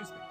Excuse me.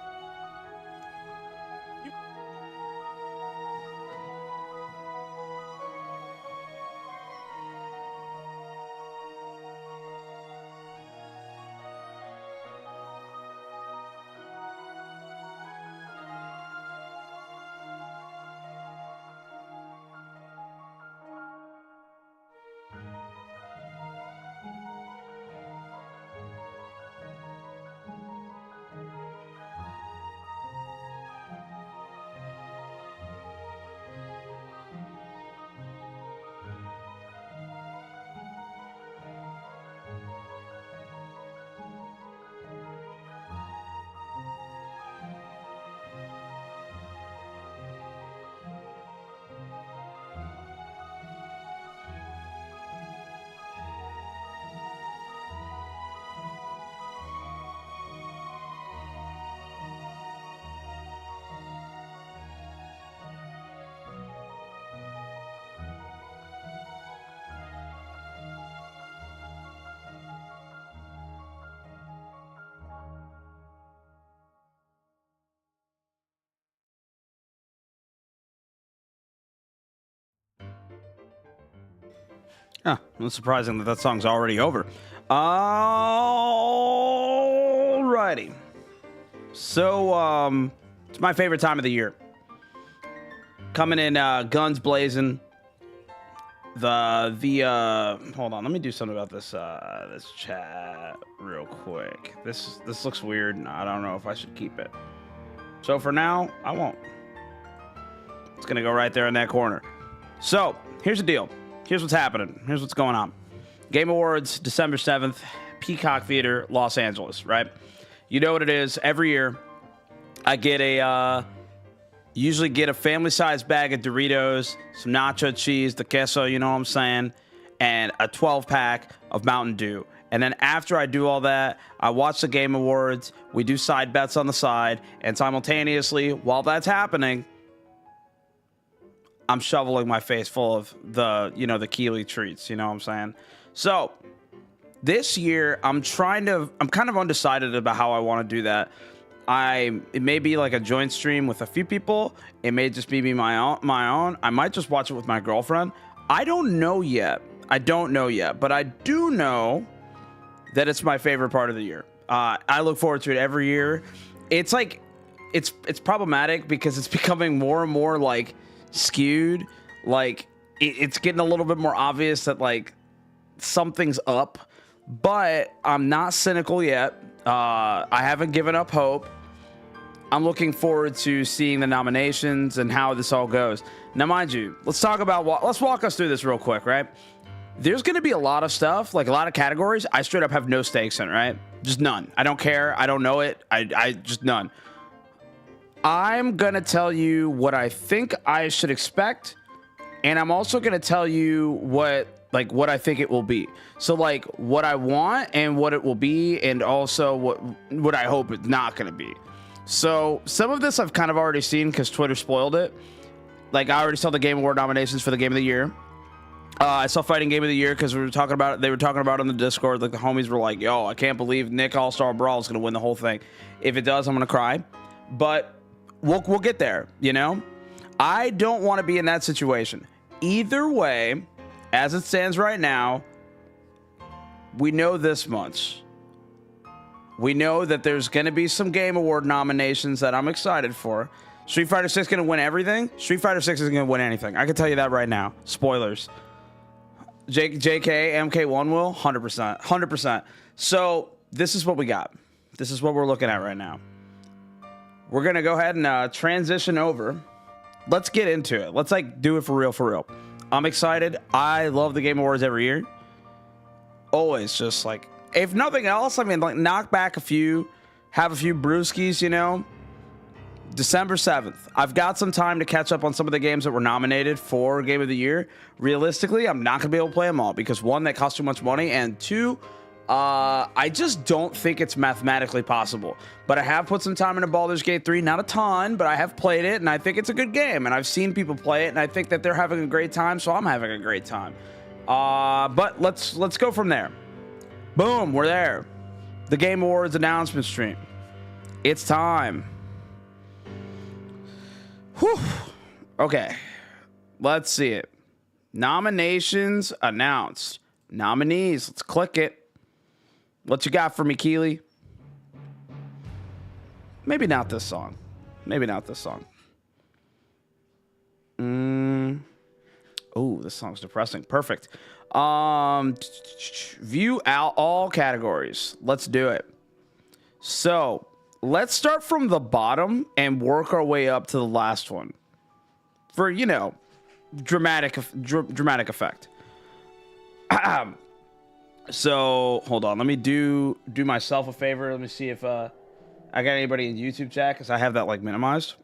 Huh, it's surprising that that song's already over. Alrighty. So, it's my favorite time of the year. Coming in guns blazing. Hold on, let me do something about this this chat real quick. This looks weird, and I don't know if I should keep it. So for now, I won't. It's gonna go right there in that corner. So here's the deal. Here's what's happening. Here's what's going on. Game Awards, December 7th, Peacock Theater, Los Angeles, right? You know what it is. Every year, I get usually get a family-sized bag of Doritos, some nacho cheese, the queso, you know what I'm saying, and a 12-pack of Mountain Dew. And then after I do all that, I watch the Game Awards, we do side bets on the side, and simultaneously, while that's happening, I'm shoveling my face full of the Keeley treats, you know what I'm saying? So, this year, I'm kind of undecided about how I want to do that. It may be like a joint stream with a few people. It may just be my own. I might just watch it with my girlfriend. I don't know yet. But I do know that it's my favorite part of the year. I look forward to it every year. It's like, it's problematic because it's becoming more and more like skewed. Like it's getting a little bit more obvious that like something's up, but I'm not cynical yet. I haven't given up hope. I'm looking forward to seeing the nominations and how this all goes. Now, mind you, let's walk us through this real quick, right? There's going to be a lot of stuff, like a lot of categories. I straight up have no stakes in, right? Just none. I don't care. I don't know it. I just none. I'm going to tell you what I think I should expect. And I'm also going to tell you what I think it will be. So like what I want and what it will be, and also what I hope it's not going to be. So some of this I've kind of already seen because Twitter spoiled it. Like I already saw the Game Award nominations for the Game of the Year. I saw Fighting Game of the Year because we were talking about it. They were talking about it on the Discord. Like the homies were like, "Yo, I can't believe Nick All-Star Brawl is going to win the whole thing. If it does, I'm going to cry." But we'll get there. You know, I don't want to be in that situation. Either way, as it stands right now, we know this much. We know that there's going to be some Game Award nominations that I'm excited for. Street Fighter 6 going to win everything? Street Fighter 6 isn't going to win anything. I can tell you that right now. Spoilers. JK, MK1 will? 100%. 100%. So this is what we got. This is what we're looking at right now. We're going to go ahead and transition over. Let's get into it. Let's do it for real, for real. I'm excited. I love the Game Awards every year. Always just if nothing else, knock back a few, have a few brewskis, you know. December 7th. I've got some time to catch up on some of the games that were nominated for Game of the Year. Realistically, I'm not going to be able to play them all because one, that costs too much money, and two, I just don't think it's mathematically possible. But I have put some time into Baldur's Gate 3, not a ton, but I have played it, and I think it's a good game, and I've seen people play it, and I think that they're having a great time, so I'm having a great time. But let's go from there. Boom, we're there. The Game Awards announcement stream. It's time. Whew. Okay. Let's see it. Nominations announced. Nominees. Let's click it. What you got for me, Keely? Maybe not this song. Maybe not this song. Oh, this song's depressing. Perfect. View all categories. Let's do it. So let's start from the bottom and work our way up to the last one. For, you know, dramatic effect. So hold on. Let me do myself a favor. Let me see if I got anybody in YouTube chat, because I have that like minimized.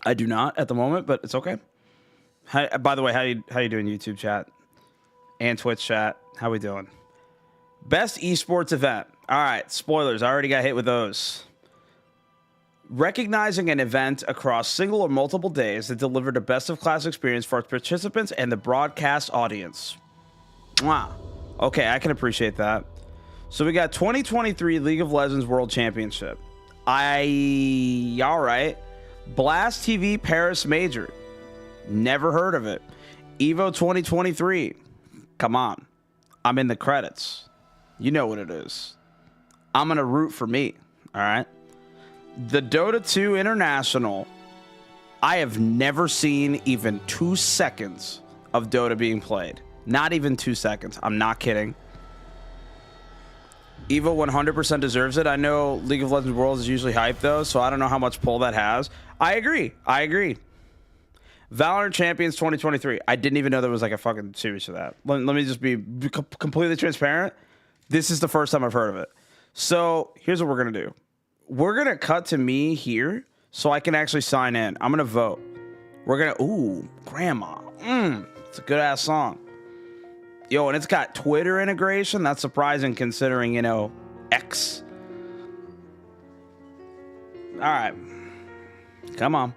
I do not at the moment, but it's okay. By the way, how you doing, YouTube chat and Twitch chat? How we doing? Best esports event. All right, spoilers. I already got hit with those. Recognizing an event across single or multiple days that delivered a best of class experience for its participants and the broadcast audience. Wow. Okay, I can appreciate that. So we got 2023 League of Legends World Championship. All right. Blast TV Paris Major. Never heard of it. Evo 2023. Come on. I'm in the credits. You know what it is. I'm going to root for me. All right. The Dota 2 International. I have never seen even 2 seconds of Dota being played. Not even 2 seconds. I'm not kidding. Evo 100% deserves it. I know League of Legends Worlds is usually hyped, though, so I don't know how much pull that has. I agree. Valorant Champions 2023. I didn't even know there was like a fucking series of that. Let me just be completely transparent. This is the first time I've heard of it. So here's what we're going to do. We're going to cut to me here so I can actually sign in. I'm going to vote. We're going to... Ooh, Grandma. It's a good-ass song. Yo, and it's got Twitter integration. That's surprising considering, you know, X. All right. Come on.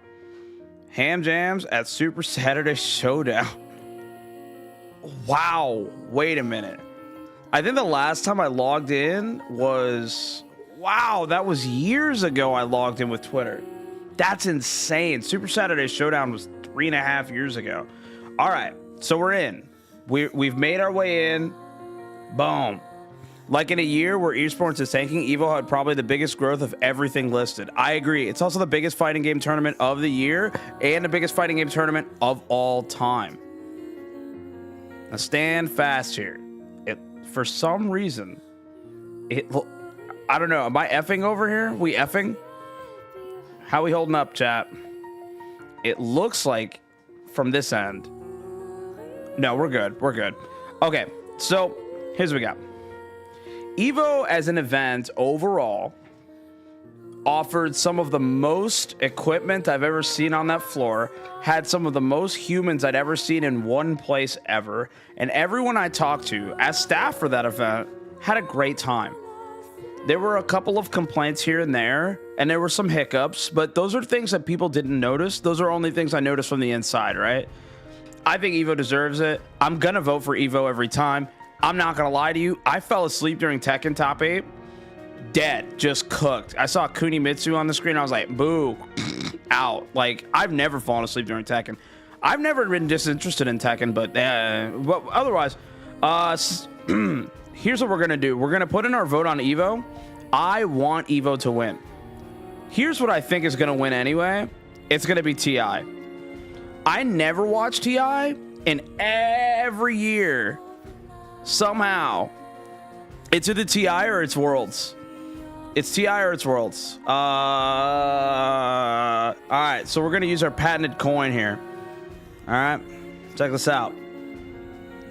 Hamjams at Super Saturday Showdown. Wow. Wait a minute. I think the last time I logged in was... Wow, that was years ago I logged in with Twitter. That's insane. Super Saturday Showdown was 3.5 years ago. All right. So we're in. We've made our way in. Boom. Like in a year where esports is tanking, Evo had probably the biggest growth of everything listed. I agree. It's also the biggest fighting game tournament of the year and the biggest fighting game tournament of all time. Now stand fast here. For some reason, I don't know. Am I effing over here? We effing? How we holding up, chat? It looks like from this end. No, we're good. We're good. Okay, so here's what we got. Evo as an event overall offered some of the most equipment I've ever seen on that floor, had some of the most humans I'd ever seen in one place ever, and everyone I talked to as staff for that event had a great time. There were a couple of complaints here and there, and there were some hiccups, but those are things that people didn't notice. Those are only things I noticed from the inside, right? I think Evo deserves it. I'm going to vote for Evo every time. I'm not going to lie to you. I fell asleep during Tekken Top 8. Dead. Just cooked. I saw Kunimitsu on the screen. I was like, boo. Out. Like, I've never fallen asleep during Tekken. I've never been disinterested in Tekken, but otherwise, here's what we're going to do. We're going to put in our vote on Evo. I want Evo to win. Here's what I think is going to win anyway. It's going to be TI. I never watch TI, and every year, somehow, it's either TI or it's Worlds. It's TI or it's Worlds. All right, so we're going to use our patented coin here. All right, check this out.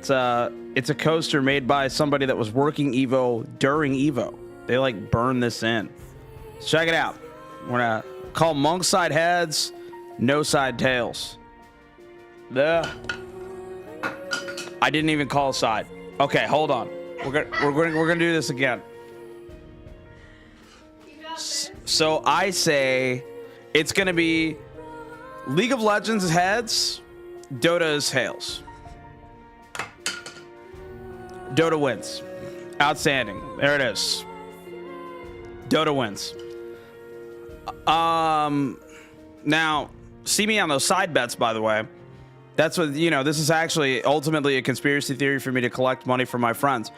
It's a coaster made by somebody that was working Evo during Evo. They, like, burned this in. So check it out. We're going to call monk side heads, no side tails. I didn't even call a side. Okay, hold on. We're gonna do this again. So I say it's gonna be League of Legends heads, Dota's tails. Dota wins. Outstanding. There it is. Dota wins. Now, see me on those side bets, by the way. That's what, this is actually ultimately a conspiracy theory for me to collect money from my friends.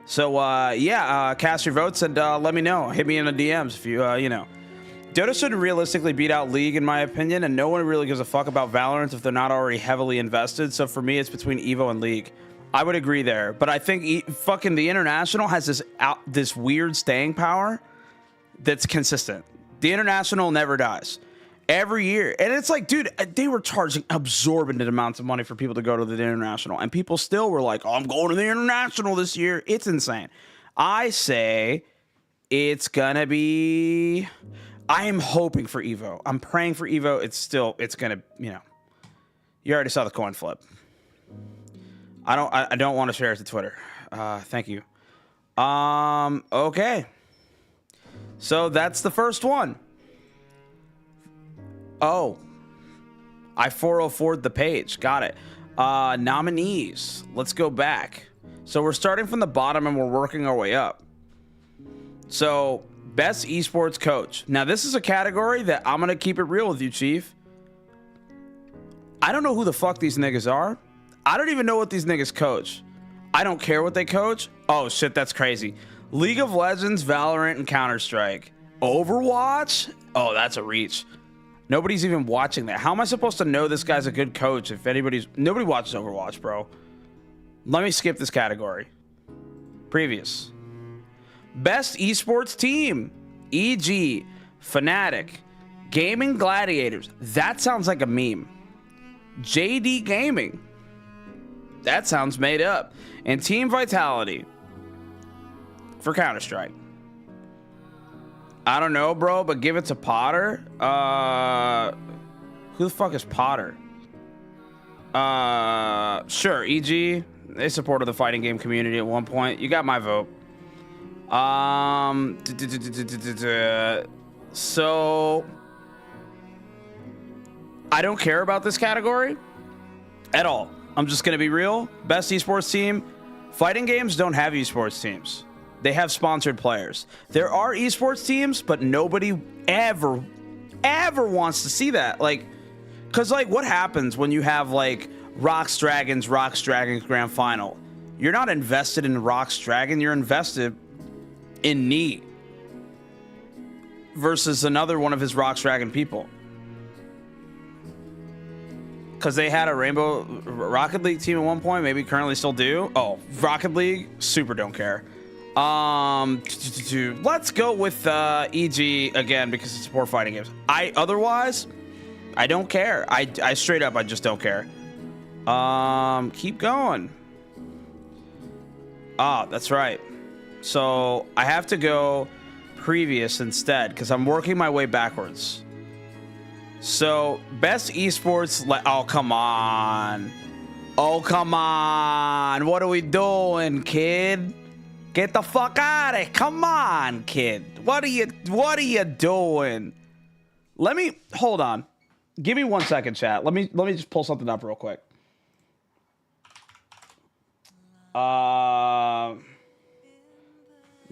So, cast your votes and let me know. Hit me in the DMs if you, Dota should realistically beat out League, in my opinion, and no one really gives a fuck about Valorant if they're not already heavily invested. So for me, it's between Evo and League. I would agree there, but I think fucking the International has this weird staying power that's consistent. The International never dies. Every year. And it's like, dude, they were charging absorbent amounts of money for people to go to the International. And people still were like, oh, I'm going to the International this year. It's insane. I say it's going to be... I am hoping for Evo. I'm praying for Evo. It's going to, You already saw the coin flip. I don't want to share it to Twitter. Thank you. Okay. So that's the first one. Oh, I 404'd the page. Got it. Nominees. Let's go back. So we're starting from the bottom and we're working our way up. So best esports coach. Now this is a category that I'm going to keep it real with you, Chief. I don't know who the fuck these niggas are. I don't even know what these niggas coach. I don't care what they coach. Oh shit, that's crazy. League of Legends, Valorant, and Counter-Strike. Overwatch? Oh, that's a reach. Nobody's even watching that. How am I supposed to know this guy's a good coach if nobody watches Overwatch, bro? Let me skip this category. Previous. Best esports team. EG, Fnatic, Gaming Gladiators. That sounds like a meme. JD Gaming. That sounds made up. And Team Vitality for Counter-Strike. I don't know, bro, but give it to Potter. Who the fuck is Potter? Sure, EG. They supported the fighting game community at one point. You got my vote. So I don't care about this category at all. I'm just gonna be real. Best esports team. Fighting games don't have esports teams. They have sponsored players. There are esports teams, but nobody ever wants to see that. Like, cause like what happens when you have like Rox Dragons Grand Final? You're not invested in Rox Dragon, you're invested in Knee versus another one of his Rox Dragon people. Cause they had a Rainbow Rocket League team at one point, maybe currently still do. Oh, Rocket League, super don't care. Let's go with EG again because it's support fighting games. Otherwise, I don't care. I straight up, I just don't care. Keep going. Ah, that's right. So I have to go previous instead because I'm working my way backwards. So best esports. Oh, come on. Oh, come on. What are we doing, kid? Get the fuck out of here. Come on, kid. What are you doing? Let me hold on. Give me 1 second, chat. Let me just pull something up real quick.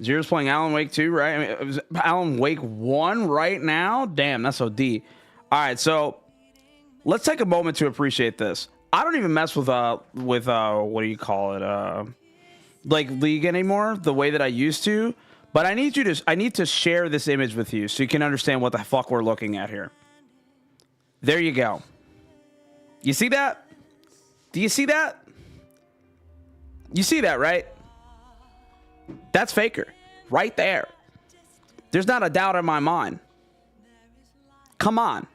Zero's playing Alan Wake 2, right? I mean, it was Alan Wake 1 right now? Damn, that's OD. All right, so let's take a moment to appreciate this. I don't even mess with what do you call it? Like League anymore, the way that I used to. But I need to share this image with you so you can understand what the fuck we're looking at here. There you go. You see that? Do you see that? You see that, right? That's Faker. Right there. There's not a doubt in my mind. Come on.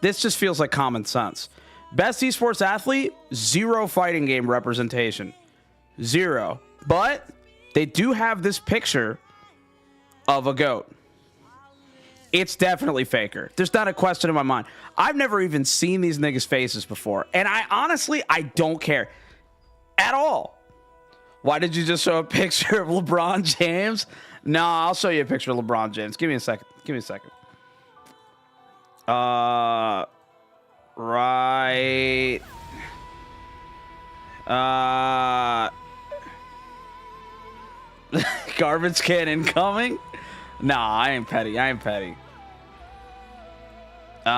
This just feels like common sense. Best esports athlete, 0 fighting game representation. 0. But they do have this picture of a GOAT. It's definitely Faker. There's not a question in my mind. I've never even seen these niggas' faces before. And I honestly don't care at all. Why did you just show a picture of LeBron James? No, I'll show you a picture of LeBron James. Give me a second. Right. Garbage can incoming? Nah, I ain't petty. There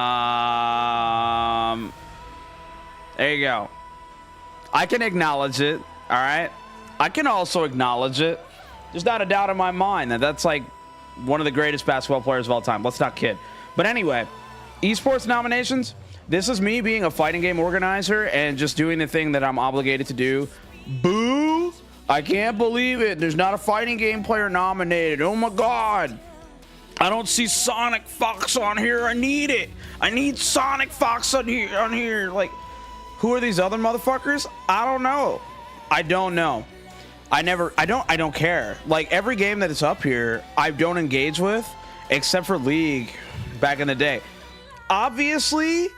you go. I can acknowledge it. All right. I can also acknowledge it. There's not a doubt in my mind that that's like one of the greatest basketball players of all time. Let's not kid. But anyway, esports nominations. This is me being a fighting game organizer and just doing the thing that I'm obligated to do. Boo! I can't believe it. There's not a fighting game player nominated. Oh my God. I don't see Sonic Fox on here. I need it. I need Sonic Fox on here. Like, who are these other motherfuckers? I don't know. I don't know. I don't care. Like, every game that is up here, I don't engage with, except for League back in the day. Obviously,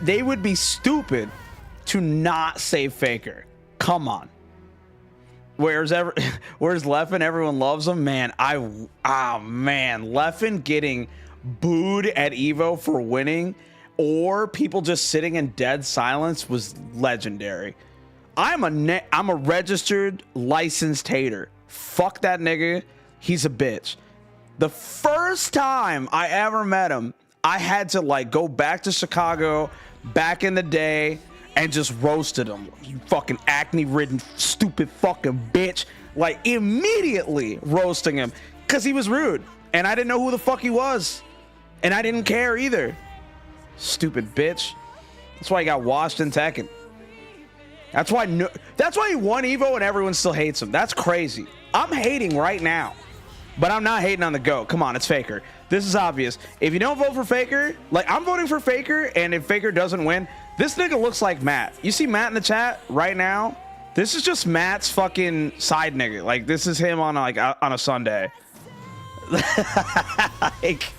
they would be stupid to not say Faker. Come on. Where's Leffen? Everyone loves him. Man, Leffen getting booed at Evo for winning, or people just sitting in dead silence, was legendary. I'm a registered licensed hater. Fuck that nigga. He's a bitch. The first time I ever met him, I had to like go back to Chicago back in the day and just roasted him. You fucking acne-ridden, stupid fucking bitch. Like, immediately roasting him because he was rude. And I didn't know who the fuck he was. And I didn't care either. Stupid bitch. That's why he got washed in Tekken. That's why he won Evo and everyone still hates him. That's crazy. I'm hating right now. But I'm not hating on the GOAT. Come on, it's Faker. This is obvious. If you don't vote for Faker, like, I'm voting for Faker, and if Faker doesn't win, this nigga looks like Matt. You see Matt in the chat right now? This is just Matt's fucking side nigga. Like, this is him on a Sunday. Like,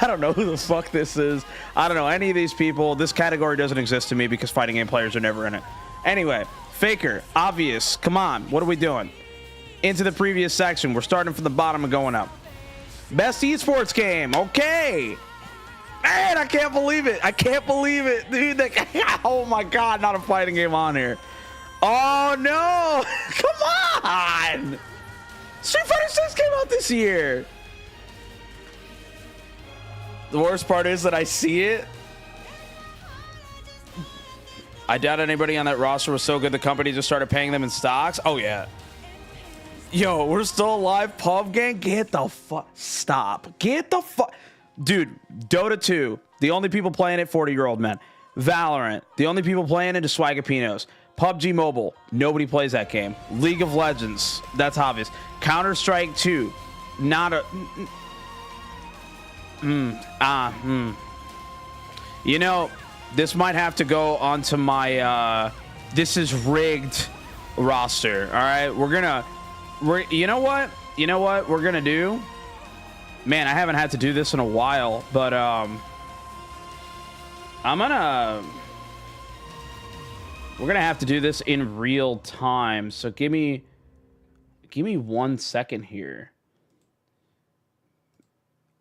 I don't know who the fuck this is. I don't know any of these people. This category doesn't exist to me because fighting game players are never in it. Anyway, Faker, obvious. Come on, what are we doing? Into the previous section. We're starting from the bottom and going up. Best esports game. Okay. Man, I can't believe it. I can't believe it, dude. Oh my God, not a fighting game on here. Oh no. Come on. Street Fighter 6 came out this year. The worst part is that I see it. I doubt anybody on that roster was so good the company just started paying them in stocks. Oh yeah. Yo, we're still alive. Pub gang, get the fuck. Stop. Get the fuck. Dude, Dota 2, the only people playing it, 40-year-old men. Valorant, the only people playing it is Swagapinos. PUBG Mobile, nobody plays that game. League of Legends, that's obvious. Counter-Strike 2, not a... You know, this might have to go onto my this is rigged roster. All right, you know what we're gonna do. Man, I haven't had to do this in a while, but we're gonna have to do this in real time. So give me 1 second here.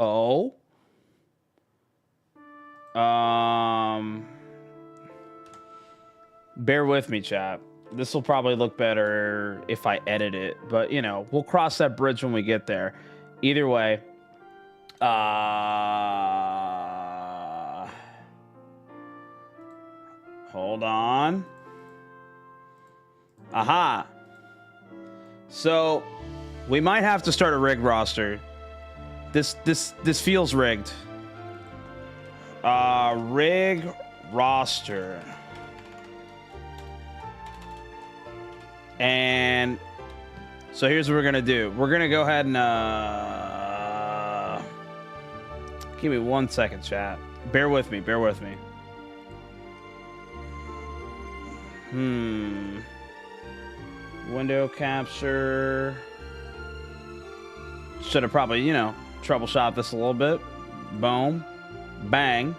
Oh. Bear with me, chat. This will probably look better if I edit it, but you know, we'll cross that bridge when we get there. Either way, hold on. Aha. So we might have to start a rigged roster. This feels rigged. Rig roster. And so here's what we're gonna do. We're gonna go ahead and give me 1 second, chat. Bear with me. Window capture. Should have probably, you know, troubleshot this a little bit. Boom. Bang.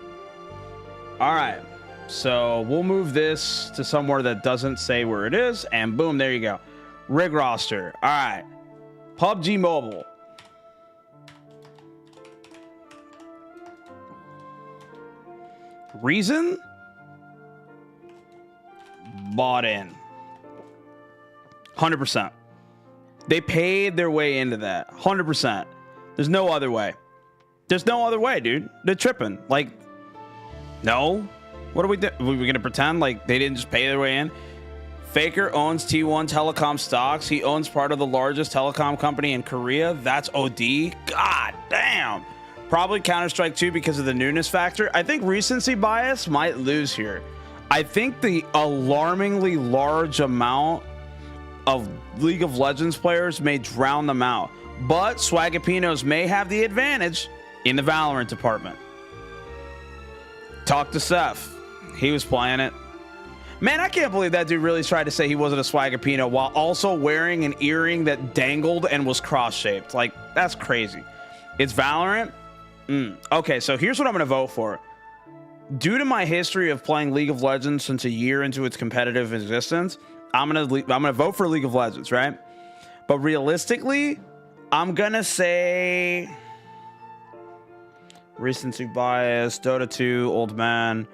All right. So we'll move this to somewhere that doesn't say where it is. And boom, there you go. Rig roster. All right. PUBG Mobile. Reason? Bought in. 100%. They paid their way into that. 100%. There's no other way. There's no other way, dude. They're tripping. Like, No? What are we doing? We're going to pretend like they didn't just pay their way in? Faker owns T1 Telecom stocks. He owns part of the largest telecom company in Korea. That's OD. God damn. Probably Counter-Strike 2 because of the newness factor. I think recency bias might lose here. I think the alarmingly large amount of League of Legends players may drown them out. But Swagapinos may have the advantage in the Valorant department. Talk to Seth. He was playing it. Man, I can't believe that dude really tried to say he wasn't a Swagapino while also wearing an earring that dangled and was cross-shaped. Like, that's crazy. It's Valorant? Okay, so here's what I'm going to vote for. Due to my history of playing League of Legends since a year into its competitive existence, I'm gonna vote for League of Legends, right? But realistically, I'm going to say recency bias, Dota 2, old man,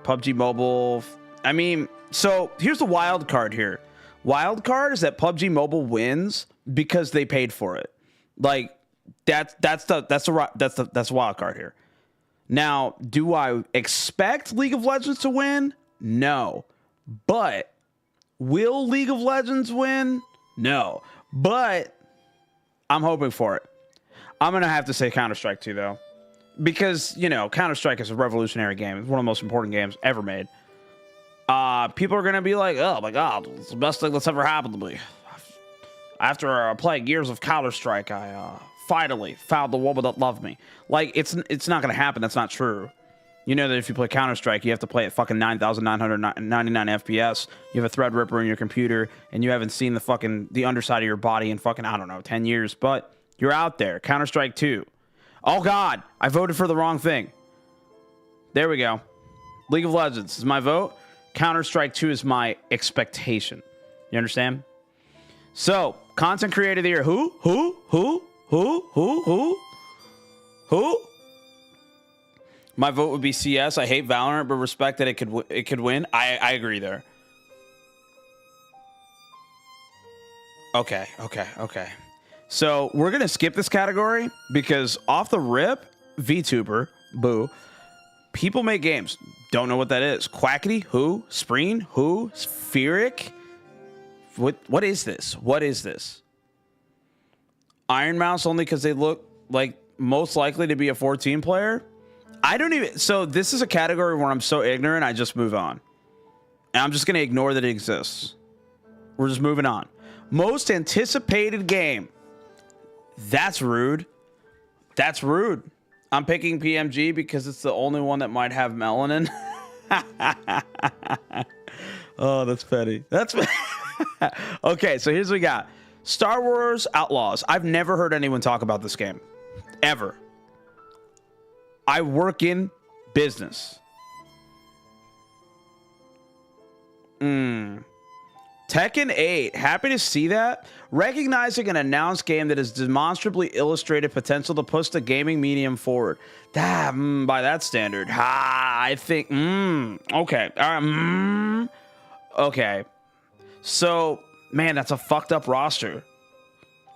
PUBG Mobile. I mean, so here's the wild card here. Wild card is that PUBG Mobile wins because they paid for it. Like that's the wild card here. Now, do I expect League of Legends to win? No. But will League of Legends win? No. But I'm hoping for it. I'm going to have to say Counter-Strike 2 though. Because, you know, Counter-Strike is a revolutionary game. It's one of the most important games ever made. People are going to be like, oh my God, it's the best thing that's ever happened to me. After playing years of Counter-Strike, I finally found the woman that loved me. Like, it's not going to happen. That's not true. You know that if you play Counter-Strike, you have to play at fucking 9,999 FPS. You have a Threadripper in your computer, and you haven't seen the underside of your body in fucking, I don't know, 10 years. But you're out there. Counter-Strike 2. Oh, God. I voted for the wrong thing. There we go. League of Legends is my vote. Counter-Strike 2 is my expectation. You understand? So, content creator of the year. Who? My vote would be CS. I hate Valorant, but respect that it could win. I agree there. Okay. So we're gonna skip this category because off the rip, VTuber, boo. People make games. Don't know what that is. Quackity, who? Spreen, who? Spheric. What is this? What is this? Iron Mouse only because they look like most likely to be a 14 player. I don't even. So this is a category where I'm so ignorant, I just move on. And I'm just going to ignore that it exists. We're just moving on. Most anticipated game. That's rude. That's rude. I'm picking PMG because it's the only one that might have melanin. Oh, that's petty. That's okay. So here's what we got. Star Wars Outlaws. I've never heard anyone talk about this game. Ever. I work in business. Tekken 8. Happy to see that. Recognizing an announced game that has demonstrably illustrated potential to push the gaming medium forward. By that standard. I think. Okay. All right. Okay. So, man, that's a fucked up roster.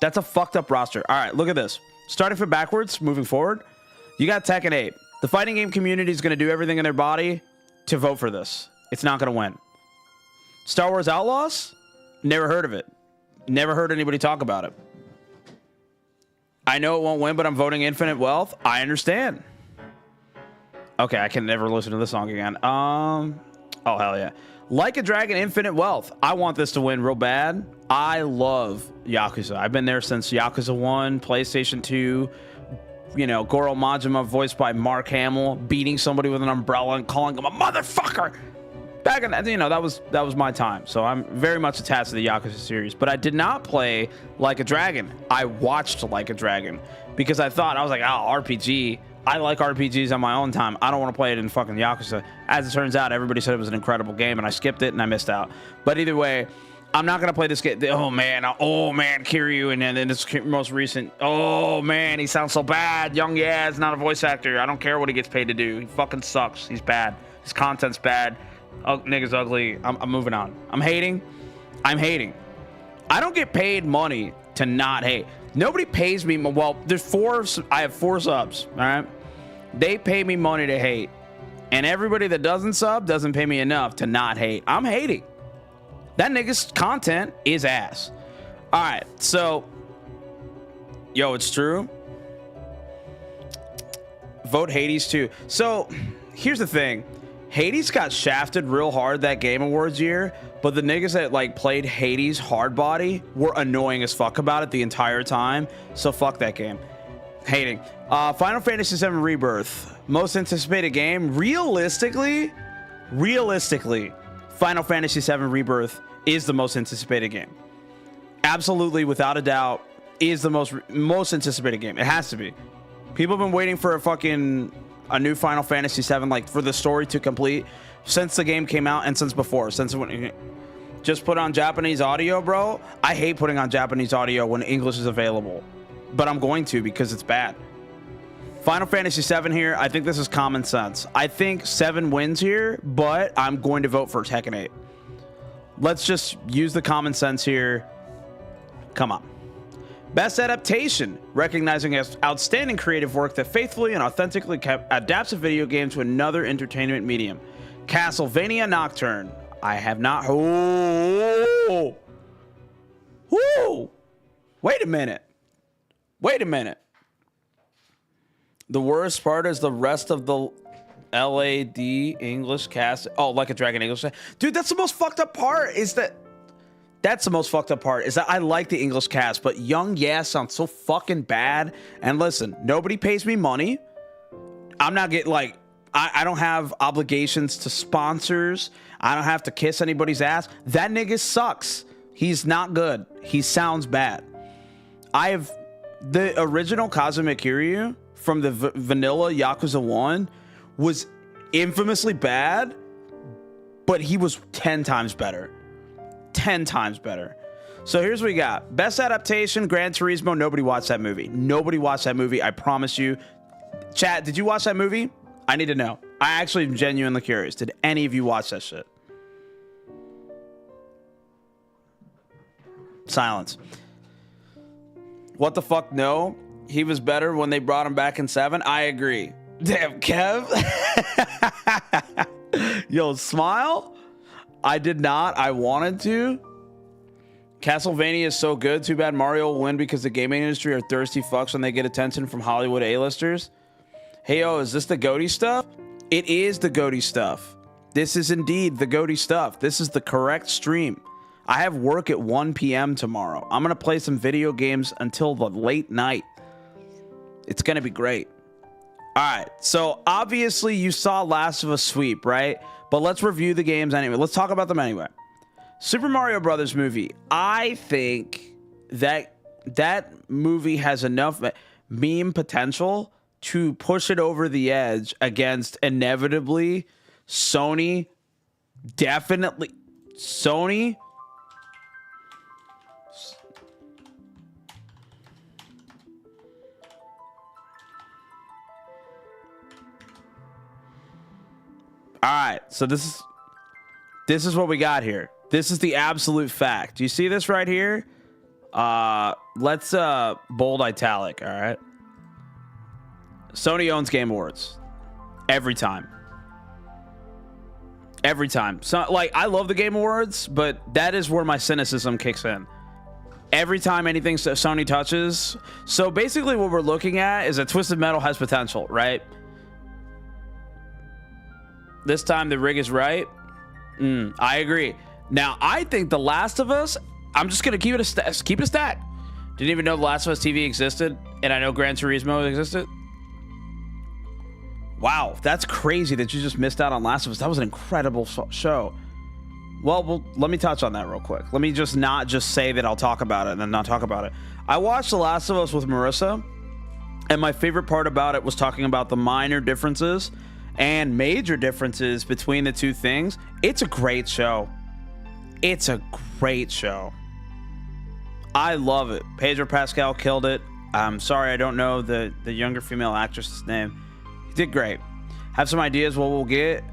That's a fucked up roster. All right, look at this. Starting from backwards, moving forward. You got Tekken 8. The fighting game community is going to do everything in their body to vote for this. It's not going to win. Star Wars Outlaws? Never heard of it. Never heard anybody talk about it. I know it won't win, but I'm voting Infinite Wealth. I understand. Okay, I can never listen to this song again. Oh, hell yeah. Like a Dragon, Infinite Wealth. I want this to win real bad. I love Yakuza. I've been there since Yakuza 1, PlayStation 2. You know, Goro Majima, voiced by Mark Hamill, beating somebody with an umbrella and calling him a motherfucker. Back in that, you know, that was my time. So I'm very much attached to the Yakuza series. But I did not play Like a Dragon. I watched Like a Dragon because I was like, RPG. I like RPGs on my own time. I don't want to play it in fucking Yakuza. As it turns out, everybody said it was an incredible game, and I skipped it and I missed out. But either way, I'm not gonna play this game. Oh man, Kiryu, and then this most recent. Oh man, he sounds so bad. Young Yaz, not a voice actor. I don't care what he gets paid to do. He fucking sucks. He's bad. His content's bad. Nigga's ugly. I'm moving on. I'm hating. I don't get paid money to not hate. Nobody pays me. Well, I have 4 subs. All right, they pay me money to hate. And everybody that doesn't sub doesn't pay me enough to not hate. I'm hating. That nigga's content is ass. All right, so, yo, it's true. Vote Hades too. So, here's the thing. Hades got shafted real hard that Game Awards year, but the niggas that like played Hades hard body were annoying as fuck about it the entire time. So fuck that game. Hating. Final Fantasy VII Rebirth. Most anticipated game. Realistically, Final Fantasy VII Rebirth is the most anticipated game. Absolutely, without a doubt, is the most anticipated game. It has to be. People have been waiting for a new Final Fantasy VII, like for the story to complete since the game came out and since before. Since when just put on Japanese audio, bro. I hate putting on Japanese audio when English is available, but I'm going to because it's bad. Final Fantasy VII here. I think this is common sense. I think 7 wins here, but I'm going to vote for Tekken 8. Let's just use the common sense here. Come on. Best adaptation, recognizing as outstanding creative work that faithfully and authentically adapts a video game to another entertainment medium. Castlevania Nocturne. I have not. Oh, wait a minute. The worst part is the rest of the LAD English cast. Oh, Like a Dragon English. Dude, that's the most fucked up part. That's the most fucked up part is that I like the English cast, but Young Yeah sounds so fucking bad. And listen, nobody pays me money. I'm not getting like, I don't have obligations to sponsors. I don't have to kiss anybody's ass. That nigga sucks. He's not good. He sounds bad. The original Kazuma Kiryu from the vanilla Yakuza 1 was infamously bad, but he was 10 times better. 10 times better. So here's what we got. Best adaptation, Gran Turismo. Nobody watched that movie. I promise you. Chat, did you watch that movie? I need to know. I actually am genuinely curious. Did any of you watch that shit? Silence. What the fuck? No. He was better when they brought him back in 7. I agree. Damn, Kev. Yo, smile. I did not. I wanted to. Castlevania is so good. Too bad Mario will win because the gaming industry are thirsty fucks when they get attention from Hollywood A-listers. Hey, yo, is this the GOATY stuff? It is the GOATY stuff. This is indeed the GOATY stuff. This is the correct stream. I have work at 1 p.m. tomorrow. I'm going to play some video games until the late night. It's going to be great. All right. So, obviously, you saw Last of Us sweep, right? But let's review the games anyway. Let's talk about them anyway. Super Mario Brothers movie. I think that movie has enough meme potential to push it over the edge against inevitably Sony. Definitely Sony. All right, so this is what we got here. This is the absolute fact. Do you see this right here? Let's bold italic, all right? Sony owns Game Awards. Every time. Every time. So, like, I love the Game Awards, but that is where my cynicism kicks in. Every time anything Sony touches. So basically what we're looking at is that Twisted Metal has potential, right? This time the rig is right. I agree. Now, I think The Last of Us, I'm just going to keep it a stack. Didn't even know The Last of Us TV existed, and I know Gran Turismo existed. Wow, that's crazy that you just missed out on Last of Us. That was an incredible show. Well, let me touch on that real quick. Let me just not just say that I'll talk about it and then not talk about it. I watched The Last of Us with Marissa, and my favorite part about it was talking about the minor differences and major differences between the two things. It's a great show. It's a great show. I love it. Pedro Pascal killed it. I'm sorry I don't know the younger female actress's name. He did great. Have some ideas what we'll get.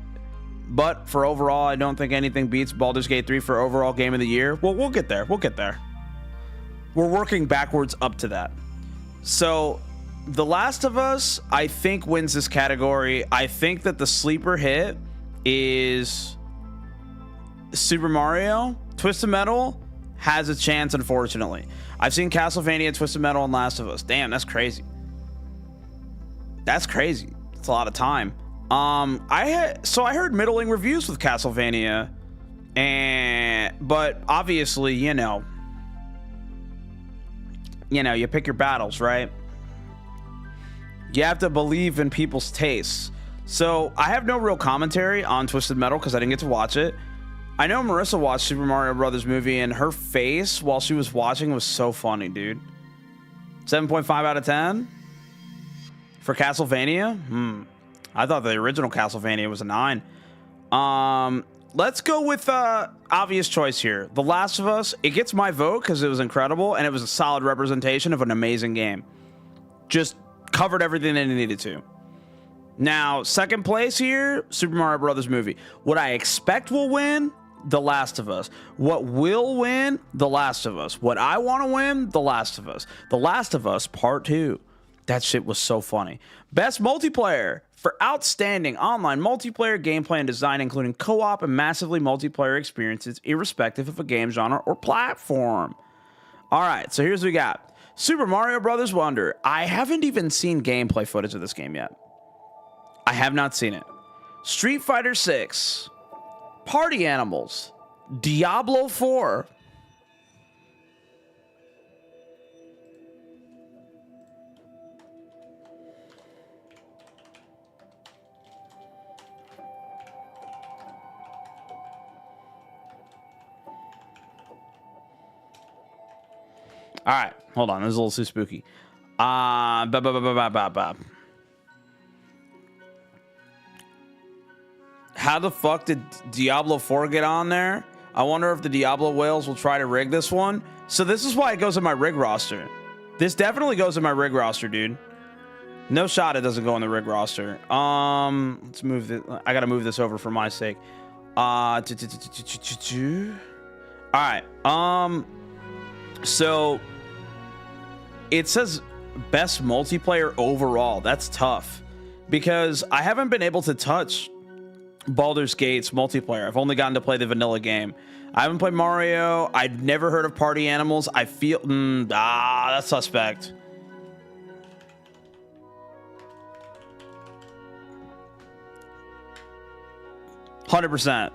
But for overall, I don't think anything beats Baldur's Gate 3 for overall game of the year. Well, we'll get there. We'll get there. We're working backwards up to that. So The Last of Us, I think, wins this category. I think that the sleeper hit is Super Mario. Twisted Metal has a chance, unfortunately. I've seen Castlevania, Twisted Metal, and Last of Us. Damn, that's crazy. That's crazy. It's a lot of time. I heard middling reviews with Castlevania, but obviously, you pick your battles, right? You have to believe in people's tastes. So I have no real commentary on Twisted Metal because I didn't get to watch it. I know Marissa watched Super Mario Brothers movie, and her face while she was watching was so funny, dude. 7.5 out of 10 for Castlevania. I thought the original Castlevania was a 9. Let's go with obvious choice here. The Last of Us. It gets my vote because it was incredible and it was a solid representation of an amazing game. Just covered everything that it needed to. Now, second place here, Super Mario Brothers movie. What I expect will win, The Last of Us. What will win, The Last of Us. What I want to win, The Last of Us. The Last of Us Part 2. That shit was so funny. Best multiplayer for outstanding online multiplayer gameplay and design, including co-op and massively multiplayer experiences, irrespective of a game genre or platform. All right, so here's what we got. Super Mario Brothers Wonder. I haven't even seen gameplay footage of this game yet. I have not seen it. Street Fighter 6, Party Animals, Diablo 4. All right, hold on. This is a little too spooky. How the fuck did Diablo 4 get on there? I wonder if the Diablo whales will try to rig this one. So this is why it goes in my rig roster. This definitely goes in my rig roster, dude. No shot it doesn't go in the rig roster. Let's move it. I gotta move this over for my sake. All right. So it says best multiplayer overall. That's tough because I haven't been able to touch Baldur's Gate's multiplayer. I've only gotten to play the vanilla game. I haven't played Mario. I've never heard of Party Animals. I feel that's suspect. %.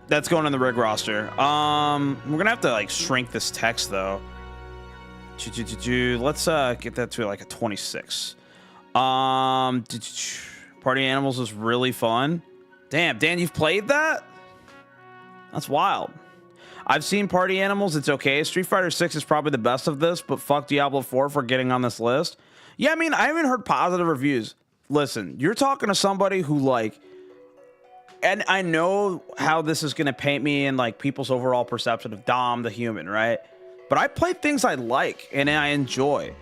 That's going in the rig roster. We're gonna have to like shrink this text though. Let's get that to like a 26. Party Animals was really fun. Damn, Dan, you've played that? That's wild. I've seen Party Animals. It's okay. Street Fighter 6 is probably the best of this, but fuck Diablo 4 for getting on this list. Yeah, I mean, I haven't heard positive reviews. Listen, you're talking to somebody who like, and I know how this is going to paint me in like people's overall perception of Dom the human, right? But I play things I like and I enjoy.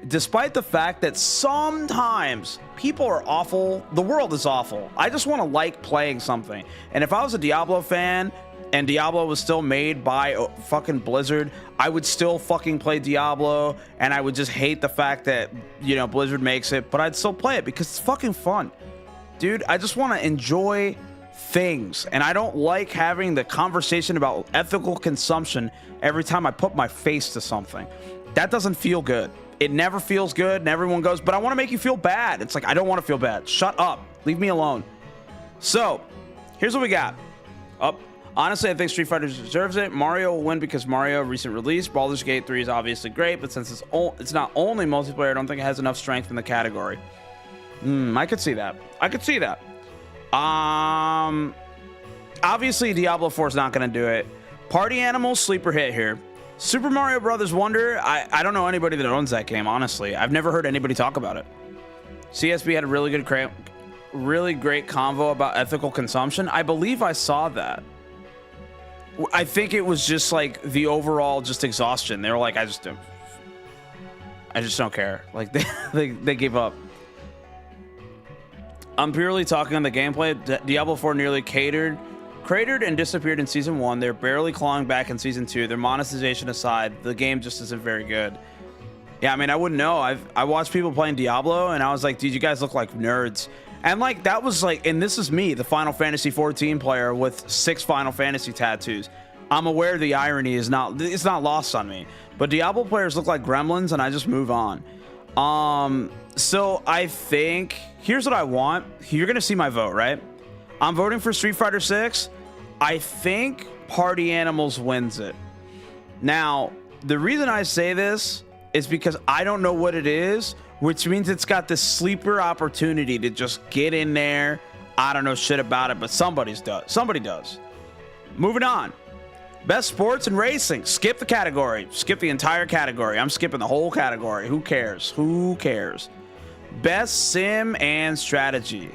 Despite the fact that sometimes people are awful, the world is awful. I just want to like playing something. And if I was a Diablo fan and Diablo was still made by fucking Blizzard, I would still fucking play Diablo and I would just hate the fact that, you know, Blizzard makes it, but I'd still play it because it's fucking fun. Dude, I just want to enjoy things, and I don't like having the conversation about ethical consumption every time I put my face to something. That doesn't feel good. It never feels good, and everyone goes, but I want to make you feel bad. It's like, I don't want to feel bad. Shut up. Leave me alone. So, here's what we got. Honestly, I think Street Fighter deserves it. Mario will win because Mario recent release. Baldur's Gate 3 is obviously great, but since it's not only multiplayer, I don't think it has enough strength in the category. I could see that. I could see that. Obviously Diablo 4 is not going to do it. Party Animals, sleeper hit here. Super Mario Brothers Wonder, I don't know anybody that owns that game, honestly. I've never heard anybody talk about it. CSB had a really great convo about ethical consumption. I believe I saw that. I think it was just like the overall just exhaustion. They were like, I just don't care. Like they gave up. I'm purely talking on the gameplay. Diablo 4 nearly cratered and disappeared in Season 1. They're barely clawing back in Season 2. Their monetization aside, the game just isn't very good. Yeah, I mean, I wouldn't know. I watched people playing Diablo, and I was like, dude, you guys look like nerds. And like that was like, and this is me, the Final Fantasy 14 player with 6 Final Fantasy tattoos. I'm aware the irony is it's not lost on me. But Diablo players look like gremlins, and I just move on. So I think here's what I want. You're gonna see my vote, right? I'm voting for Street Fighter 6. I think Party Animals wins it. Now, the reason I say this is because I don't know what it is, which means it's got this sleeper opportunity to just get in there. I don't know shit about it, but somebody does. Moving on. Best sports and racing. Skip the category. Skip the entire category. I'm skipping the whole category. Who cares? Who cares? Best sim and strategy.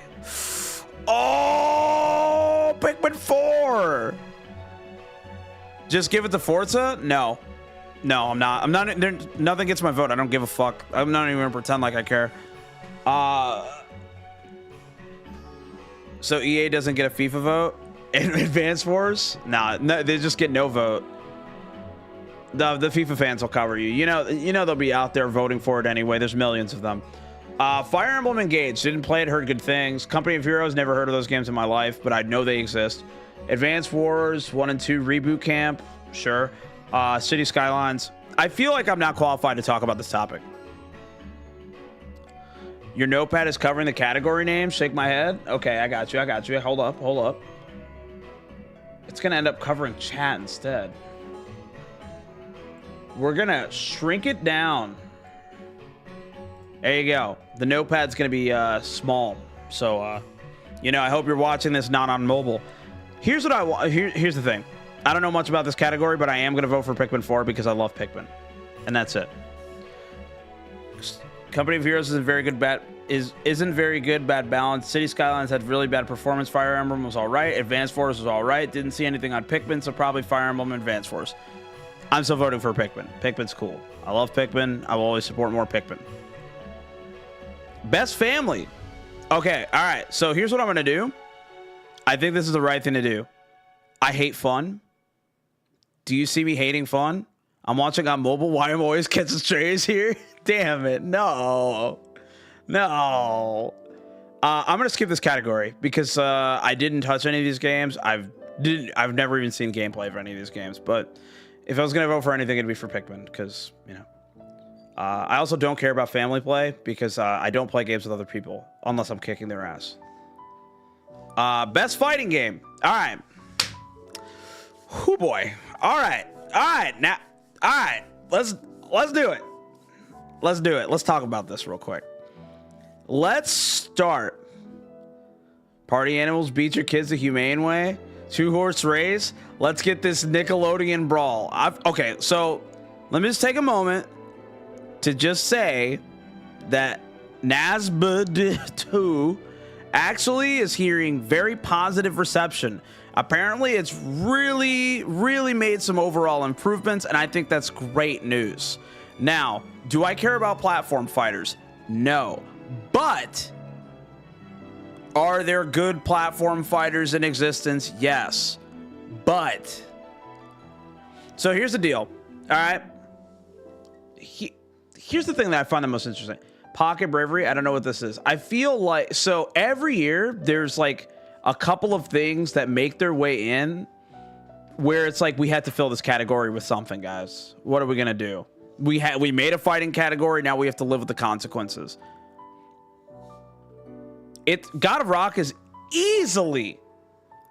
Oh, Pikmin 4. Just give it to Forza? No, I'm not. Nothing gets my vote. I don't give a fuck. I'm not even gonna pretend like I care. So EA doesn't get a FIFA vote in Advance Wars? Nah, no, they just get no vote. The FIFA fans will cover you. You know they'll be out there voting for it anyway. There's millions of them. Fire Emblem Engage. Didn't play it, heard good things. Company of Heroes, never heard of those games in my life, but I know they exist. Advance Wars 1 and 2 Reboot Camp, sure. City Skylines. I feel like I'm not qualified to talk about this topic. Your notepad is covering the category names. Shake my head. Okay, I got you. Hold up. It's gonna end up covering chat instead. We're gonna shrink it down. There you go. The notepad's gonna be small. So I hope you're watching this not on mobile. Here's what I want. Here's the thing. I don't know much about this category, but I am gonna vote for Pikmin 4 because I love Pikmin, and that's it. Company of Heroes isn't very good. Bad balance. City Skylines had really bad performance. Fire Emblem was all right. Advance Wars was all right. Didn't see anything on Pikmin, so probably Fire Emblem and Advance Wars. I'm still voting for Pikmin. Pikmin's cool. I love Pikmin. I will always support more Pikmin. Best family. Okay, all right. So here's what I'm gonna do. I think this is the right thing to do. I hate fun. Do you see me hating fun? I'm watching on mobile. Why am I always catching strays here? Damn it. No. I'm gonna skip this category because I didn't touch any of these games. I've never even seen gameplay of any of these games. But if I was gonna vote for anything, it'd be for Pikmin because I also don't care about family play because I don't play games with other people unless I'm kicking their ass. Best fighting game. All right. Oh boy. All right. Now. All right. Let's do it. Let's talk about this real quick. Let's start. Party Animals beat your kids the humane way. 2-horse race. Let's get this Nickelodeon brawl. Okay, so let me just take a moment to just say that Nazbud 2 actually is hearing very positive reception. Apparently, it's really made some overall improvements, and I think that's great news. Now, do I care about platform fighters? No. But are there good platform fighters in existence? Yes. But so here's the deal. All right. Here's the thing that I find the most interesting. Pocket Bravery. I don't know what this is. I feel like so every year there's like a couple of things that make their way in where it's like we had to fill this category with something, guys. What are we gonna do? We made a fighting category. Now we have to live with the consequences. God of Rock is easily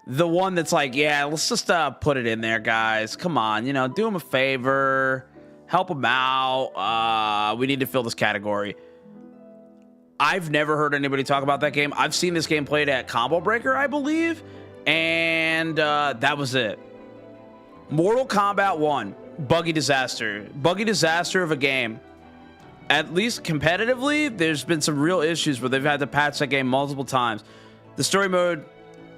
the one that's like, yeah, let's just put it in there, guys. Come on, do them a favor, help them out. We need to fill this category. I've never heard anybody talk about that game. I've seen this game played at Combo Breaker, I believe, and that was it. Mortal Kombat 1, buggy disaster of a game. At least competitively, there's been some real issues where they've had to patch that game multiple times. The story mode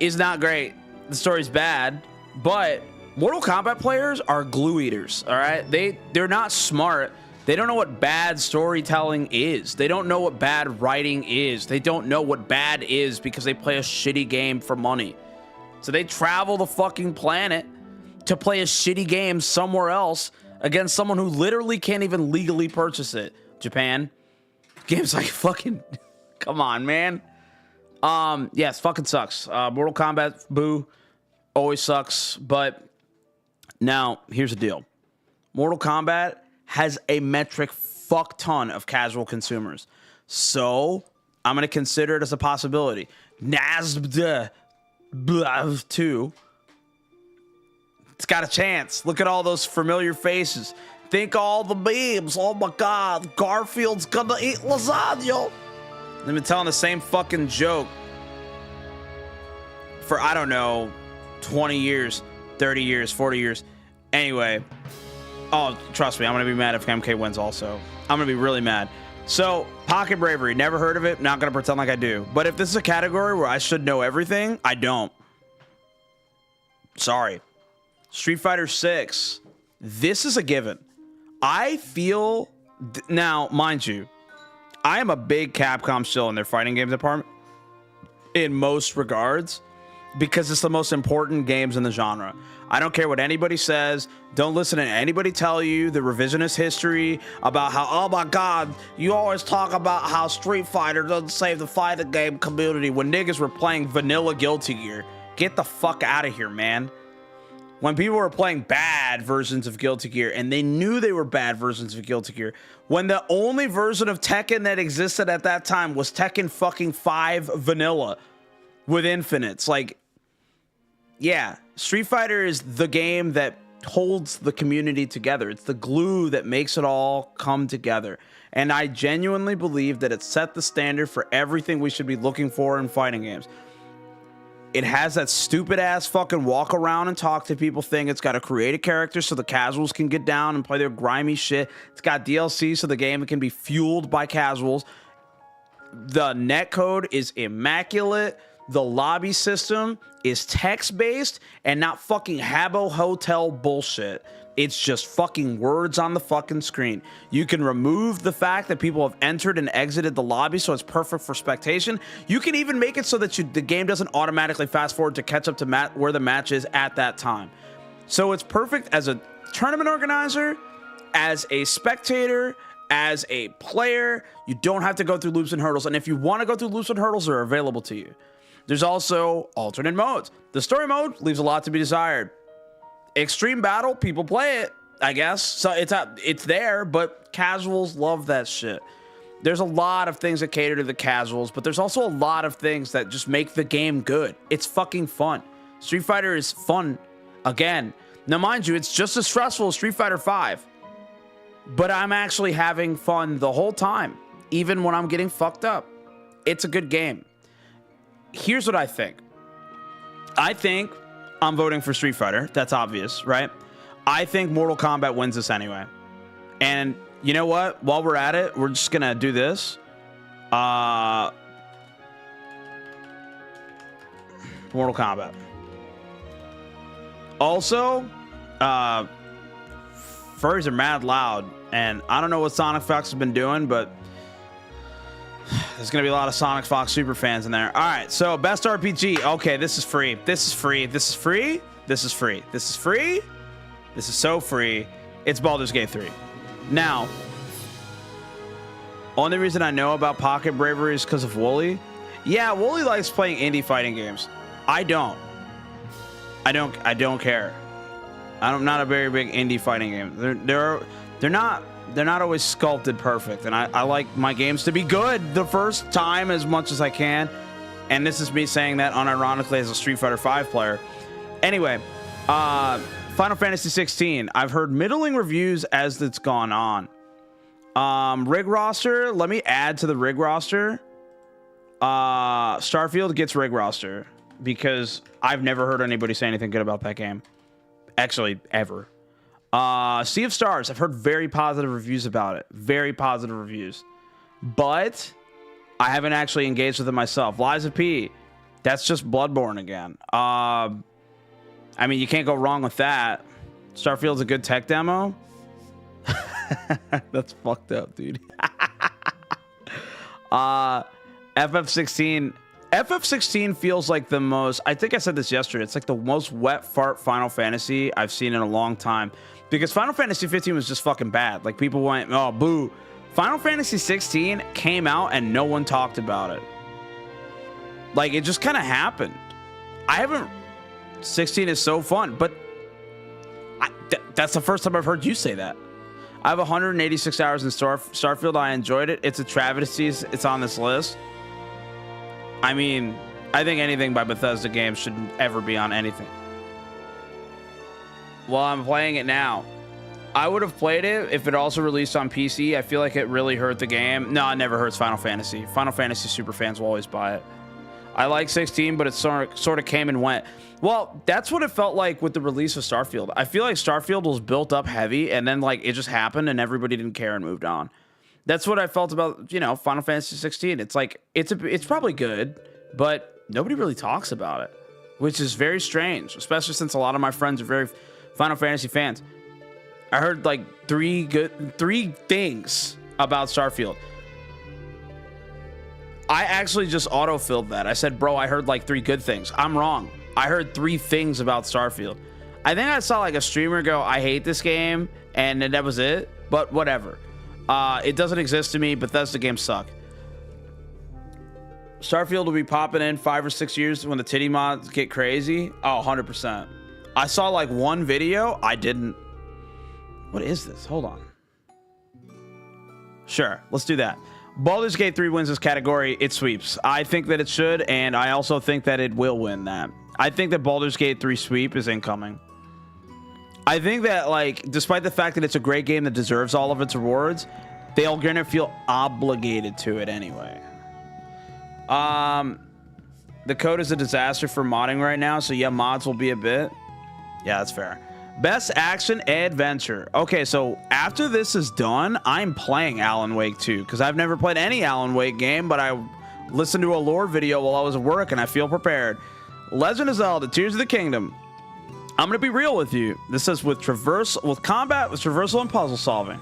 is not great. The story's bad, but Mortal Kombat players are glue eaters, all right? They're not smart. They don't know what bad storytelling is. They don't know what bad writing is. They don't know what bad is because they play a shitty game for money. So they travel the fucking planet to play a shitty game somewhere else against someone who literally can't even legally purchase it. Japan. Game's like fucking, come on, man. Yes, fucking sucks. Mortal Kombat, boo, always sucks. But now here's the deal. Mortal Kombat has a metric fuck ton of casual consumers. So I'm going to consider it as a possibility. NASB 2. It's got a chance. Look at all those familiar faces. Think all the memes. Oh my God, Garfield's gonna eat lasagna. They've been telling the same fucking joke for, I don't know, 20 years, 30 years, 40 years. Anyway, oh, trust me, I'm gonna be mad if MK wins also. I'm gonna be really mad. So, Pocket Bravery, never heard of it, not gonna pretend like I do. But if this is a category where I should know everything, I don't. Sorry. Street Fighter 6. This is a given. I feel, now, mind you, I am a big Capcom still in their fighting game department in most regards because it's the most important games in the genre. I don't care what anybody says. Don't listen to anybody tell you the revisionist history about how, oh my God, you always talk about how Street Fighter doesn't save the fighting game community when niggas were playing vanilla Guilty Gear. Get the fuck out of here, man. When people were playing bad versions of Guilty Gear and they knew they were bad versions of Guilty Gear, when the only version of Tekken that existed at that time was Tekken fucking 5 vanilla with infinites. Like, yeah, Street Fighter is the game that holds the community together. It's the glue that makes it all come together. And I genuinely believe that it set the standard for everything we should be looking for in fighting games. It has that stupid ass fucking walk around and talk to people thing. It's got a creative character so the casuals can get down and play their grimy shit. It's got DLC so the game can be fueled by casuals. The netcode is immaculate. The lobby system is text-based and not fucking Habbo Hotel bullshit. It's just fucking words on the fucking screen. You can remove the fact that people have entered and exited the lobby, so it's perfect for spectation. You can even make it so that the game doesn't automatically fast forward to catch up to where the match is at that time. So it's perfect as a tournament organizer, as a spectator, as a player. You don't have to go through loops and hurdles. And if you want to go through loops and hurdles, they're available to you. There's also alternate modes. The story mode leaves a lot to be desired. Extreme Battle, people play it, I guess. So it's there, but casuals love that shit. There's a lot of things that cater to the casuals, but there's also a lot of things that just make the game good. It's fucking fun. Street Fighter is fun. Again, now mind you, it's just as stressful as Street Fighter 5. But I'm actually having fun the whole time, even when I'm getting fucked up. It's a good game. Here's what I think. I think I'm voting for Street Fighter. That's obvious, right? I think Mortal Kombat wins this anyway. And you know what? While we're at it, we're just going to do this. Mortal Kombat. Also, furries are mad loud. And I don't know what Sonic Fox has been doing, but there's going to be a lot of Sonic Fox super fans in there. All right, so best RPG. Okay, this is free. This is free. This is free. This is free. This is free. This is so free. It's Baldur's Gate 3. Now, only reason I know about Pocket Bravery is because of Wooly. Yeah, Wooly likes playing indie fighting games. I don't care. I'm not a very big indie fighting game. They're not always sculpted perfect, and I like my games to be good the first time as much as I can. And this is me saying that unironically as a Street Fighter 5 player. Anyway, Final Fantasy 16. I've heard middling reviews as it's gone on. Rig roster. Let me add to the rig roster. Starfield gets rig roster because I've never heard anybody say anything good about that game. Actually, ever. Sea of Stars. I've heard very positive reviews about it. Very positive reviews. But I haven't actually engaged with it myself. Lies of P. That's just Bloodborne again. I mean, you can't go wrong with that. Starfield's a good tech demo. That's fucked up, dude. FF16. FF16 feels like the most, I think I said this yesterday, it's like the most wet fart Final Fantasy I've seen in a long time. Because Final Fantasy 15 was just fucking bad. Like, people went, oh, boo. Final Fantasy 16 came out and no one talked about it. Like, it just kind of happened. 16 is so fun, but that's the first time I've heard you say that. I have 186 hours in Starfield. I enjoyed it. It's a travesty. It's on this list. I mean, I think anything by Bethesda games shouldn't ever be on anything. Well, I'm playing it now. I would have played it if it also released on PC. I feel like it really hurt the game. No, it never hurts Final Fantasy. Final Fantasy super fans will always buy it. I like 16, but it sort of came and went. Well, that's what it felt like with the release of Starfield. I feel like Starfield was built up heavy, and then like it just happened, and everybody didn't care and moved on. That's what I felt about, you know, Final Fantasy 16. It's like it's probably good, but nobody really talks about it, which is very strange, especially since a lot of my friends are very Final Fantasy fans. I heard like three things about Starfield. I actually just autofilled that. I said, bro, I heard like 3 good things. I'm wrong. I heard 3 things about Starfield. I think I saw like a streamer go, I hate this game, and that was it. But whatever. It doesn't exist to me. Bethesda games suck. Starfield will be popping in 5 or 6 years when the titty mods get crazy. Oh, 100%. I saw like one video. I didn't. What is this? Hold on. Sure, let's do that. Baldur's Gate 3 wins this category. It sweeps. I think that it should, and I also think that it will win that. I think that Baldur's Gate 3 sweep is incoming. I think that, like, despite the fact that it's a great game that deserves all of its rewards, they're going to feel obligated to it anyway. The code is a disaster for modding right now, so yeah, mods will be a bit. Yeah, that's fair. Best action adventure. Okay, so after this is done, I'm playing Alan Wake 2 because I've never played any Alan Wake game, but I listened to a lore video while I was at work and I feel prepared. Legend of Zelda: Tears of the Kingdom. I'm gonna be real with you. This is with combat, with traversal, and puzzle solving.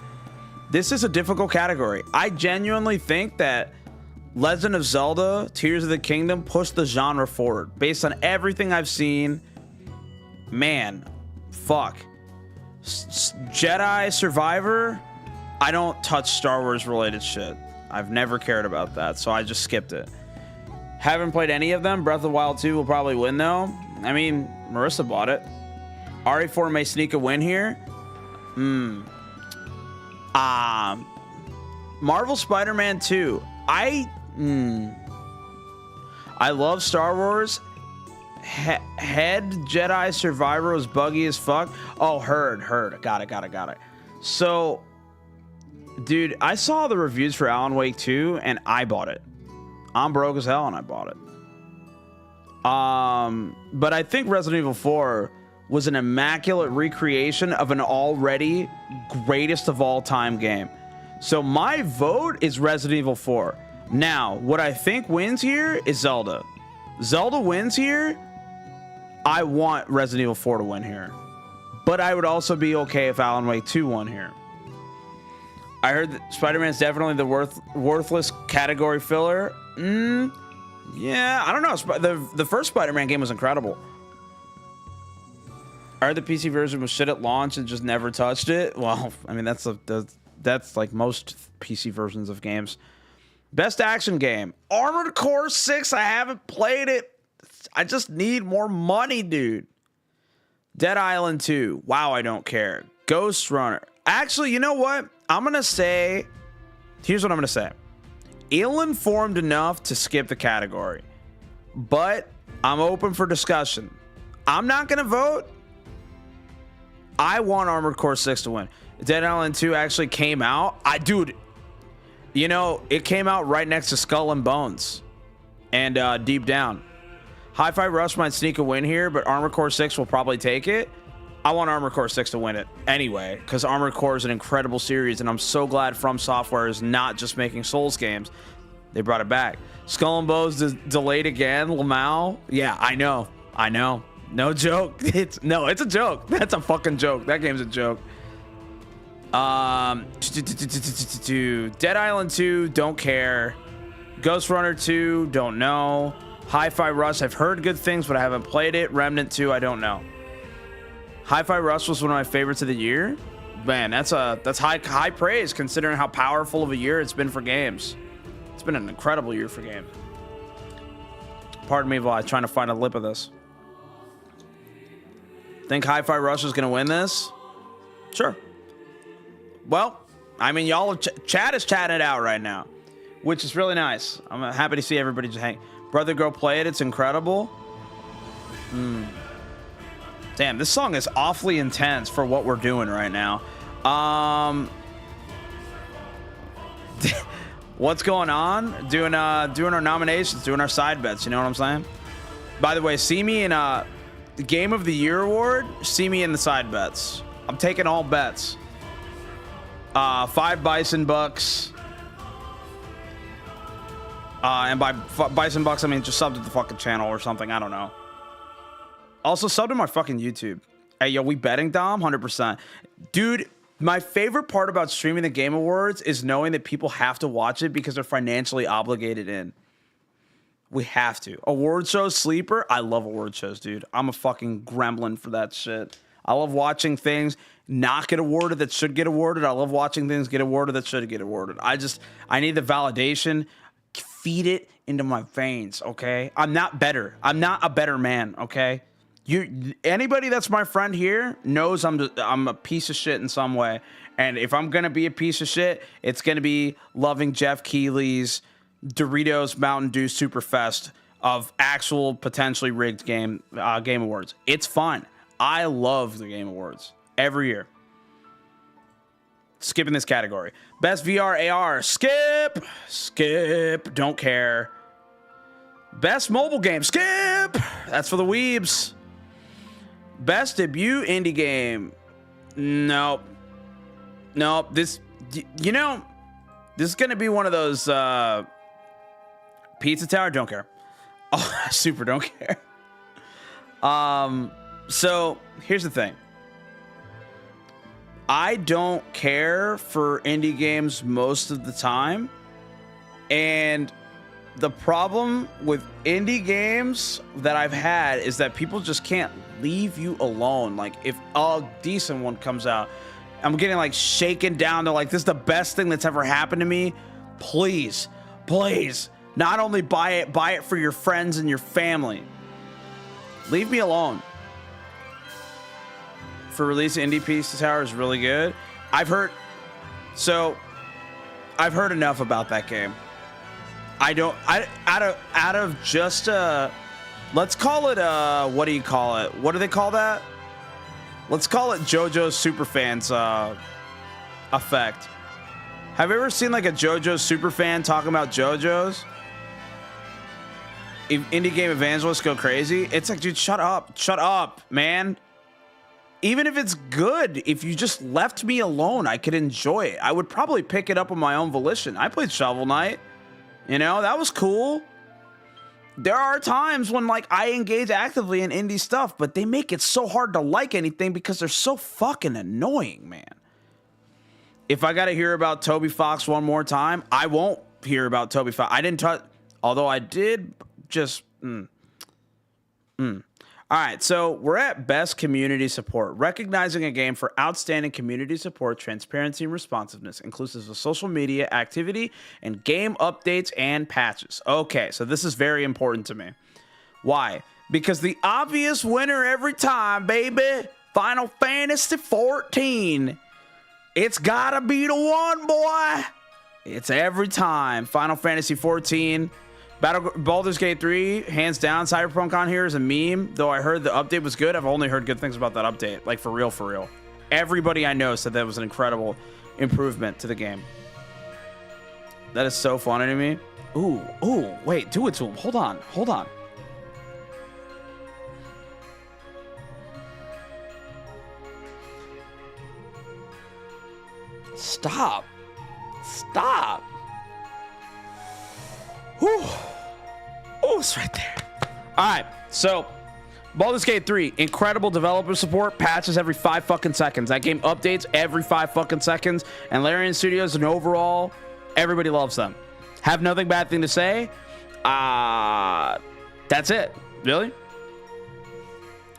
This is a difficult category. I genuinely think that Legend of Zelda: Tears of the Kingdom pushed the genre forward based on everything I've seen. Man, fuck. Jedi Survivor. I don't touch Star Wars related shit. I've never cared about that, so I just skipped it. Haven't played any of them. Breath of the Wild 2 will probably win though. I mean, Marissa bought it. RE4 may sneak a win here. Marvel Spider-Man 2. I love Star Wars. Head Jedi Survivor was buggy as fuck. Oh, heard. Got it. So, dude, I saw the reviews for Alan Wake 2 and I bought it. I'm broke as hell and I bought it. But I think Resident Evil 4 was an immaculate recreation of an already greatest of all time game. So my vote is Resident Evil 4. Now, what I think wins here is Zelda. Zelda wins here. I want Resident Evil 4 to win here. But I would also be okay if Alan Wake 2 won here. I heard that Spider-Man's definitely the worthless category filler. Yeah, I don't know. The first Spider-Man game was incredible. I heard the PC version was shit at launch and just never touched it. Well, I mean, that's like most PC versions of games. Best action game. Armored Core 6. I haven't played it. I just need more money, dude. Dead Island 2. Wow, I don't care. Ghost Runner. Actually, you know what? I'm going to say... Here's what I'm going to say. Ill-informed enough to skip the category. But I'm open for discussion. I'm not going to vote. I want Armored Core 6 to win. Dead Island 2 actually came out. Dude, you know, it came out right next to Skull and Bones and Deep Down. Hi-Fi Rush might sneak a win here, but Armored Core 6 will probably take it. I want Armored Core 6 to win it anyway, because Armored Core is an incredible series, and I'm so glad From Software is not just making Souls games. They brought it back. Skull and Bones delayed again. Lamau. Yeah, I know. No joke. It's a joke. That's a fucking joke. That game's a joke. Dead Island 2, don't care. Ghost Runner 2, don't know. Hi-Fi Rush, I've heard good things, but I haven't played it. Remnant 2, I don't know. Hi-Fi Rush was one of my favorites of the year. man, that's high praise considering how powerful of a year it's been for games. It's been an incredible year for games. Pardon me while I'm trying to find a lip of this. Think Hi-Fi Rush is gonna win this? Sure. Well, I mean, y'all, chat is chatting it out right now, which is really nice. I'm happy to see everybody just hang. Brother, go play it. It's incredible. Damn, this song is awfully intense for what we're doing right now. What's going on? Doing our nominations, doing our side bets. You know what I'm saying? By the way, see me in the Game of the Year award. See me in the side bets. I'm taking all bets. 5 Bison bucks. And by Bison bucks, I mean just sub to the fucking channel or something. I don't know. Also, sub to my fucking YouTube. Hey, yo, we betting, Dom? 100%. Dude, my favorite part about streaming the Game Awards is knowing that people have to watch it because they're financially obligated in. We have to. Award shows, sleeper. I love award shows, dude. I'm a fucking gremlin for that shit. I love watching things not get awarded that should get awarded. I love watching things get awarded that should get awarded. I need the validation. Feed it into my veins, okay? I'm not better. I'm not a better man, okay? Anybody that's my friend here knows I'm a piece of shit in some way. And if I'm gonna be a piece of shit, it's gonna be loving Jeff Keighley's Doritos Mountain Dew Superfest of actual potentially rigged game awards. It's fun. I love the Game Awards every year. Skipping this category. Best VR AR. Skip. Don't care. Best mobile game. Skip. That's for the weebs. Best debut indie game. Nope. This, you know, this is going to be one of those Pizza Tower. Don't care. Oh, super don't care. So here's the thing. I don't care for indie games most of the time. And the problem with indie games that I've had is that people just can't leave you alone. Like, if a decent one comes out, I'm getting like shaken down to like, this is the best thing that's ever happened to me. Please, not only buy it for your friends and your family. Leave me alone. For release, Indie Pizza Tower is really good. I've heard enough about that game. Out of just let's call it what do you call it? What do they call that? Let's call it JoJo's Superfans effect. Have you ever seen like a JoJo's Superfan talking about JoJo's? Indie game evangelists go crazy. It's like, dude, shut up, man. Even if it's good, if you just left me alone, I could enjoy it. I would probably pick it up on my own volition. I played Shovel Knight. You know, that was cool. There are times when, like, I engage actively in indie stuff, but they make it so hard to like anything because they're so fucking annoying, man. If I got to hear about Toby Fox one more time, I won't hear about Toby Fox. I didn't touch, although I did just... All right, so we're at best community support, recognizing a game for outstanding community support, transparency, and responsiveness, inclusive of social media activity and game updates and patches. Okay, so this is very important to me. Why? Because the obvious winner every time, baby, Final Fantasy 14. It's gotta be the one, boy. It's every time. Final Fantasy 14. Baldur's Gate 3, hands down. Cyberpunk on here is a meme. Though I heard the update was good, I've only heard good things about that update. Like, for real. Everybody I know said that was an incredible improvement to the game. That is so funny to me. Ooh, wait, do it to him. Hold on. Stop. Whew. Oh, it's right there. All right, so Baldur's Gate 3, incredible developer support, patches every 5 fucking seconds. That game updates every 5 fucking seconds, and Larian Studios and overall, everybody loves them. Have nothing bad thing to say. That's it. Really?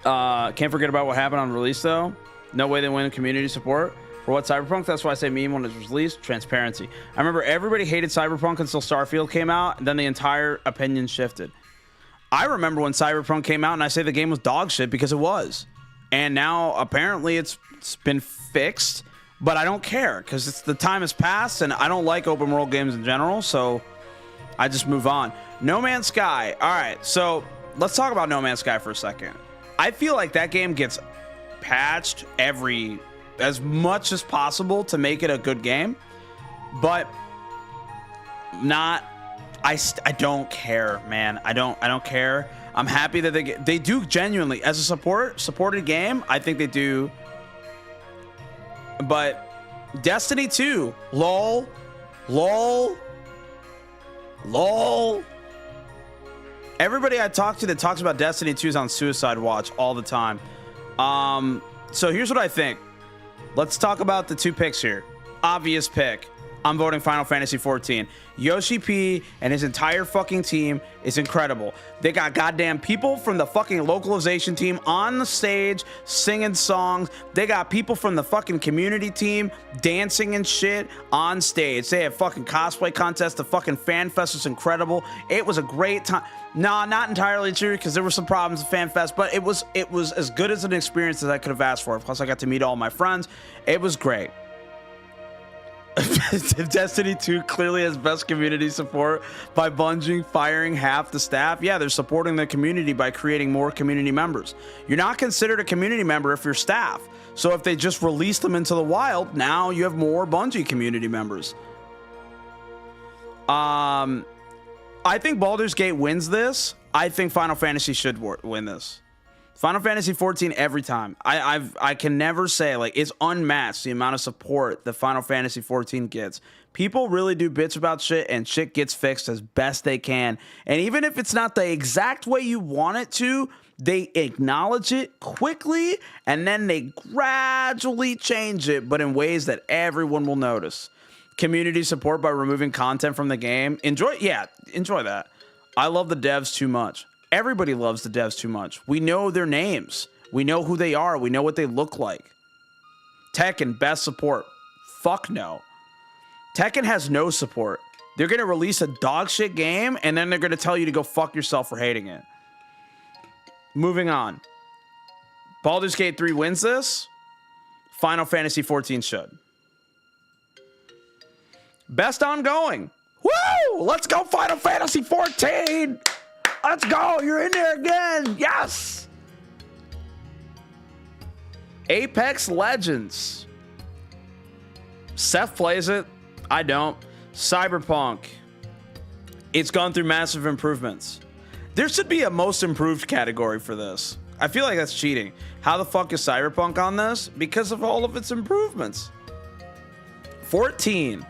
Can't forget about what happened on release, though. No way they win community support. for what Cyberpunk. That's why I say meme when it was released. Transparency. I remember everybody hated Cyberpunk until Starfield came out, and then the entire opinion shifted. I remember when Cyberpunk came out, and I say the game was dog shit because it was. And now apparently it's been fixed, but I don't care because the time has passed, and I don't like open world games in general, so I just move on. No Man's Sky. All right, so let's talk about No Man's Sky for a second. I feel like that game gets patched as much as possible to make it a good game, but I don't care, man. I don't care. I'm happy that they do genuinely as a supported game. I think they do. But Destiny 2, lol. Everybody I talk to that talks about Destiny 2 is on suicide watch all the time. So here's what I think. Let's talk about the two picks here. Obvious pick. I'm voting Final Fantasy 14. Yoshi P and his entire fucking team is incredible. They got goddamn people from the fucking localization team on the stage singing songs. They got people from the fucking community team dancing and shit on stage. They have fucking cosplay contests. The fucking fan fest was incredible. It was a great time. Nah, not entirely true because there were some problems with fan fest, but it was as good as an experience as I could have asked for. Plus, I got to meet all my friends. It was great. Destiny 2 clearly has best community support by Bungie firing half the staff. Yeah, they're supporting the community by creating more community members. You're not considered a community member if you're staff. So if they just release them into the wild, now you have more Bungie community members. I think Baldur's Gate wins this. I think Final Fantasy should win this. Final Fantasy 14 every time. I can never say, like, it's unmatched the amount of support that Final Fantasy 14 gets. People really do bitch about shit, and shit gets fixed as best they can. And even if it's not the exact way you want it to, they acknowledge it quickly, and then they gradually change it, but in ways that everyone will notice. Community support by removing content from the game. Enjoy that. I love the devs too much. Everybody loves the devs too much. We know their names. We know who they are. We know what they look like. Tekken, best support. Fuck no. Tekken has no support. They're going to release a dog shit game, and then they're going to tell you to go fuck yourself for hating it. Moving on. Baldur's Gate 3 wins this. Final Fantasy 14 should. Best ongoing. Woo! Let's go Final Fantasy 14! Let's go. You're in there again. Yes. Apex Legends. Seth plays it. I don't. Cyberpunk. It's gone through massive improvements. There should be a most improved category for this. I feel like that's cheating. How the fuck is Cyberpunk on this? Because of all of its improvements. 14.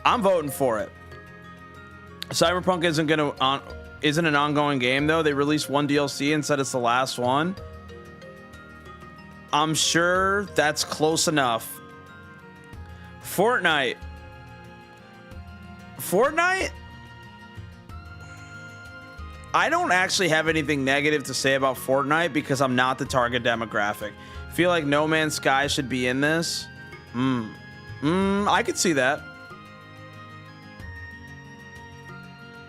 I'm voting for it. Cyberpunk isn't an ongoing game, though. They released one DLC and said it's the last one. I'm sure that's close enough. Fortnite. I don't actually have anything negative to say about Fortnite because I'm not the target demographic. I feel like No Man's Sky should be in this. I could see that.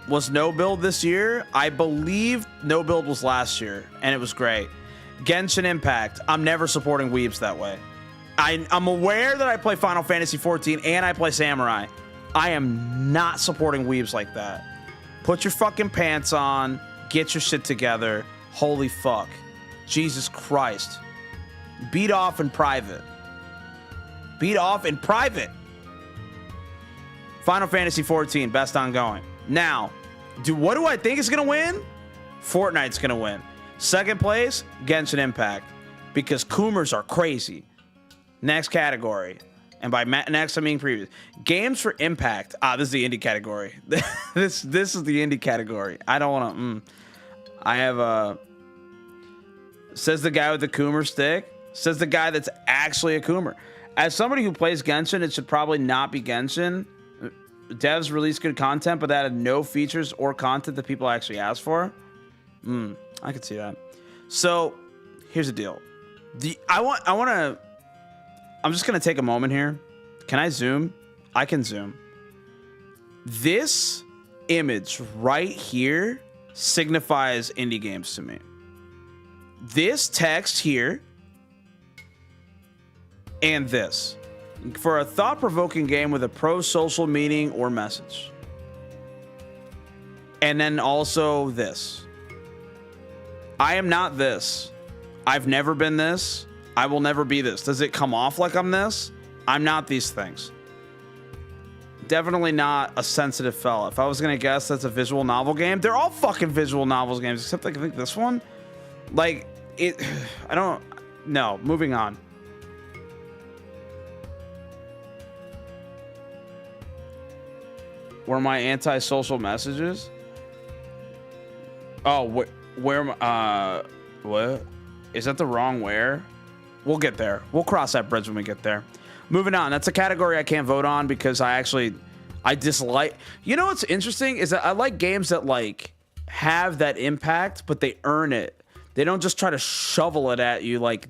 Was No Build this year? I believe No Build was last year, and it was great. Genshin Impact. I'm never supporting weebs that way. I'm aware that I play Final Fantasy 14 and I play Samurai. I am not supporting weebs like that. Put your fucking pants on. Get your shit together. Holy fuck. Jesus Christ. Beat off in private. Beat off in private. Final Fantasy 14, best ongoing. Now, what do I think is going to win? Fortnite's going to win. Second place, Genshin Impact. Because Coomers are crazy. Next category. And by next, I mean previous. Games for Impact. This is the indie category. This is the indie category. I don't want to... I have a... Says the guy with the Coomer stick. Says the guy that's actually a Coomer. As somebody who plays Genshin, it should probably not be Genshin. Devs release good content, but that had no features or content that people actually asked for. I could see that. So, here's the deal. I want to... I'm just going to take a moment here. Can I zoom? I can zoom. This image right here signifies indie games to me. This text here and this. For a thought-provoking game with a pro-social meaning or message. And then also this. I am not this. I've never been this. I will never be this. Does it come off like I'm this? I'm not these things. Definitely not a sensitive fella. If I was gonna guess, that's a visual novel game. They're all fucking visual novels games, except like, I think this one. Like, it... I don't... No, moving on. Where are my anti-social messages? Oh, where am I? What? Is that the wrong where? We'll get there. We'll cross that bridge when we get there. Moving on. That's a category I can't vote on because I dislike. You know what's interesting is that I like games that like have that impact, but they earn it. They don't just try to shovel it at you. Like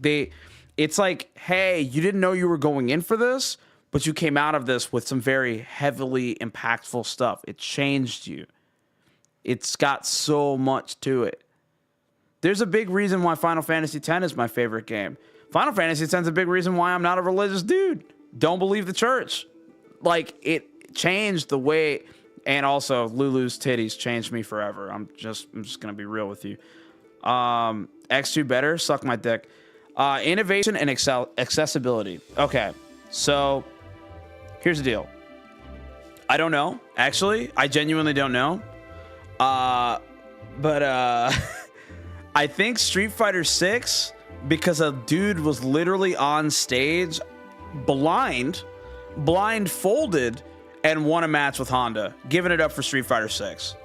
it's like, hey, you didn't know you were going in for this, but you came out of this with some very heavily impactful stuff. It changed you. It's got so much to it. There's a big reason why Final Fantasy X is my favorite game. Final Fantasy X is a big reason why I'm not a religious dude. Don't believe the church. Like, it changed the way, and also Lulu's titties changed me forever. I'm just gonna be real with you. X2 better, suck my dick. Innovation and accessibility. Okay, so here's the deal. I don't know. Actually, I genuinely don't know. But I think Street Fighter 6, because a dude was literally on stage blindfolded and won a match with Honda. Giving it up for Street Fighter 6.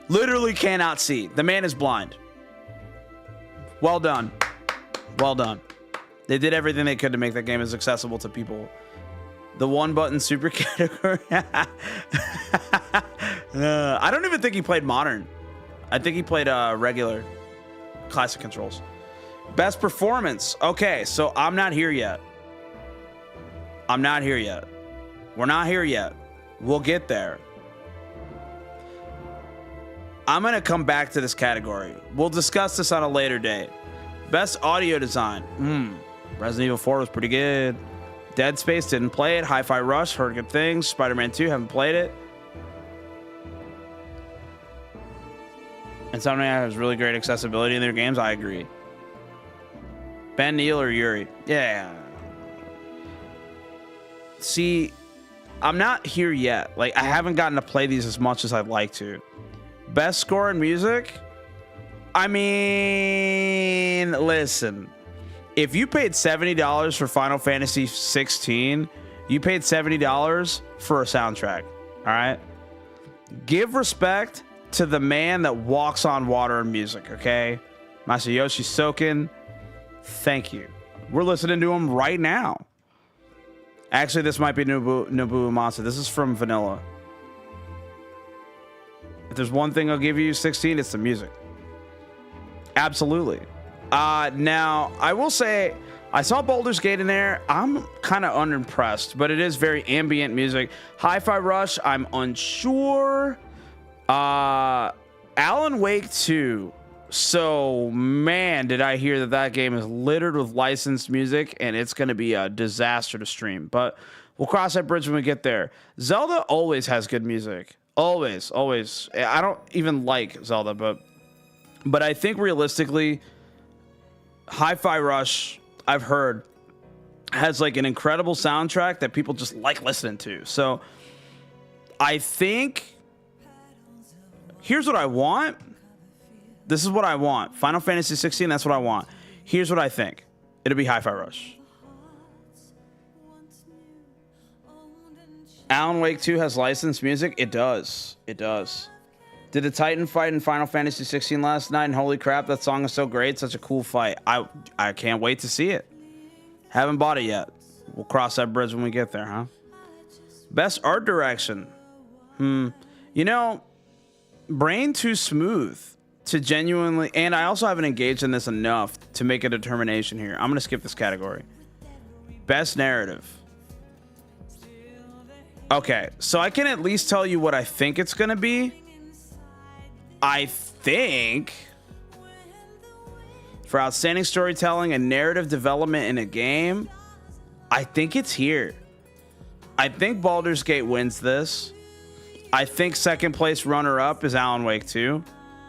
Literally cannot see. The man is blind. Well done. Well done. They did everything they could to make that game as accessible to people. The one button super category. I don't even think he played modern. I think he played regular classic controls. Best performance. Okay, so I'm not here yet. I'm not here yet. We're not here yet. We'll get there. I'm going to come back to this category. We'll discuss this on a later date. Best audio design. Resident Evil 4 was pretty good. Dead Space, didn't play it. Hi-Fi Rush, heard good things. Spider-Man 2, haven't played it. Insomniac has really great accessibility in their games. I agree. Ben Neal or Yuri? Yeah. See, I'm not here yet. Like, I haven't gotten to play these as much as I'd like to. Best score in music? I mean, listen. If you paid $70 for Final Fantasy 16, you paid $70 for a soundtrack. All right? Give respect to the man that walks on water in music, okay? Masayoshi Soken, thank you. We're listening to him right now. Actually, this might be Nobuo Uematsu. This is from Vanilla. If there's one thing I'll give you, 16, it's the music. Absolutely. Now, I will say, I saw Baldur's Gate in there. I'm kind of unimpressed, but it is very ambient music. Hi-Fi Rush, I'm unsure. Alan Wake 2. So, man, did I hear that game is littered with licensed music, and it's going to be a disaster to stream. But we'll cross that bridge when we get there. Zelda always has good music. Always, always. I don't even like Zelda, but I think realistically, Hi-Fi Rush, I've heard, has like an incredible soundtrack that people just like listening to. So I think here's what I want. This is what I want. Final Fantasy 16, that's what I want. Here's what I think. It'll be Hi-Fi Rush. Alan Wake 2 has licensed music? It does. It does. Did the Titan fight in Final Fantasy 16 last night? And holy crap, that song is so great. Such a cool fight. I can't wait to see it. Haven't bought it yet. We'll cross that bridge when we get there, huh? Best art direction. You know, Brain Too Smooth to genuinely... And I also haven't engaged in this enough to make a determination here. I'm going to skip this category. Best narrative. Okay, so I can at least tell you what I think it's gonna be. I think for outstanding storytelling and narrative development in a game, I think it's here. I think Baldur's Gate wins this. I think second place runner-up is Alan Wake 2,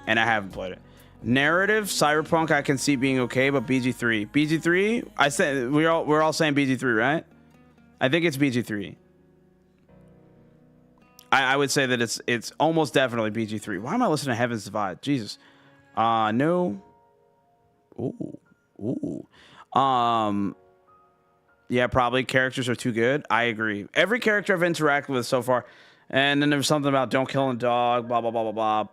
and I haven't played it. Narrative, Cyberpunk, I can see being okay, but BG3. BG3, I said we're all saying BG3, right? I think it's BG3. I would say that it's almost definitely BG3. Why am I listening to Heaven's Divide? Jesus. No. Ooh. Yeah, probably characters are too good. I agree. Every character I've interacted with so far, and then there was something about don't kill a dog, blah, blah, blah, blah, blah.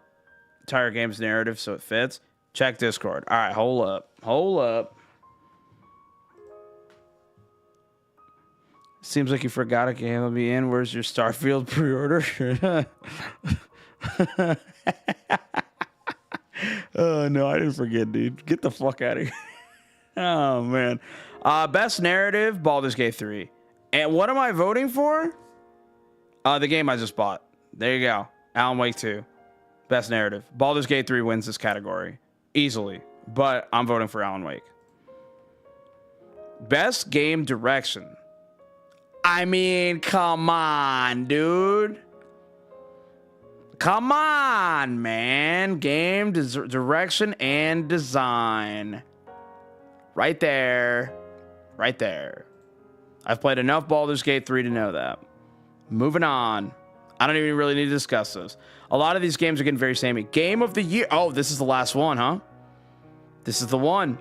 Entire game's narrative, so it fits. Check Discord. All right, hold up. Seems like you forgot a game will be in. Where's your Starfield pre-order? Oh, no, I didn't forget, dude. Get the fuck out of here. Oh, man. Best narrative, Baldur's Gate 3. And what am I voting for? The game I just bought. There you go. Alan Wake 2. Best narrative. Baldur's Gate 3 wins this category. Easily. But I'm voting for Alan Wake. Best game direction. I mean, come on, dude. Come on, man. Game direction and design. Right there. Right there. I've played enough Baldur's Gate 3 to know that. Moving on. I don't even really need to discuss those. A lot of these games are getting very samey. Game of the year. Oh, this is the last one, huh? This is the one.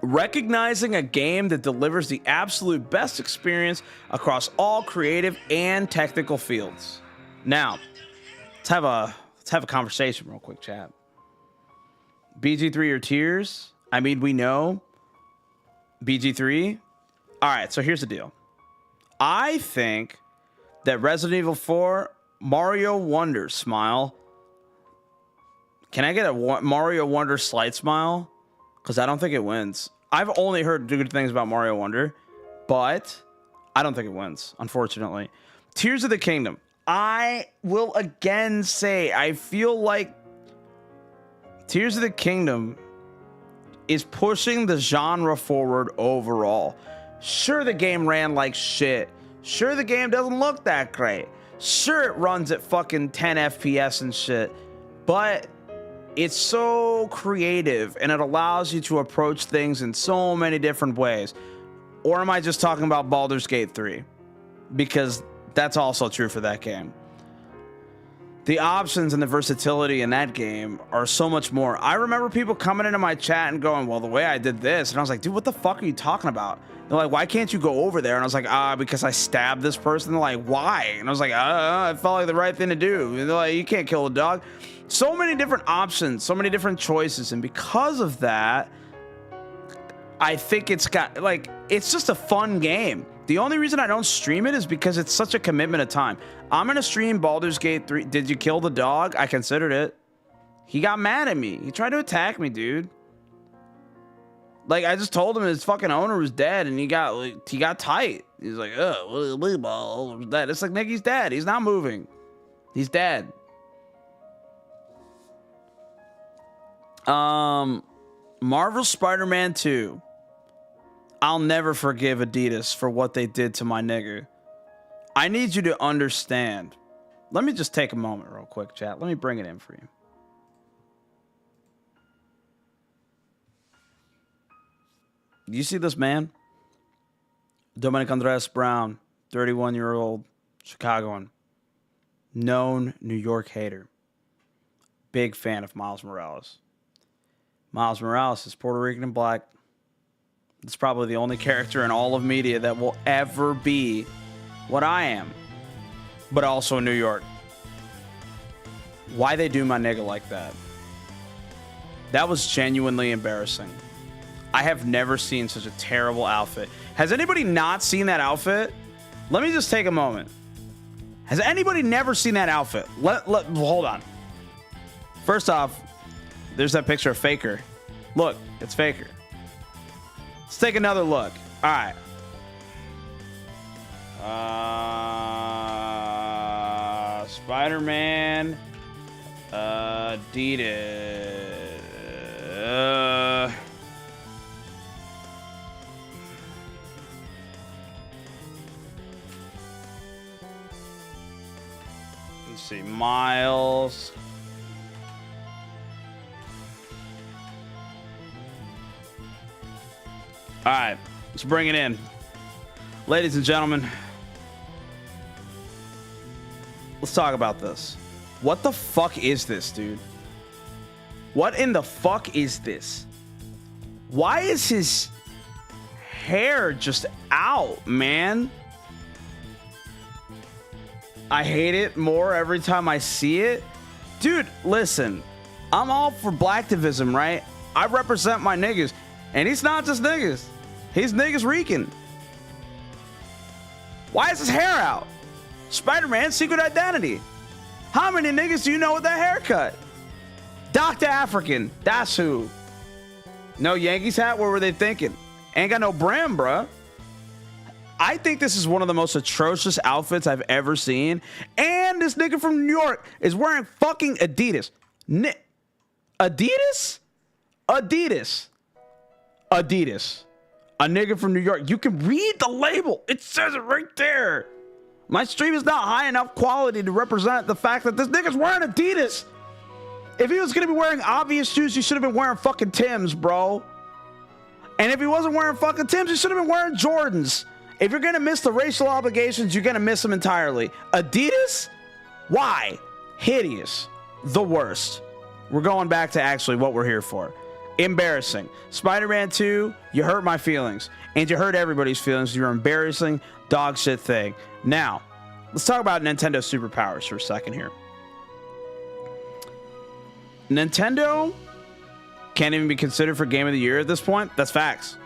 Recognizing a game that delivers the absolute best experience across all creative and technical fields. Now, let's have a conversation real quick, chat. BG3 or Tears? I mean, we know BG3. All right, so here's the deal. I think that Resident Evil 4, Mario Wonder Smile. Can I get a Mario Wonder Slight Smile? Because I don't think it wins. I've only heard good things about Mario Wonder, but I don't think it wins, unfortunately. Tears of the Kingdom. I will again say, I feel like Tears of the Kingdom is pushing the genre forward overall. Sure, the game ran like shit. Sure, the game doesn't look that great. Sure, it runs at fucking 10 FPS and shit. But it's so creative, and it allows you to approach things in so many different ways. Or am I just talking about Baldur's Gate 3? Because that's also true for that game. The options and the versatility in that game are so much more. I remember people coming into my chat and going, well, the way I did this. And I was like, dude, what the fuck are you talking about? They're like, why can't you go over there? And I was like, because I stabbed this person. They're like, why? And I was like, it felt like the right thing to do. And they're like, you can't kill a dog. So many different options, so many different choices. And because of that, I think it's got, like, it's just a fun game. The only reason I don't stream it is because it's such a commitment of time. I'm going to stream Baldur's Gate 3. Did you kill the dog? I considered it. He got mad at me. He tried to attack me, dude. Like, I just told him his fucking owner was dead, and he got tight. He's like, oh, that. It's like, Nick, he's dead. He's not moving. He's dead. Marvel Spider-Man 2. I'll never forgive Adidas for what they did to my nigga. I need you to understand. Let me just take a moment real quick, chat. Let me bring it in for you. You see this man? Dominic Andres Brown, 31-year-old Chicagoan. Known New York hater. Big fan of Miles Morales. Miles Morales is Puerto Rican and black. It's probably the only character in all of media that will ever be what I am, but also in New York. Why they do my nigga like that? That was genuinely embarrassing. I have never seen such a terrible outfit. Has anybody not seen that outfit? Let me just take a moment. Has anybody never seen that outfit? Hold on. First off, there's that picture of Faker. Look, it's Faker. Let's take another look. All right. Spider-Man. Adidas. Let's see. Miles. All right, let's bring it in. Ladies and gentlemen, let's talk about this. What the fuck is this, dude? What in the fuck is this? Why is his hair just out, man? I hate it more every time I see it. Dude, listen, I'm all for blacktivism, right? I represent my niggas, and he's not just niggas. He's niggas reeking. Why is his hair out? Spider-Man Secret Identity. How many niggas do you know with that haircut? Dr. African, that's who. No Yankees hat, what were they thinking? Ain't got no brim, bruh. I think this is one of the most atrocious outfits I've ever seen. And this nigga from New York is wearing fucking Adidas. Adidas? Adidas. Adidas. A nigga from New York. You can read the label. It says it right there. My stream is not high enough quality to represent the fact that this nigga's wearing Adidas. If he was going to be wearing obvious shoes, he should have been wearing fucking Timbs, bro. And if he wasn't wearing fucking Timbs, he should have been wearing Jordans. If you're going to miss the racial obligations, you're going to miss them entirely. Adidas? Why? Hideous. The worst. We're going back to actually what we're here for. Embarrassing. Spider-Man 2, you hurt my feelings. And you hurt everybody's feelings. You're embarrassing dog shit thing. Now, let's talk about Nintendo superpowers for a second here. Nintendo can't even be considered for Game of the Year at this point. That's facts.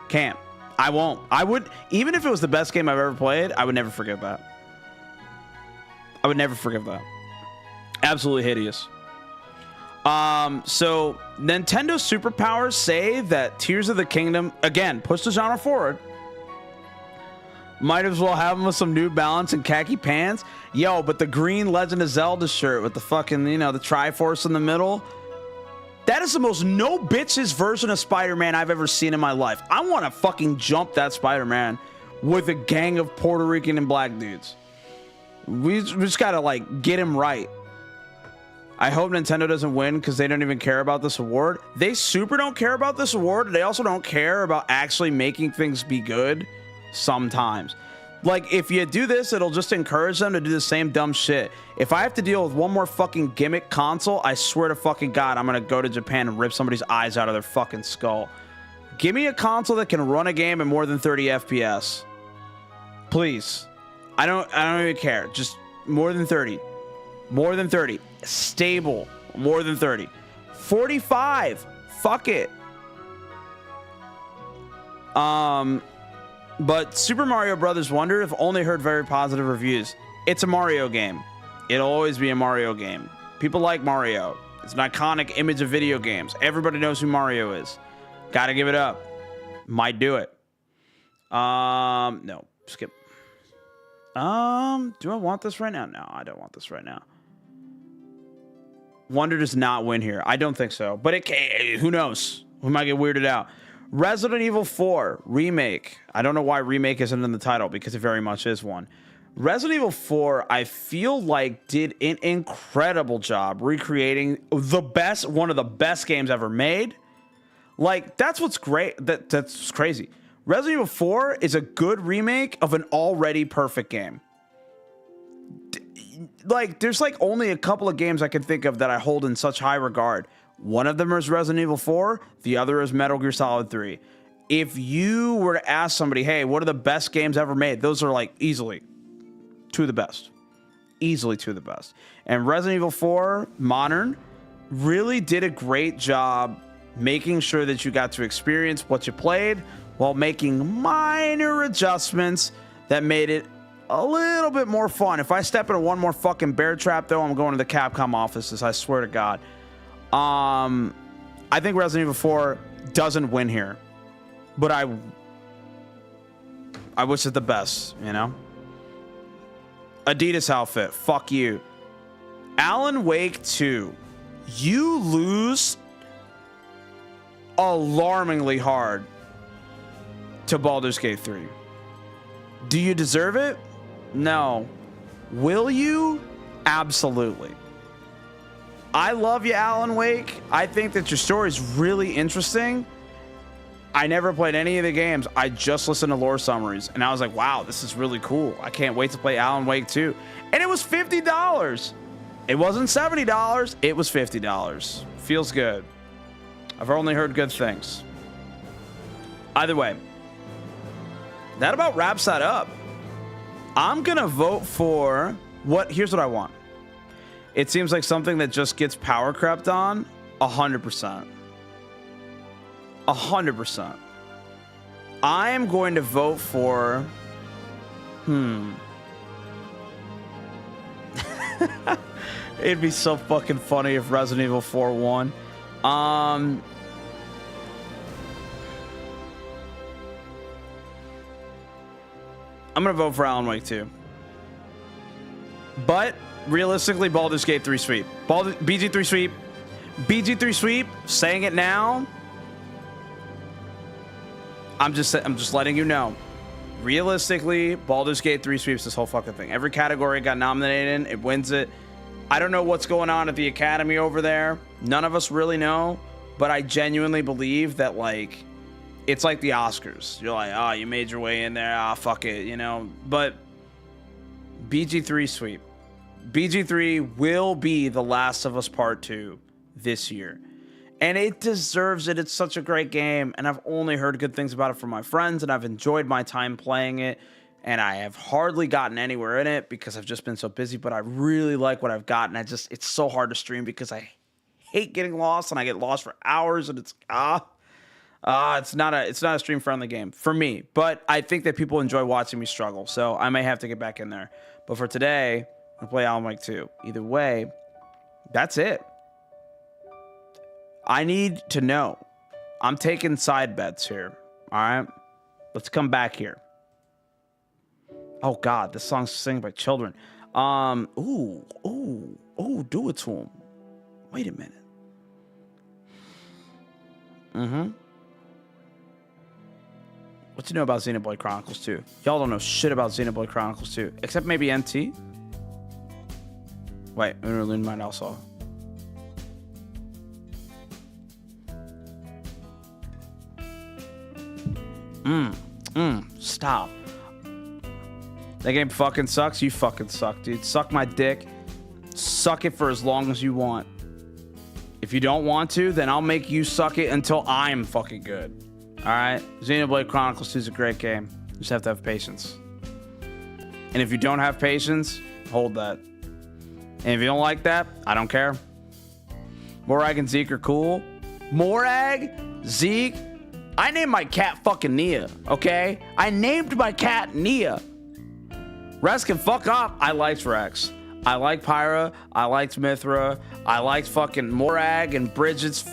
Can't. I won't. I would, even if it was the best game I've ever played, I would never forgive that. I would never forgive that. Absolutely hideous. So Nintendo superpowers say that Tears of the Kingdom, again, push the genre forward. Might as well have them with some New Balance and khaki pants. Yo, but the green Legend of Zelda shirt with the fucking, you know, the Triforce in the middle. That is the most no bitches version of Spider-Man I've ever seen in my life. I want to fucking jump that Spider-Man with a gang of Puerto Rican and black dudes. We just got to, like, get him right. I hope Nintendo doesn't win because they don't even care about this award. They super don't care about this award. They also don't care about actually making things be good sometimes. Like, if you do this, it'll just encourage them to do the same dumb shit. If I have to deal with one more fucking gimmick console, I swear to fucking God, I'm going to go to Japan and rip somebody's eyes out of their fucking skull. Give me a console that can run a game at more than 30 FPS. Please. I don't even care. Just more than 30. More than 30. Stable. More than 30. 45. Fuck it. But Super Mario Brothers Wonder have only heard very positive reviews. It's a Mario game. It'll always be a Mario game. People like Mario. It's an iconic image of video games. Everybody knows who Mario is. Gotta give it up. Might do it. No. Skip. Do I want this right now? No, I don't want this right now. Wonder does not win here. I don't think so. But who knows? We might get weirded out. Resident Evil 4 Remake. I don't know why Remake isn't in the title, because it very much is one. Resident Evil 4, I feel like, did an incredible job recreating one of the best games ever made. Like, that's what's great. That's crazy. Resident Evil 4 is a good remake of an already perfect game. Like, there's like only a couple of games I can think of that I hold in such high regard. One of them is Resident Evil 4. The other is Metal Gear Solid 3. If you were to ask somebody, hey, what are the best games ever made? Those are like easily two of the best. Easily two of the best. And Resident Evil 4 Modern really did a great job making sure that you got to experience what you played while making minor adjustments that made it a little bit more fun. If I step into one more fucking bear trap, though, I'm going to the Capcom offices. I swear to God. I think Resident Evil 4 doesn't win here, but I wish it the best, you know? Adidas outfit. Fuck you. Alan Wake 2. You lose alarmingly hard to Baldur's Gate 3. Do you deserve it? No. Will you? Absolutely. I love you, Alan Wake. I think that your story is really interesting. I never played any of the games. I just listened to lore summaries, and I was like, wow, this is really cool. I can't wait to play Alan Wake 2. And it was $50. It wasn't $70. It was $50. Feels good. I've only heard good things. Either way, that about wraps that up. I'm going to vote for here's what I want. It seems like something that just gets power crept on 100%. 100%. I am going to vote for it'd be so fucking funny if Resident Evil 4 won. I'm gonna vote for Alan Wake 2. But realistically, Baldur's Gate 3 sweep. BG3 sweep. BG3 sweep. Saying it now. I'm just letting you know. Realistically, Baldur's Gate 3 sweeps this whole fucking thing. Every category it got nominated in, it wins it. I don't know what's going on at the Academy over there. None of us really know. But I genuinely believe that, like, it's like the Oscars. You're like, oh, you made your way in there. Ah, fuck it, you know. But BG3 sweep. BG3 will be The Last of Us Part 2 this year. And it deserves it. It's such a great game. And I've only heard good things about it from my friends. And I've enjoyed my time playing it. And I have hardly gotten anywhere in it because I've just been so busy. But I really like what I've gotten. It's so hard to stream because I hate getting lost. And I get lost for hours. And it's not a stream friendly game for me. But I think that people enjoy watching me struggle. So I may have to get back in there. But for today, I'll play Alan Wake 2. Either way, that's it. I need to know. I'm taking side bets here. All right? Let's come back here. Oh, God. This song's sung by children. Do it to him. Wait a minute. What you know about Xenoblade Chronicles 2? Y'all don't know shit about Xenoblade Chronicles 2. Except maybe NT. Wait, I'm going to lean mine also. Stop. That game fucking sucks. You fucking suck, dude. Suck my dick. Suck it for as long as you want. If you don't want to, then I'll make you suck it until I'm fucking good. Alright? Xenoblade Chronicles 2 is a great game. You just have to have patience. And if you don't have patience, hold that. And if you don't like that, I don't care. Morag and Zeke are cool. Morag, Zeke. I named my cat fucking Nia, okay? I named my cat Nia. Rex can fuck up. I liked Rex. I liked Pyra. I liked Mithra. I liked fucking Morag and Bridget's.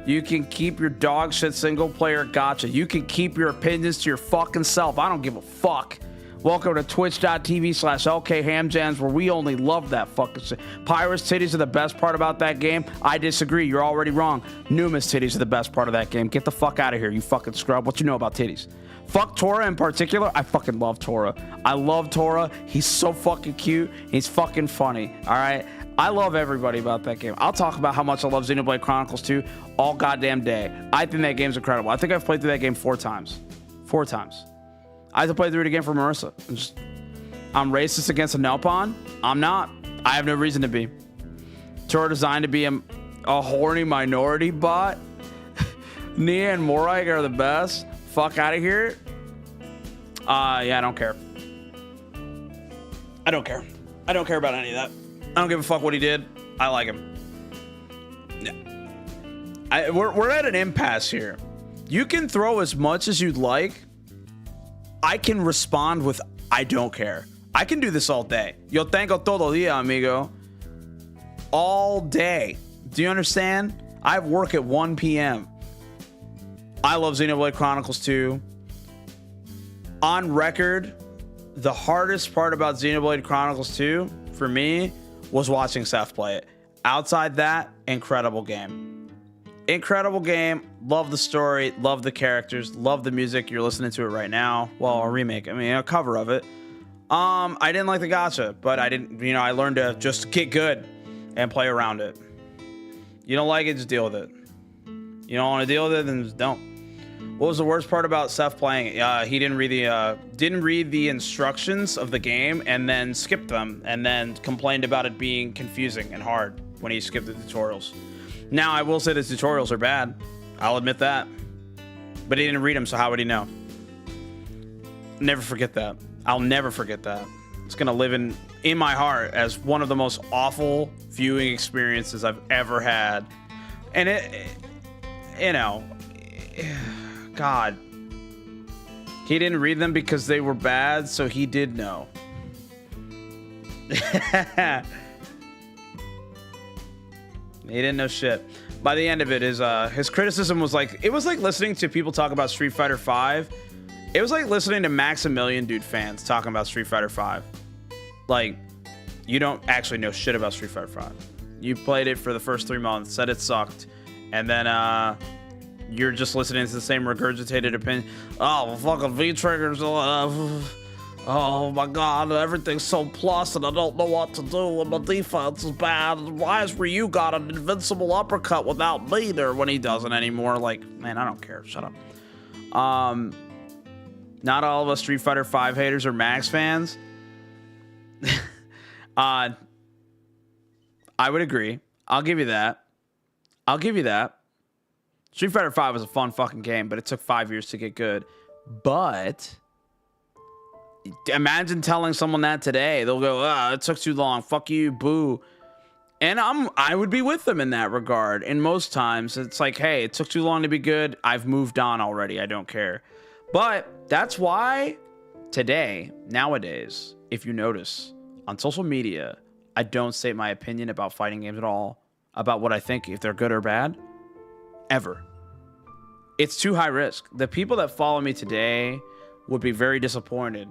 You can keep your dog shit single player gotcha. You can keep your opinions to your fucking self. I don't give a fuck. Welcome to twitch.tv/LKHamjams, where we only love that fucking shit. Pyra's titties are the best part about that game. I disagree. You're already wrong. Numa's titties are the best part of that game. Get the fuck out of here, you fucking scrub. What you know about titties? Fuck Tora in particular. I fucking love Tora. I love Tora. He's so fucking cute. He's fucking funny. All right? I love everybody about that game. I'll talk about how much I love Xenoblade Chronicles 2 all goddamn day. I think that game's incredible. I think I've played through that game 4 times. 4 times. I have to play through it again for Marissa. I'm racist against a Nelpon? I'm not. I have no reason to be. Tora designed to be a horny minority bot. Nia and Morag are the best. Fuck out of here. Yeah, I don't care. I don't care. I don't care about any of that. I don't give a fuck what he did. I like him. Yeah. We're at an impasse here. You can throw as much as you'd like. I can respond with, I don't care. I can do this all day. Yo tengo todo día, amigo. All day. Do you understand? I have work at 1 p.m. I love Xenoblade Chronicles 2. on record, the hardest part about Xenoblade Chronicles 2 for me was watching Seth play it. Outside that, incredible game. Incredible game. Love the story. Love the characters. Love the music. You're listening to it right now. Well, a remake. I mean, a cover of it. I didn't like the gacha, but I learned to just get good and play around it. You don't like it, just deal with it. You don't want to deal with it, then just don't. What was the worst part about Seth playing it? He didn't read the instructions of the game and then skipped them and then complained about it being confusing and hard when he skipped the tutorials. Now, I will say the tutorials are bad. I'll admit that. But he didn't read them, so how would he know? Never forget that. I'll never forget that. It's going to live in my heart as one of the most awful viewing experiences I've ever had. And God. He didn't read them because they were bad, so he did know. He didn't know shit. By the end of it, his criticism was like, it was like listening to people talk about Street Fighter V. It was like listening to Maximilian Dude fans talking about Street Fighter V. Like, you don't actually know shit about Street Fighter V. You played it for the first 3 months, said it sucked, and then you're just listening to the same regurgitated opinion. Oh, fucking V-triggers. Oh my God, everything's so plus and I don't know what to do and the defense is bad. Why has Ryu got an invincible uppercut without meter when he doesn't anymore? Like, man, I don't care. Shut up. Not all of us Street Fighter V haters are Max fans. I would agree. I'll give you that. Street Fighter V was a fun fucking game, but it took 5 years to get good. But imagine telling someone that today. They'll go, it took too long. Fuck you, boo. And I would be with them in that regard. And most times it's like, hey, it took too long to be good. I've moved on already. I don't care. But that's why nowadays, if you notice, on social media, I don't state my opinion about fighting games at all, about what I think, if they're good or bad, ever. It's too high risk. The people that follow me today would be very disappointed.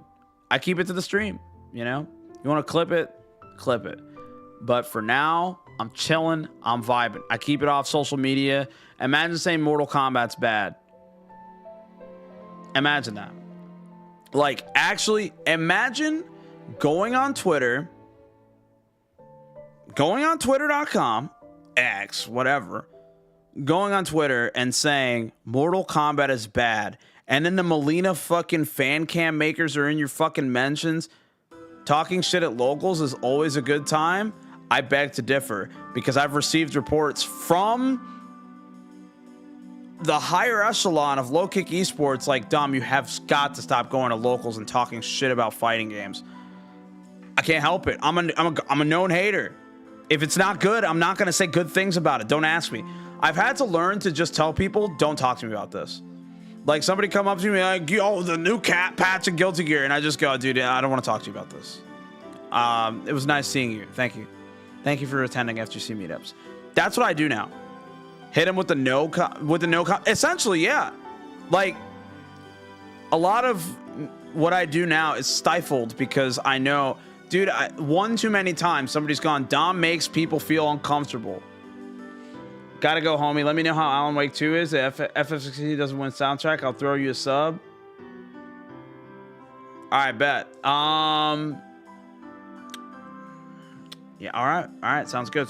I keep it to the stream, you know? You want to clip it? Clip it. But for now, I'm chilling. I'm vibing. I keep it off social media. Imagine saying Mortal Kombat's bad. Imagine that. Like, actually, imagine going on Twitter, going on Twitter.com, X, whatever, going on Twitter and saying Mortal Kombat is bad. And then the Molina fucking fan cam makers are in your fucking mentions. Talking shit at locals is always a good time. I beg to differ because I've received reports from the higher echelon of low kick esports like, Dom, you have got to stop going to locals and talking shit about fighting games. I can't help it. I'm a known hater. If it's not good, I'm not going to say good things about it. Don't ask me. I've had to learn to just tell people, don't talk to me about this. Like, somebody come up to me like, yo, the new cat patch and Guilty Gear. And I just go, dude, I don't want to talk to you about this. It was nice seeing you. Thank you. Thank you for attending FGC meetups. That's what I do now. Hit him with the no. Essentially, yeah. Like, a lot of what I do now is stifled because I know, dude, one too many times somebody's gone, Dom makes people feel uncomfortable. Gotta go, homie. Let me know how Alan Wake 2 is. If FF16 doesn't win soundtrack, I'll throw you a sub. All right, bet. Yeah, all right. Sounds good.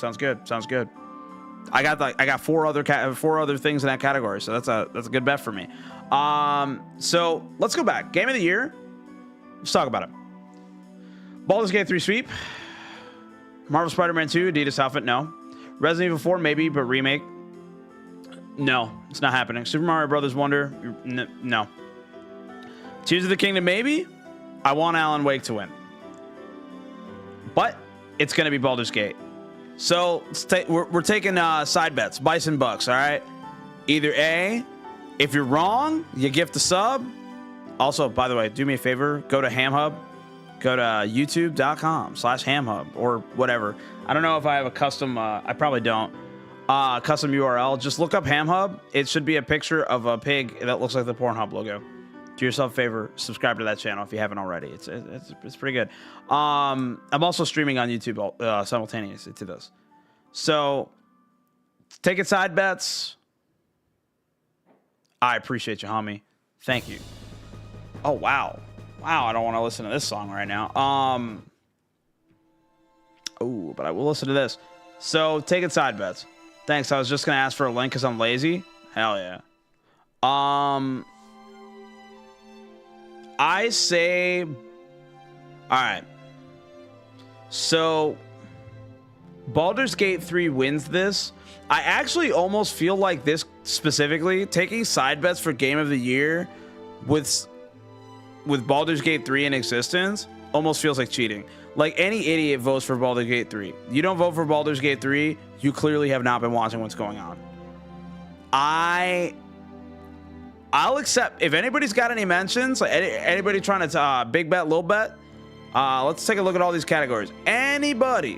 I got four other things in that category, so that's a good bet for me. So let's go back. Game of the year. Let's talk about it. Baldur's Gate 3 sweep. Marvel Spider-Man 2 Adidas outfit, no. Resident Evil 4 maybe, but remake, no, it's not happening. Super Mario Brothers Wonder, no. Tears of the Kingdom maybe. I want Alan Wake to win, but it's gonna be Baldur's Gate. So we're taking side bets, Bison Bucks. All right, either A, if you're wrong, you gift a sub. Also, by the way, do me a favor, go to HamHub. Go to youtube.com/HamHub or whatever. I don't know if I have a custom, I probably don't, custom URL. Just look up HamHub. It should be a picture of a pig that looks like the Pornhub logo. do yourself a favor, subscribe to that channel if you haven't already. It's pretty good. I'm also streaming on YouTube simultaneously to this. So, taking side bets. I appreciate you, homie. Thank you. Oh, wow. Wow, I don't want to listen to this song right now. Oh, but I will listen to this. So, taking side bets. Thanks. I was just going to ask for a link because I'm lazy. Hell yeah. I say... All right. So, Baldur's Gate 3 wins this. I actually almost feel like this specifically, taking side bets for Game of the Year with Baldur's Gate 3 in existence almost feels like cheating. Like, any idiot votes for Baldur's Gate 3. You don't vote for Baldur's Gate 3, you clearly have not been watching what's going on. I'll accept if anybody's got any mentions, like anybody trying to big bet, little bet. Let's take a look at all these categories. Anybody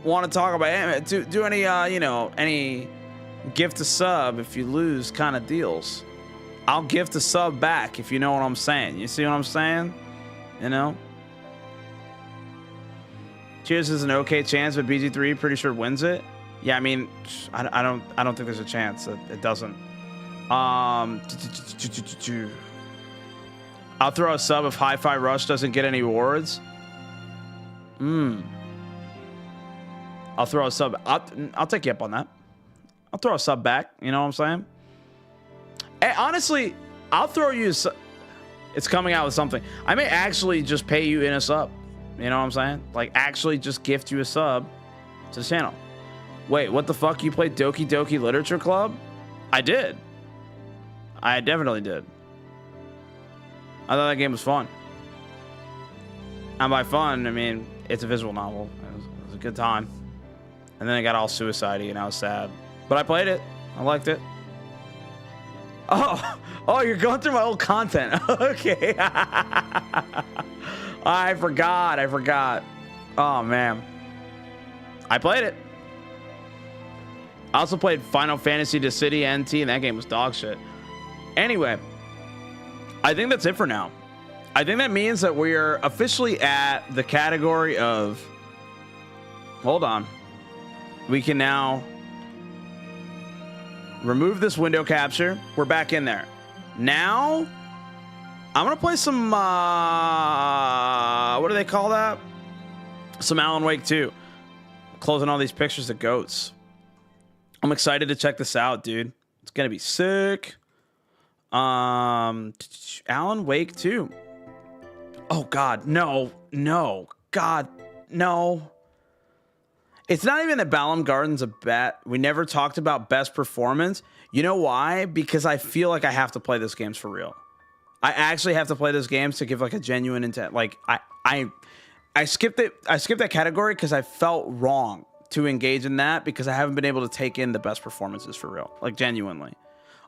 want to talk about do any you know, any gift a sub if you lose kind of deals? I'll gift a sub back if you know what I'm saying. You see what I'm saying? You know. Cheers is an okay chance, but BG3 pretty sure wins it. Yeah, I mean, I don't think there's a chance. It doesn't. I'll throw a sub if Hi-Fi Rush doesn't get any rewards. I'll throw a sub. I'll take you up on that. I'll throw a sub back. You know what I'm saying? And honestly, I'll throw you a sub. It's coming out with something. I may actually just pay you in a sub. You know what I'm saying? Like, actually just gift you a sub to the channel. Wait, what the fuck? You played Doki Doki Literature Club? I did. I definitely did. I thought that game was fun. And by fun, I mean, it's a visual novel. It was a good time. And then it got all suicide-y and I was sad. But I played it. I liked it. Oh, you're going through my old content. Okay. I forgot. Oh, man. I played it. I also played Final Fantasy The City NT, and that game was dog shit. Anyway, I think that's it for now. I think that means that we are officially at the category of... Hold on. We can now remove this window capture. We're back in there. Now, I'm going to play some... what do they call that? Some Alan Wake 2. Closing all these pictures of goats. I'm excited to check this out, dude. It's going to be sick. Alan Wake 2. Oh, God. No. God, no. It's not even that Balam Garden's a bet. We never talked about best performance. You know why? Because I feel like I have to play those games for real. I actually have to play those games to give like a genuine intent. Like I skipped it. I skipped that category because I felt wrong to engage in that because I haven't been able to take in the best performances for real. Like genuinely.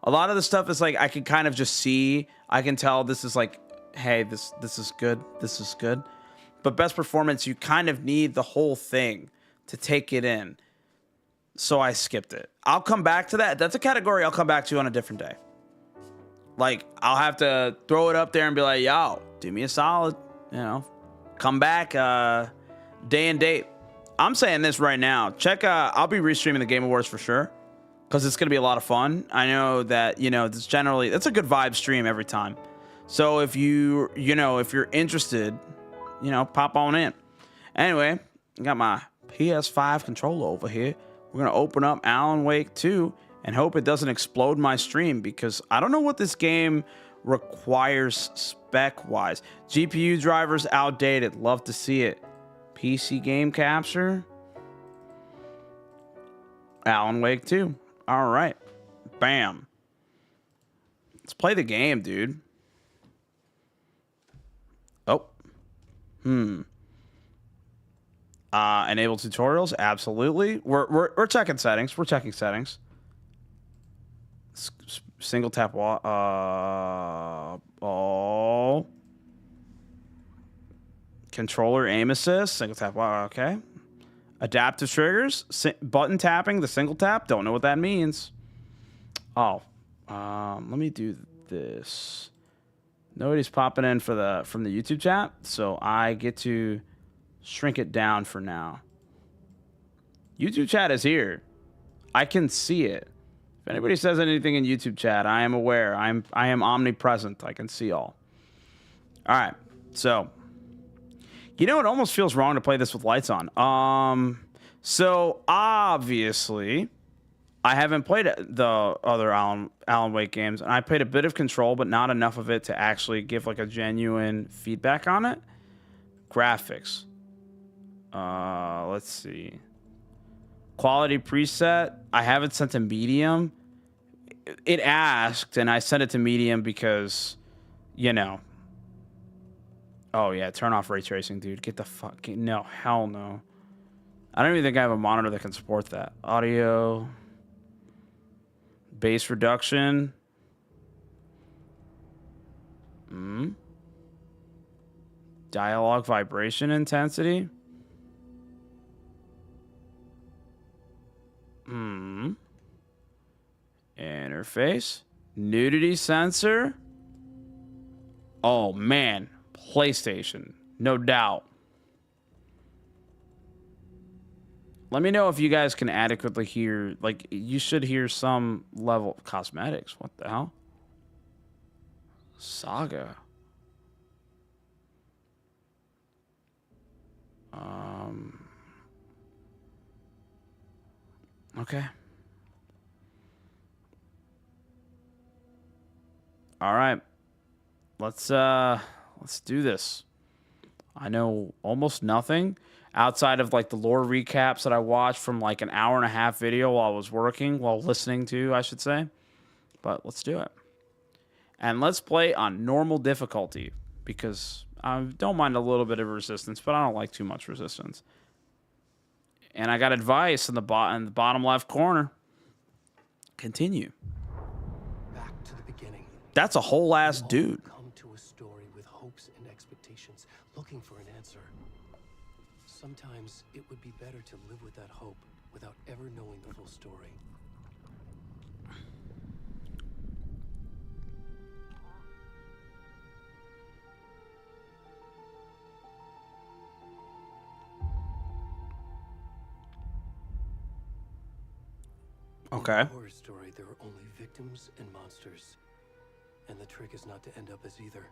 A lot of the stuff is like I can kind of just see. I can tell this is like, hey, this is good. This is good. But best performance, you kind of need the whole thing to take it in. So I skipped it. I'll come back to that. That's a category I'll come back to on a different day. Like, I'll have to throw it up there and be like, yo, do me a solid. You know, come back day and date. I'm saying this right now. Check, I'll be restreaming the Game Awards for sure. Because it's going to be a lot of fun. I know that, you know, it's a good vibe stream every time. So if if you're interested, you know, pop on in. Anyway, I got my PS5 controller over here. We're going to open up Alan Wake 2 and hope it doesn't explode my stream because I don't know what this game requires spec-wise. GPU drivers outdated. Love to see it. PC game capture. Alan Wake 2. All right. Bam. Let's play the game, dude. Oh. Enable tutorials, absolutely. We're checking settings. We're checking settings. Single tap wall. Oh. Controller aim assist. Single tap wall. Okay. Adaptive triggers. Button tapping. The single tap. Don't know what that means. Oh. Let me do this. Nobody's popping in from the YouTube chat, so I get to shrink it down for now. YouTube chat is here. I can see it. If anybody says anything in YouTube chat, I am aware. I am omnipresent. I can see all. All right. So, you know, it almost feels wrong to play this with lights on. So obviously, I haven't played the other Alan Wake games, and I played a bit of Control, but not enough of it to actually give like a genuine feedback on it. Graphics. Let's see. Quality preset. I have it set to medium. It asked, and I sent it to medium because, you know. Oh yeah, turn off ray tracing, dude. Get the fuck no, hell no. I don't even think I have a monitor that can support that. Audio. Bass reduction. Dialogue vibration intensity. Interface. Nudity sensor. Oh man. PlayStation. No doubt. Let me know if you guys can adequately hear, like, you should hear some level of cosmetics. What the hell? Saga. Okay. All right. Let's do this. I know almost nothing outside of like the lore recaps that I watched from like an hour and a half video while I was working, while listening to, I should say. But let's do it. And let's play on normal difficulty because I don't mind a little bit of resistance, but I don't like too much resistance. And I got advice in the bottom left corner. Continue. Back to the beginning. That's a whole ass dude. Come to a story with hopes and expectations, looking for an answer. Sometimes it would be better to live with that hope without ever knowing the full story. Okay. In a horror story, there are only victims and monsters. And the trick is not to end up as either.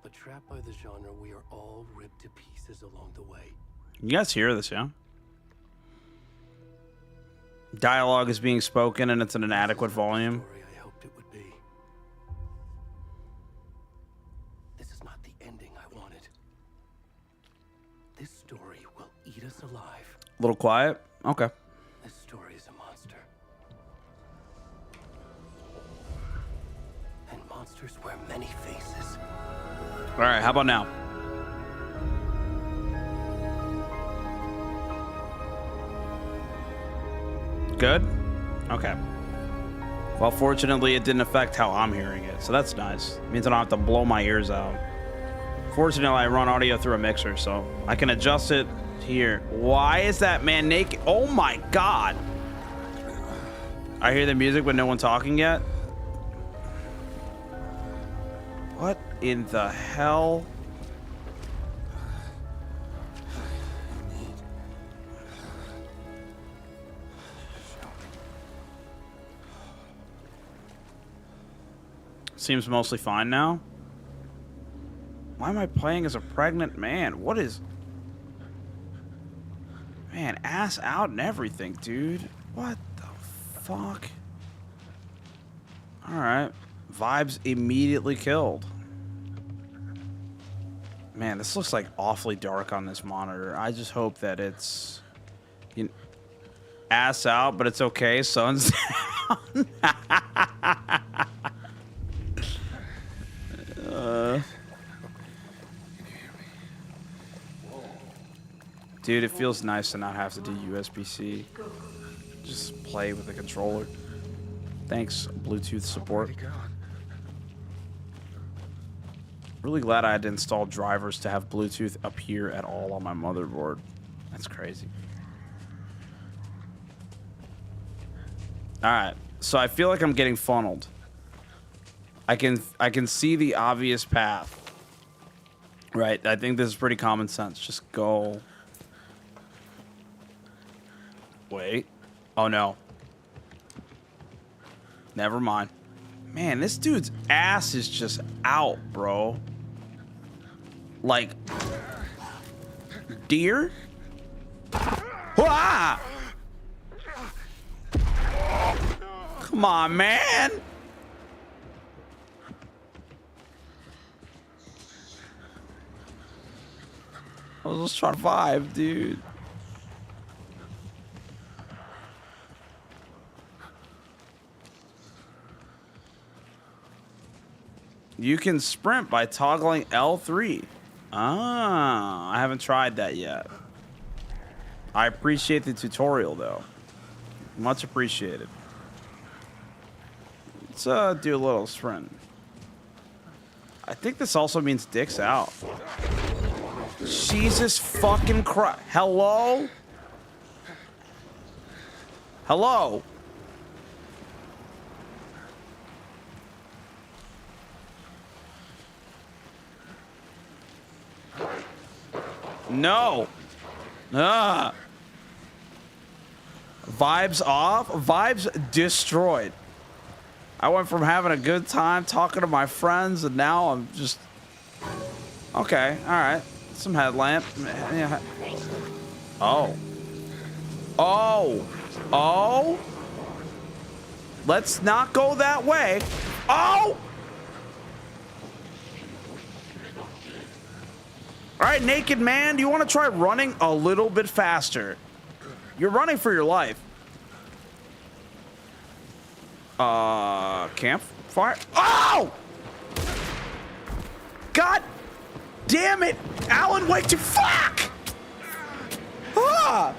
But trapped by the genre, we are all ripped to pieces along the way. You guys hear this, yeah? Dialogue is being spoken and it's in an adequate volume. Story I hoped it would be. This is not the ending I wanted. This story will eat us alive. A little quiet? Okay. This story is a monster. And monsters wear many faces. All right, how about now? Good? Okay. Well, fortunately, it didn't affect how I'm hearing it, so that's nice. It means I don't have to blow my ears out. Fortunately, I run audio through a mixer, so I can adjust it here. Why is that man naked? Oh my god! I hear the music, but no one talking yet? What in the hell? Seems mostly fine now. Why am I playing as a pregnant man? What is... Man, ass out and everything, dude. What the fuck? Alright. Vibes immediately killed. Man, this looks like awfully dark on this monitor. I just hope that it's... You know, ass out, but it's okay. Sun's down. Dude, it feels nice to not have to do USB-C. Just play with the controller. Thanks, Bluetooth support. Really glad I had to install drivers to have Bluetooth appear at all on my motherboard. That's crazy. Alright, so I feel like I'm getting funneled. I can see the obvious path. Right, I think this is pretty common sense. Just go. Wait. Oh no. Never mind. Man, this dude's ass is just out, bro. Like, deer? Ah! Come on, man. I was just trying to vibe, dude. You can sprint by toggling L3. Ah, I haven't tried that yet. I appreciate the tutorial, though. Much appreciated. Let's do a little sprint. I think this also means dick's out. Jesus fucking Christ. Hello? Hello? No. Ah. Vibes off. Vibes destroyed. I went from having a good time talking to my friends, and now I'm just... Okay, all right. Some headlamp. Yeah. Oh. Oh. Oh. Let's not go that way. Oh! All right, naked man, do you want to try running a little bit faster? You're running for your life. Campfire. Oh! God damn it! Alan, wait to fuck! Ah!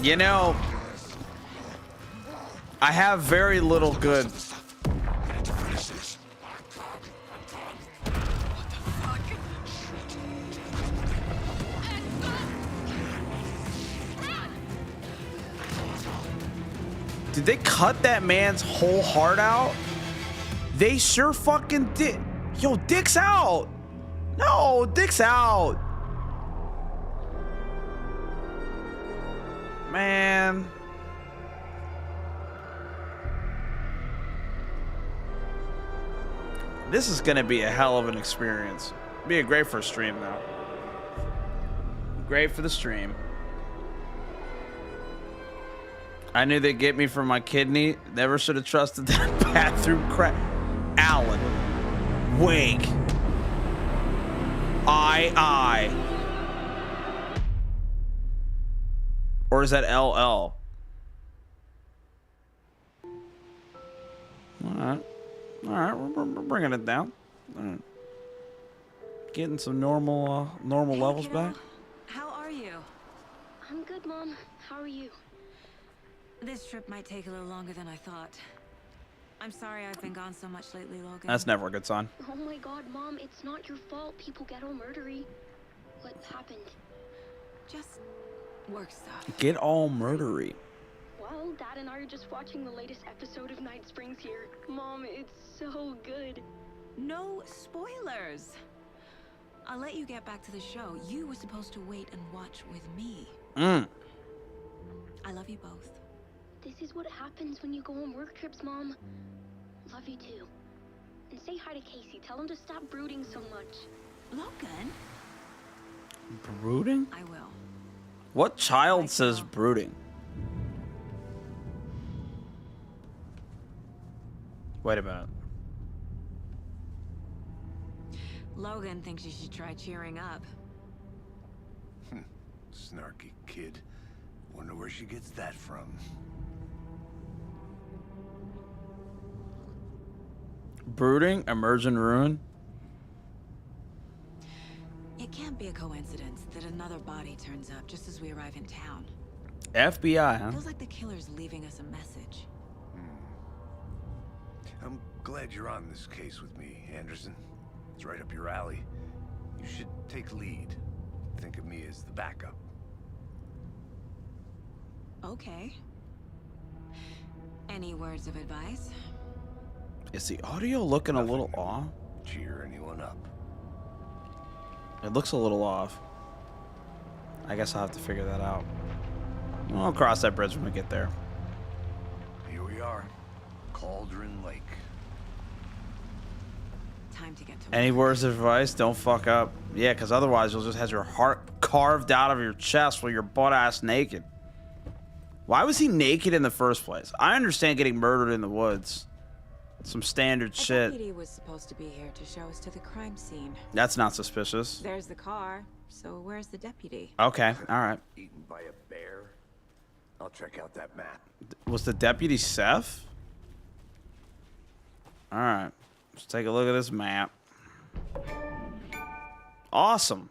You know, I have very little good. Did they cut that man's whole heart out? They sure fucking did. Yo, dick's out. No, dick's out. Man. This is gonna be a hell of an experience. Be a great for a stream though. Great for the stream. I knew they'd get me for my kidney. Never should have trusted that bathroom crap. Alan. Wake. I. Or is that LL? All right. All right, we're bringing it down. All right. Getting some normal levels Carol. back. How are you? I'm good, Mom. How are you? This trip might take a little longer than I thought. I'm sorry I've been gone so much lately, Logan. That's never a good sign. Oh my God, Mom, it's not your fault. People get all murdery. What happened? Just work stuff. Get all murdery. Well, Dad and I are just watching the latest episode of Night Springs here. Mom, it's so good. No spoilers. I'll let you get back to the show. You were supposed to wait and watch with me. I love you both. This is what happens when you go on work trips, Mom. Love you too. And say hi to Casey. Tell him to stop brooding so much. Logan? Brooding? I will. What child says brooding? Wait a minute. Logan thinks you should try cheering up. Snarky kid. Wonder where she gets that from. Brooding, emergent ruin. It can't be a coincidence that another body turns up just as we arrive in town. FBI, huh? Feels like the killer's leaving us a message. I'm glad you're on this case with me, Anderson. It's right up your alley. You should take lead. Think of me as the backup. Okay. Any words of advice? Is the audio looking a little Nothing. off? Cheer anyone up. It looks a little off. I guess I'll have to figure that out. I'll cross that bridge when we get there. Here we are. Cauldron Lake. Time to get to Any work. words of advice? Don't fuck up. Yeah, because otherwise you'll just have your heart carved out of your chest while you're butt-ass naked. Why was he naked in the first place? I understand getting murdered in the woods. Some standard A shit. deputy was supposed to be here to show us to the crime scene. That's not suspicious. There's the car, so where's the deputy? Okay, alright. Eaten by a bear. I'll check out that map. Was the deputy Seth? Alright. Let's take a look at this map. Awesome.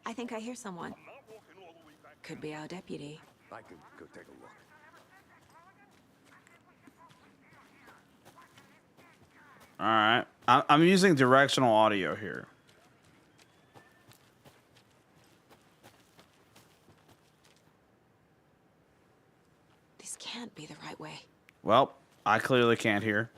I think I hear someone. Could be our deputy. I can go take a look. Alright. I'm using directional audio here. This can't be the right way. Well, I clearly can't hear.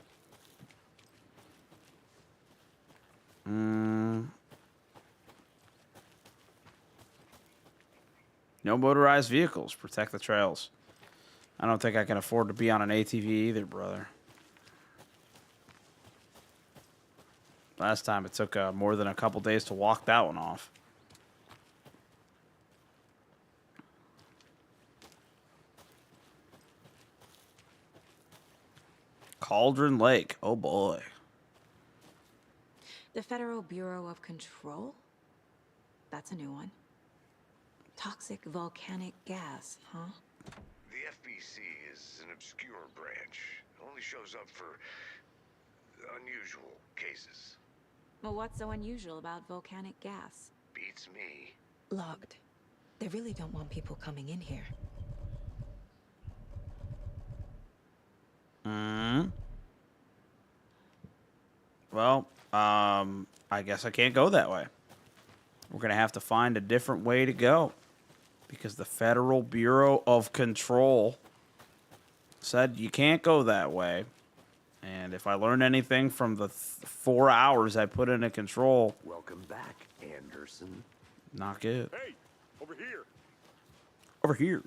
No motorized vehicles. Protect the trails. I don't think I can afford to be on an ATV either, brother. Last time it took more than a couple days to walk that one off. Cauldron Lake. Oh boy. The Federal Bureau of Control? That's a new one. Toxic volcanic gas, huh? The FBC is an obscure branch. It only shows up for unusual cases. Well, what's so unusual about volcanic gas? Beats me. Logged. They really don't want people coming in here. Well, I guess I can't go that way. We're going to have to find a different way to go. Because the Federal Bureau of Control said you can't go that way. And if I learned anything from the 4 hours I put into control, Welcome back, Anderson. not good. Hey, over here. Over here.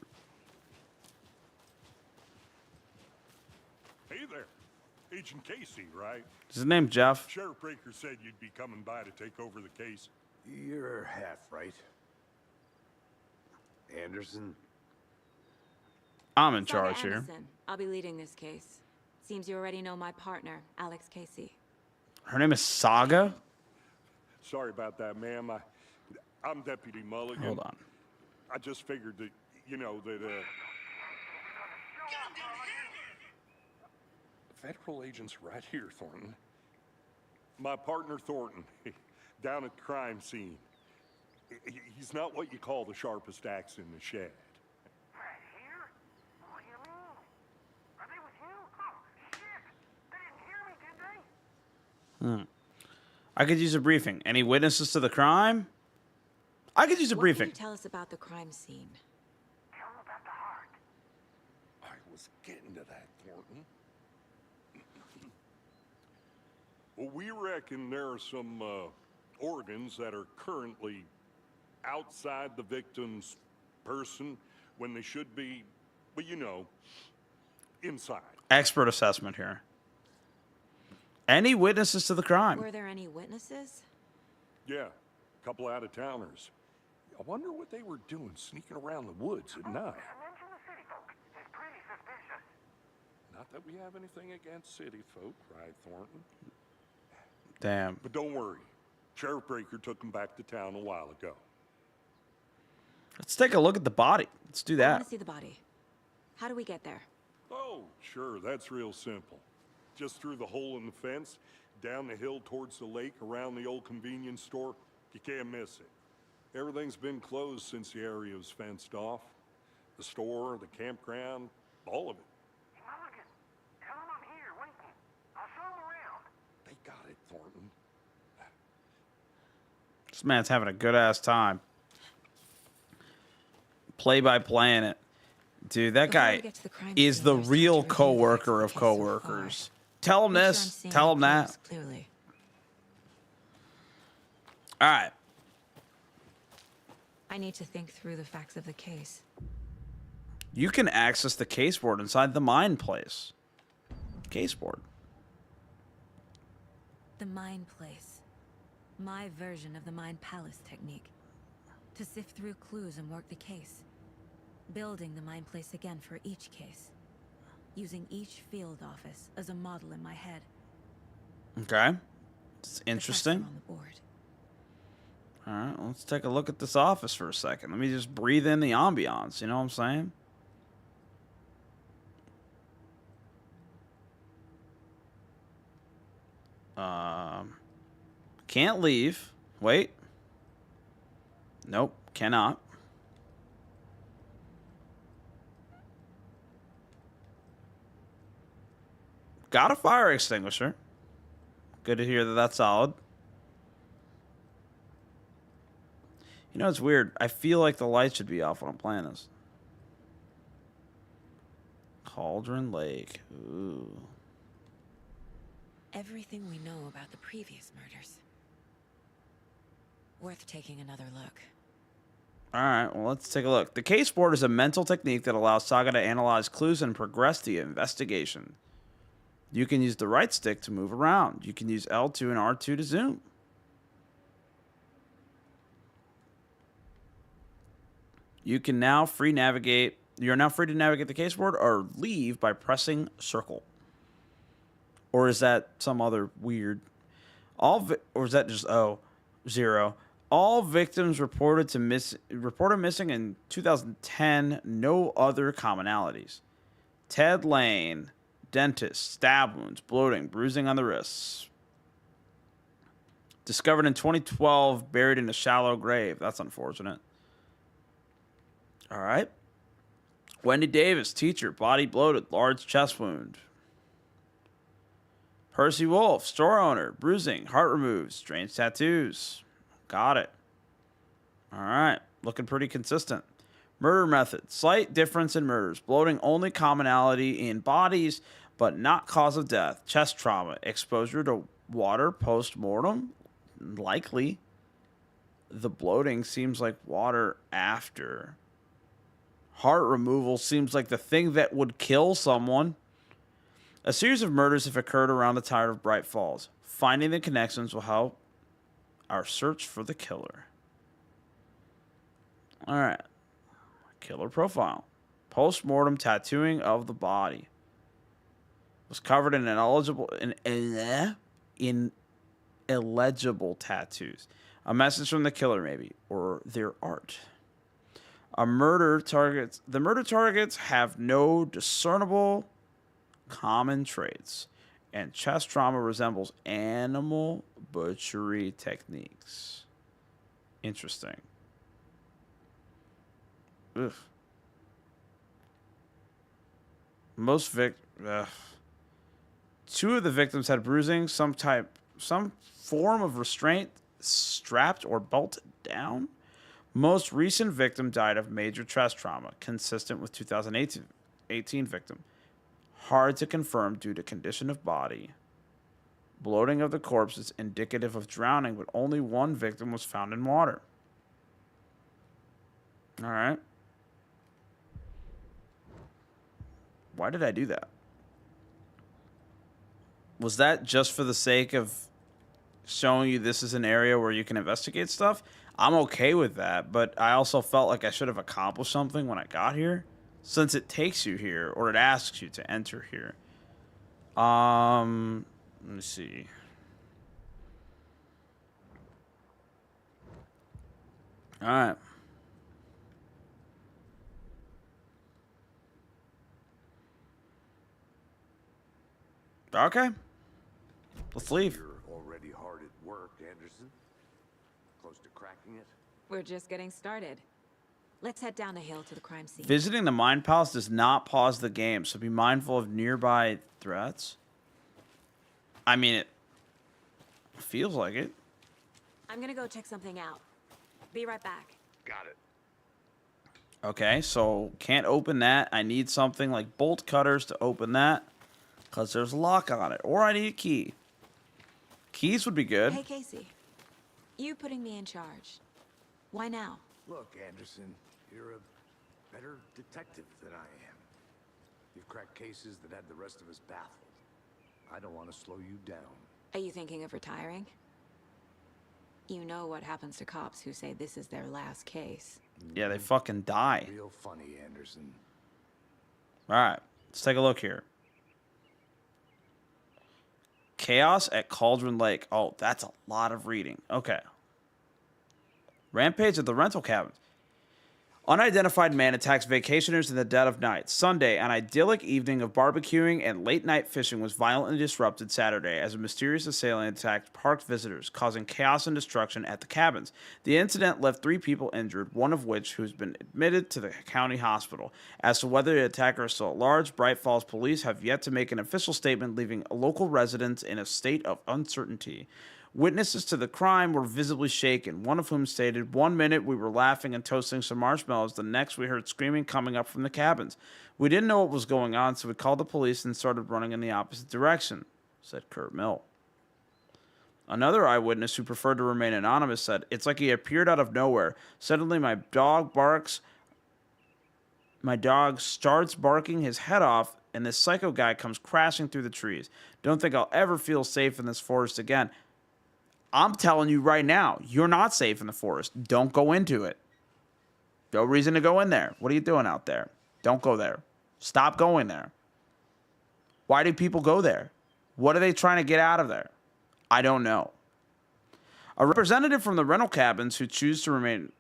Hey there. Agent Casey, right? Is his name Jeff? Sheriff Breaker said you'd be coming by to take over the case. You're half right. Anderson? I'm in Saga charge here. Anderson. I'll be leading this case. Seems you already know my partner, Alex Casey. Her name is Saga? Sorry about that, ma'am. I'm Deputy Mulligan. Hold on. I just figured that, you know, that, Federal agents right here, Thornton. My partner, Thornton, down at the crime scene. He's not what you call the sharpest axe in the shed. Right here? What do you mean? Are they with you? Oh, shit! They didn't hear me, did they? I could use a briefing. Any witnesses to the crime? I could use a What briefing. can you tell us about the crime scene? Tell them about the heart. I was getting to that, Thornton. Well, we reckon there are some organs that are currently outside the victim's person when they should be, but you know, inside. Expert assessment here. Any witnesses to the crime? Were there any witnesses? Yeah, a couple out-of-towners. I wonder what they were doing sneaking around the woods at night. Mention the city folk. It's pretty suspicious. Not that we have anything against city folk, right, Thornton? Damn. But don't worry. Sheriff Breaker took them back to town a while ago. Let's take a look at the body. Let's do I that. want to see the body. How do we get there? Oh, Oh, sure, that's real simple. Just through the hole in the fence, down the hill towards the lake, around the old convenience store. You can't miss it. Everything's been closed since the area was fenced off. The store, the campground, all of it. Hey, Mulligan, tell him I'm here waiting. I'll show him around. They got it, Thornton. This man's having a good ass time. Play by playing it. Dude, that Before we guy get to the crime is scene, the there's time real to review the coworker facts of of the case so coworkers. far. Tell him Make sure I'm this, seeing tell the him that. clues clearly. All right. I need to think through the facts of the case. You can access the case board inside the mine place. Case board. The Mind Place. My version of the Mind Palace technique. To sift through clues and work the case. Building the Mind Place again for each case. Using each field office as a model in my head. Okay. It's The facts are interesting. on the board. All right, let's take a look at this office for a second. Let me just breathe in the ambiance, you know what I'm saying? Can't leave. Wait. Nope, cannot. Got a fire extinguisher. Good to hear that that's solid. You know, it's weird. I feel like the lights should be off when I'm playing this. Cauldron Lake. Ooh. Everything we know about the previous murders. Worth taking another look. All right, well, let's take a look. The case board is a mental technique that allows Saga to analyze clues and progress the investigation. You can use the right stick to move around. You can use L2 and R2 to zoom. You can now free navigate. You're now free to navigate the case board or leave by pressing circle. Or is that some other weird? Or is that just 0? All victims reported missing in 2010. No other commonalities. Ted Lane, dentist, stab wounds, bloating, bruising on the wrists. Discovered in 2012, buried in a shallow grave. That's unfortunate. All right. Wendy Davis, teacher, body bloated, large chest wound. Percy Wolf, store owner, bruising, heart removed, strange tattoos. Got it. All right. Looking pretty consistent. Murder method. Slight difference in murders. Bloating only commonality in bodies, but not cause of death. Chest trauma. Exposure to water post-mortem. Likely. The bloating seems like water after. Heart removal seems like the thing that would kill someone. A series of murders have occurred around the town of Bright Falls. Finding the connections will help our search for the killer. All right. Killer profile. Post-mortem tattooing of the body. Was covered in illegible tattoos. A message from the killer, maybe, or their art. The murder targets have no discernible common traits, and chest trauma resembles animal butchery techniques. Interesting. Ugh. Two of the victims had bruising, some form of restraint, strapped or bolted down. Most recent victim died of major chest trauma, consistent with 2018 victim. Hard to confirm due to condition of body. Bloating of the corpse is indicative of drowning, but only one victim was found in water. All right. Why did I do that? Was that just for the sake of showing you this is an area where you can investigate stuff? I'm okay with that, but I also felt like I should have accomplished something when I got here, since it takes you here, or it asks you to enter here. Let me see. All right. Okay. Let's leave. You're already hard at work, Anderson. Close to cracking it. We're just getting started. Let's head down the hill to the crime scene. Visiting the Mind Palace does not pause the game, so be mindful of nearby threats. I mean, it feels like it. I'm gonna go check something out. Be right back. Got it. Okay, so can't open that. I need something like bolt cutters to open that because there's a lock on it. Or I need a key. Keys would be good. Hey, Casey. You putting me in charge. Why now? Look, Anderson, you're a better detective than I am. You've cracked cases that had the rest of us baffled. I don't want to slow you down. Are you thinking of retiring? You know what happens to cops who say this is their last case. Yeah, they fucking die. Real funny, Anderson. All right, let's take a look here. Chaos at Cauldron Lake. Oh, that's a lot of reading. Okay. Rampage at the rental cabins. Unidentified man attacks vacationers in the dead of night. Sunday, an idyllic evening of barbecuing and late-night fishing was violently disrupted Saturday as a mysterious assailant attacked parked visitors, causing chaos and destruction at the cabins. The incident left 3 people injured, one of which who's been admitted to the county hospital. As to whether the attacker is still at large, Bright Falls police have yet to make an official statement, leaving local residents in a state of uncertainty. Witnesses to the crime were visibly shaken, one of whom stated, "1 minute we were laughing and toasting some marshmallows, the next we heard screaming coming up from the cabins. We didn't know what was going on, so we called the police and started running in the opposite direction," said Kurt Mill. Another eyewitness who preferred to remain anonymous said, "It's like he appeared out of nowhere. Suddenly my dog barks. My dog starts barking his head off, and this psycho guy comes crashing through the trees. Don't think I'll ever feel safe in this forest again." I'm telling you right now, you're not safe in the forest. Don't go into it. No reason to go in there. What are you doing out there? Don't go there. Stop going there. Why do people go there? What are they trying to get out of there? I don't know. A representative from the rental cabins who chose to remain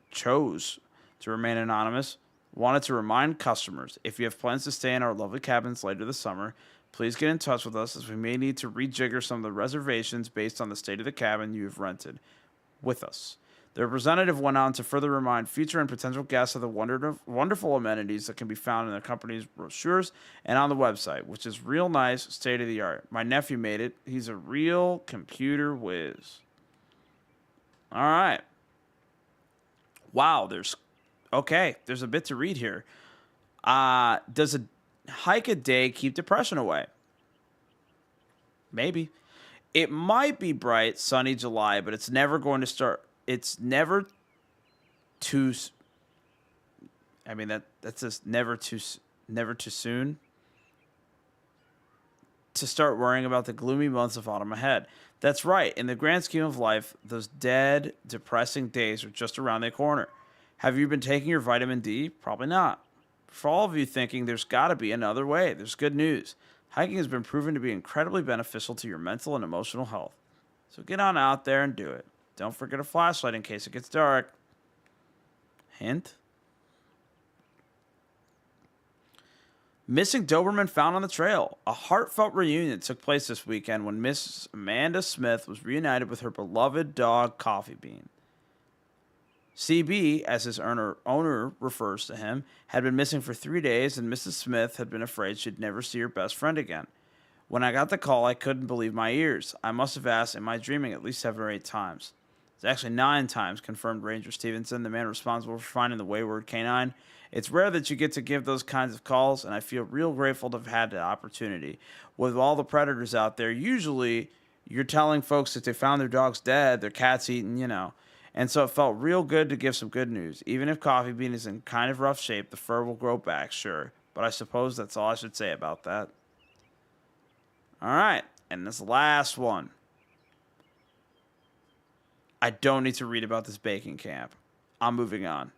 anonymous wanted to remind customers, if you have plans to stay in our lovely cabins later this summer, please get in touch with us as we may need to rejigger some of the reservations based on the state of the cabin you have rented with us. The representative went on to further remind future and potential guests of the wonderful amenities that can be found in the company's brochures and on the website, which is real nice, state-of-the-art. My nephew made it. He's a real computer whiz. All right. Wow, there's a bit to read here. Does a hike a day keep depression away? Maybe. It might be bright, sunny July, but it's never going to start. It's never too. I mean that's just never too soon to start worrying about the gloomy months of autumn ahead. That's right. In the grand scheme of life, those dead, depressing days are just around the corner. Have you been taking your vitamin D? Probably not. For all of you thinking there's got to be another way, there's good news. Hiking has been proven to be incredibly beneficial to your mental and emotional health. So get on out there and do it. Don't forget a flashlight in case it gets dark. Hint? Missing Doberman found on the trail. A heartfelt reunion took place this weekend when Miss Amanda Smith was reunited with her beloved dog, Coffee Bean. CB, as his owner refers to him, had been missing for 3 days, and Mrs. Smith had been afraid she'd never see her best friend again. When I got the call, I couldn't believe my ears. I must have asked, am I dreaming, at least 7 or 8 times. It's actually 9 times, confirmed Ranger Stevenson, the man responsible for finding the wayward canine. It's rare that you get to give those kinds of calls, and I feel real grateful to have had the opportunity. With all the predators out there, usually you're telling folks that they found their dogs dead, their cats eaten, And so it felt real good to give some good news. Even if Coffee Bean is in kind of rough shape, the fur will grow back, sure. But I suppose that's all I should say about that. All right, and this last one. I don't need to read about this baking camp. I'm moving on.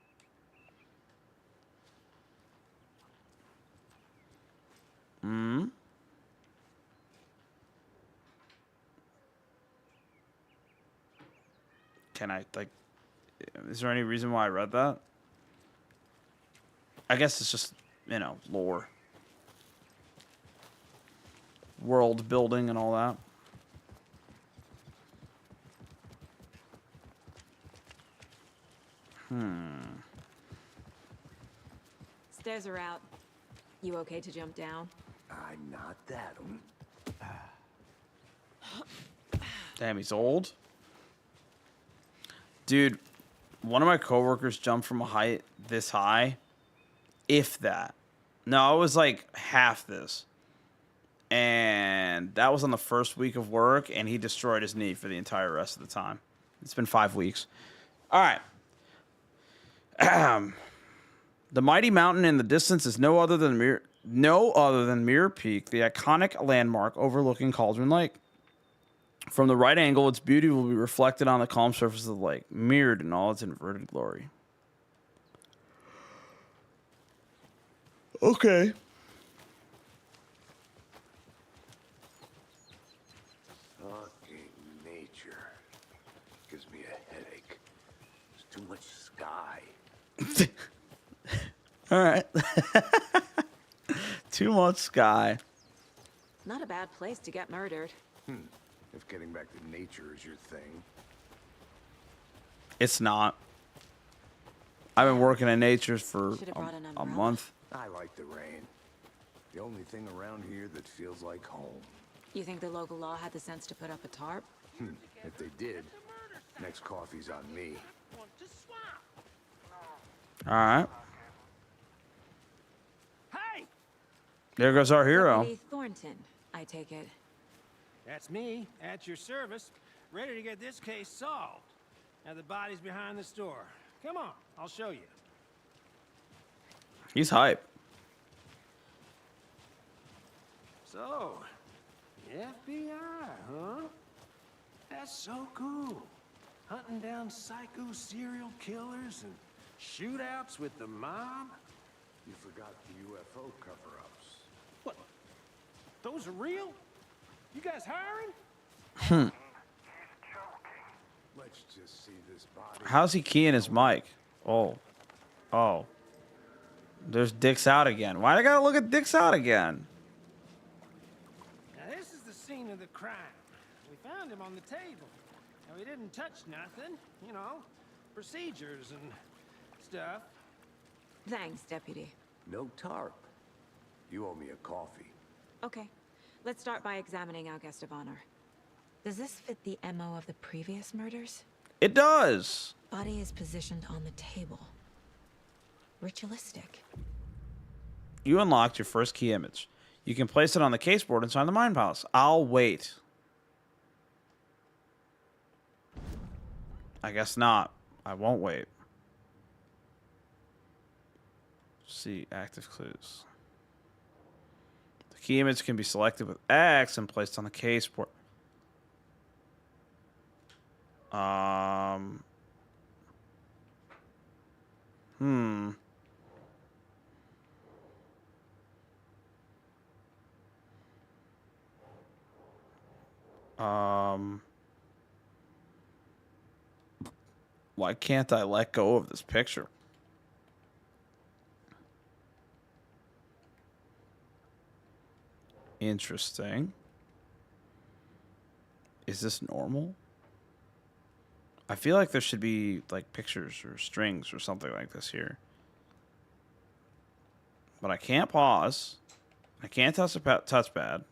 Can I, is there any reason why I read that? I guess it's just, lore. world building and all that. Stairs are out. You okay to jump down? I'm not that. Damn, he's old. Dude, one of my coworkers jumped from a height this high. If that. No, it was like half this. And that was on the first week of work, and he destroyed his knee for the entire rest of the time. It's been 5 weeks. All right. The mighty mountain in the distance is no other than Mirror Peak, the iconic landmark overlooking Cauldron Lake. From the right angle, its beauty will be reflected on the calm surface of the lake, mirrored in all its inverted glory. Okay. Fucking nature. Gives me a headache. There's too much sky. All right. Too much sky. Not a bad place to get murdered. If getting back to nature is your thing. It's not. I've been working in nature for Should've brought an a umbrella. month. I like the rain. The only thing around here that feels like home. You think the local law had the sense to put up a tarp? If they did, next coffee's on me. All right. Hey! There goes our hero. Deputy Thornton, I take it. That's me, at your service, ready to get this case solved. Now the body's behind the store. Come on, I'll show you. He's hype. So, the FBI, huh? That's so cool. Hunting down psycho serial killers and shootouts with the mob. You forgot the UFO cover-ups. What? Those are real? You guys hiring? Let's just see this body. How's he keying his mic? Oh. Oh. There's Dick's out again. Why do I gotta look at Dick's out again? Now this is the scene of the crime. We found him on the table. Now he didn't touch nothing, you know, procedures and stuff. Thanks, Deputy. No tarp. You owe me a coffee. Okay, let's start by examining our guest of honor. Does this fit the MO of the previous murders? It does. Body is positioned on the table. Ritualistic. You unlocked your first key image. You can place it on the caseboard inside the Mind Palace. I'll wait. I guess not. I won't wait. See active clues. The key image can be selected with X and placed on the caseboard. Why can't I let go of this picture? Interesting. Is this normal? I feel like there should be like pictures or strings or something like this here. But I can't pause. I can't touch the touchpad.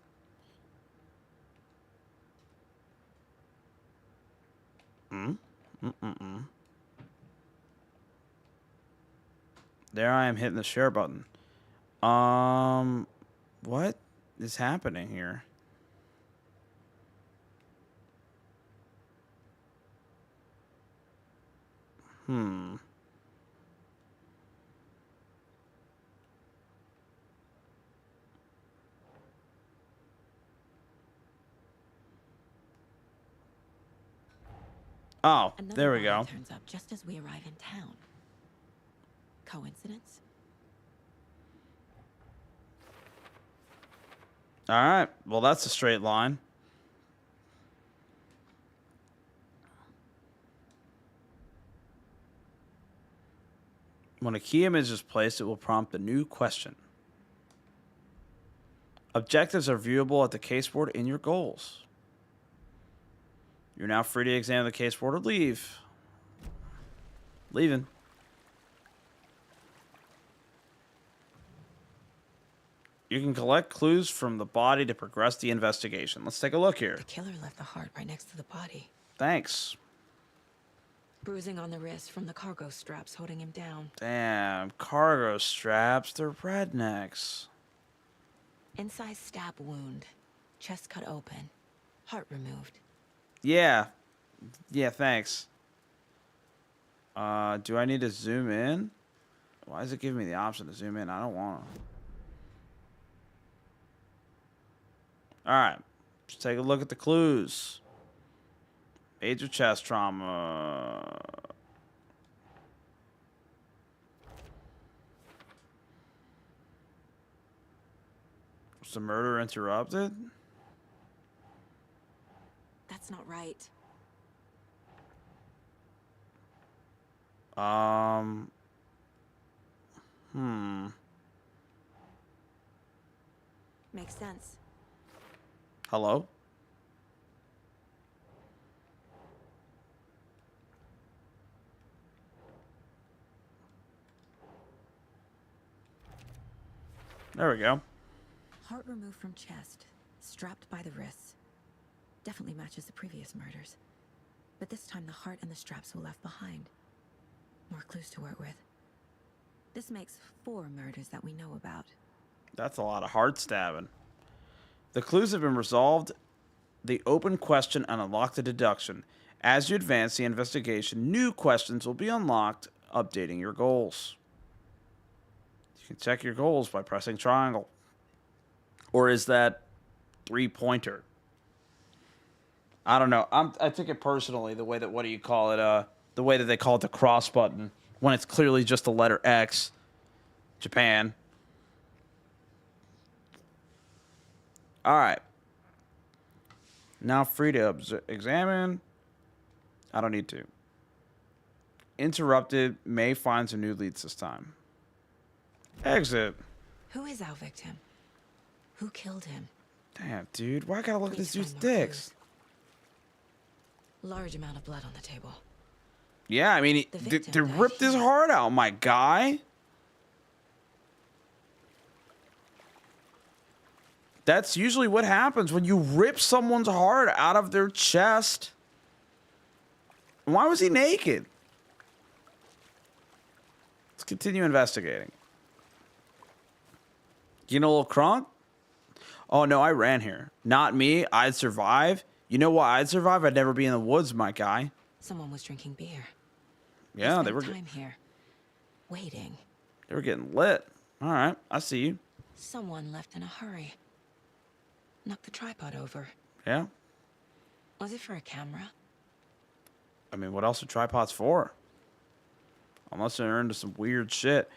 There I am hitting the share button. What is happening here? Oh, Another there we body go. turns up just as we arrive in town. Coincidence? All right. Well, that's a straight line. When a key image is placed, it will prompt a new question. Objectives are viewable at the case board in your goals. You're now free to examine the case board or leave. Leaving. You can collect clues from the body to progress the investigation. Let's take a look here. The killer left the heart right next to the body. Thanks. Bruising on the wrist from the cargo straps holding him down. Damn, cargo straps. They're rednecks. Inside stab wound. Chest cut open. Heart removed. Yeah. Yeah, thanks. Do I need to zoom in? Why is it giving me the option to zoom in? I don't want to. Alright. Let's take a look at the clues. Major chest trauma. Was the murder interrupted? That's not right. Makes sense. Hello? There we go. Heart removed from chest. Strapped by the wrists. Definitely matches the previous murders. But this time the heart and the straps were left behind. More clues to work with. This makes 4 murders that we know about. That's a lot of heart stabbing. The clues have been resolved. The open question and unlock the deduction. As you advance the investigation, new questions will be unlocked, updating your goals. You can check your goals by pressing triangle. Or is that 3-pointer? I don't know. I take it personally the way that, what do you call it? The way that they call it the cross button when it's clearly just the letter X. Japan. All right. Now free to examine. I don't need to. Interrupted. May find some new leads this time. Exit. Who is our victim? Who killed him? Damn, dude. Why I gotta look at this Please dude's find more dicks? clues. Large amount of blood on the table. Yeah, I mean, The they victim died ripped his here. heart out, my guy. That's usually what happens when you rip someone's heart out of their chest. Why was he naked? Let's continue investigating. You know, little crunk? Oh, no, I ran here. Not me. I'd survive. You know why I'd survive? I'd never be in the woods, my guy. Someone was drinking beer. Yeah, they spent were. time here. Waiting. They were getting lit. All right, I see you. Someone left in a hurry. Knocked the tripod over. Yeah. Was it for a camera? I mean, what else are tripods for? Unless they're into some weird shit.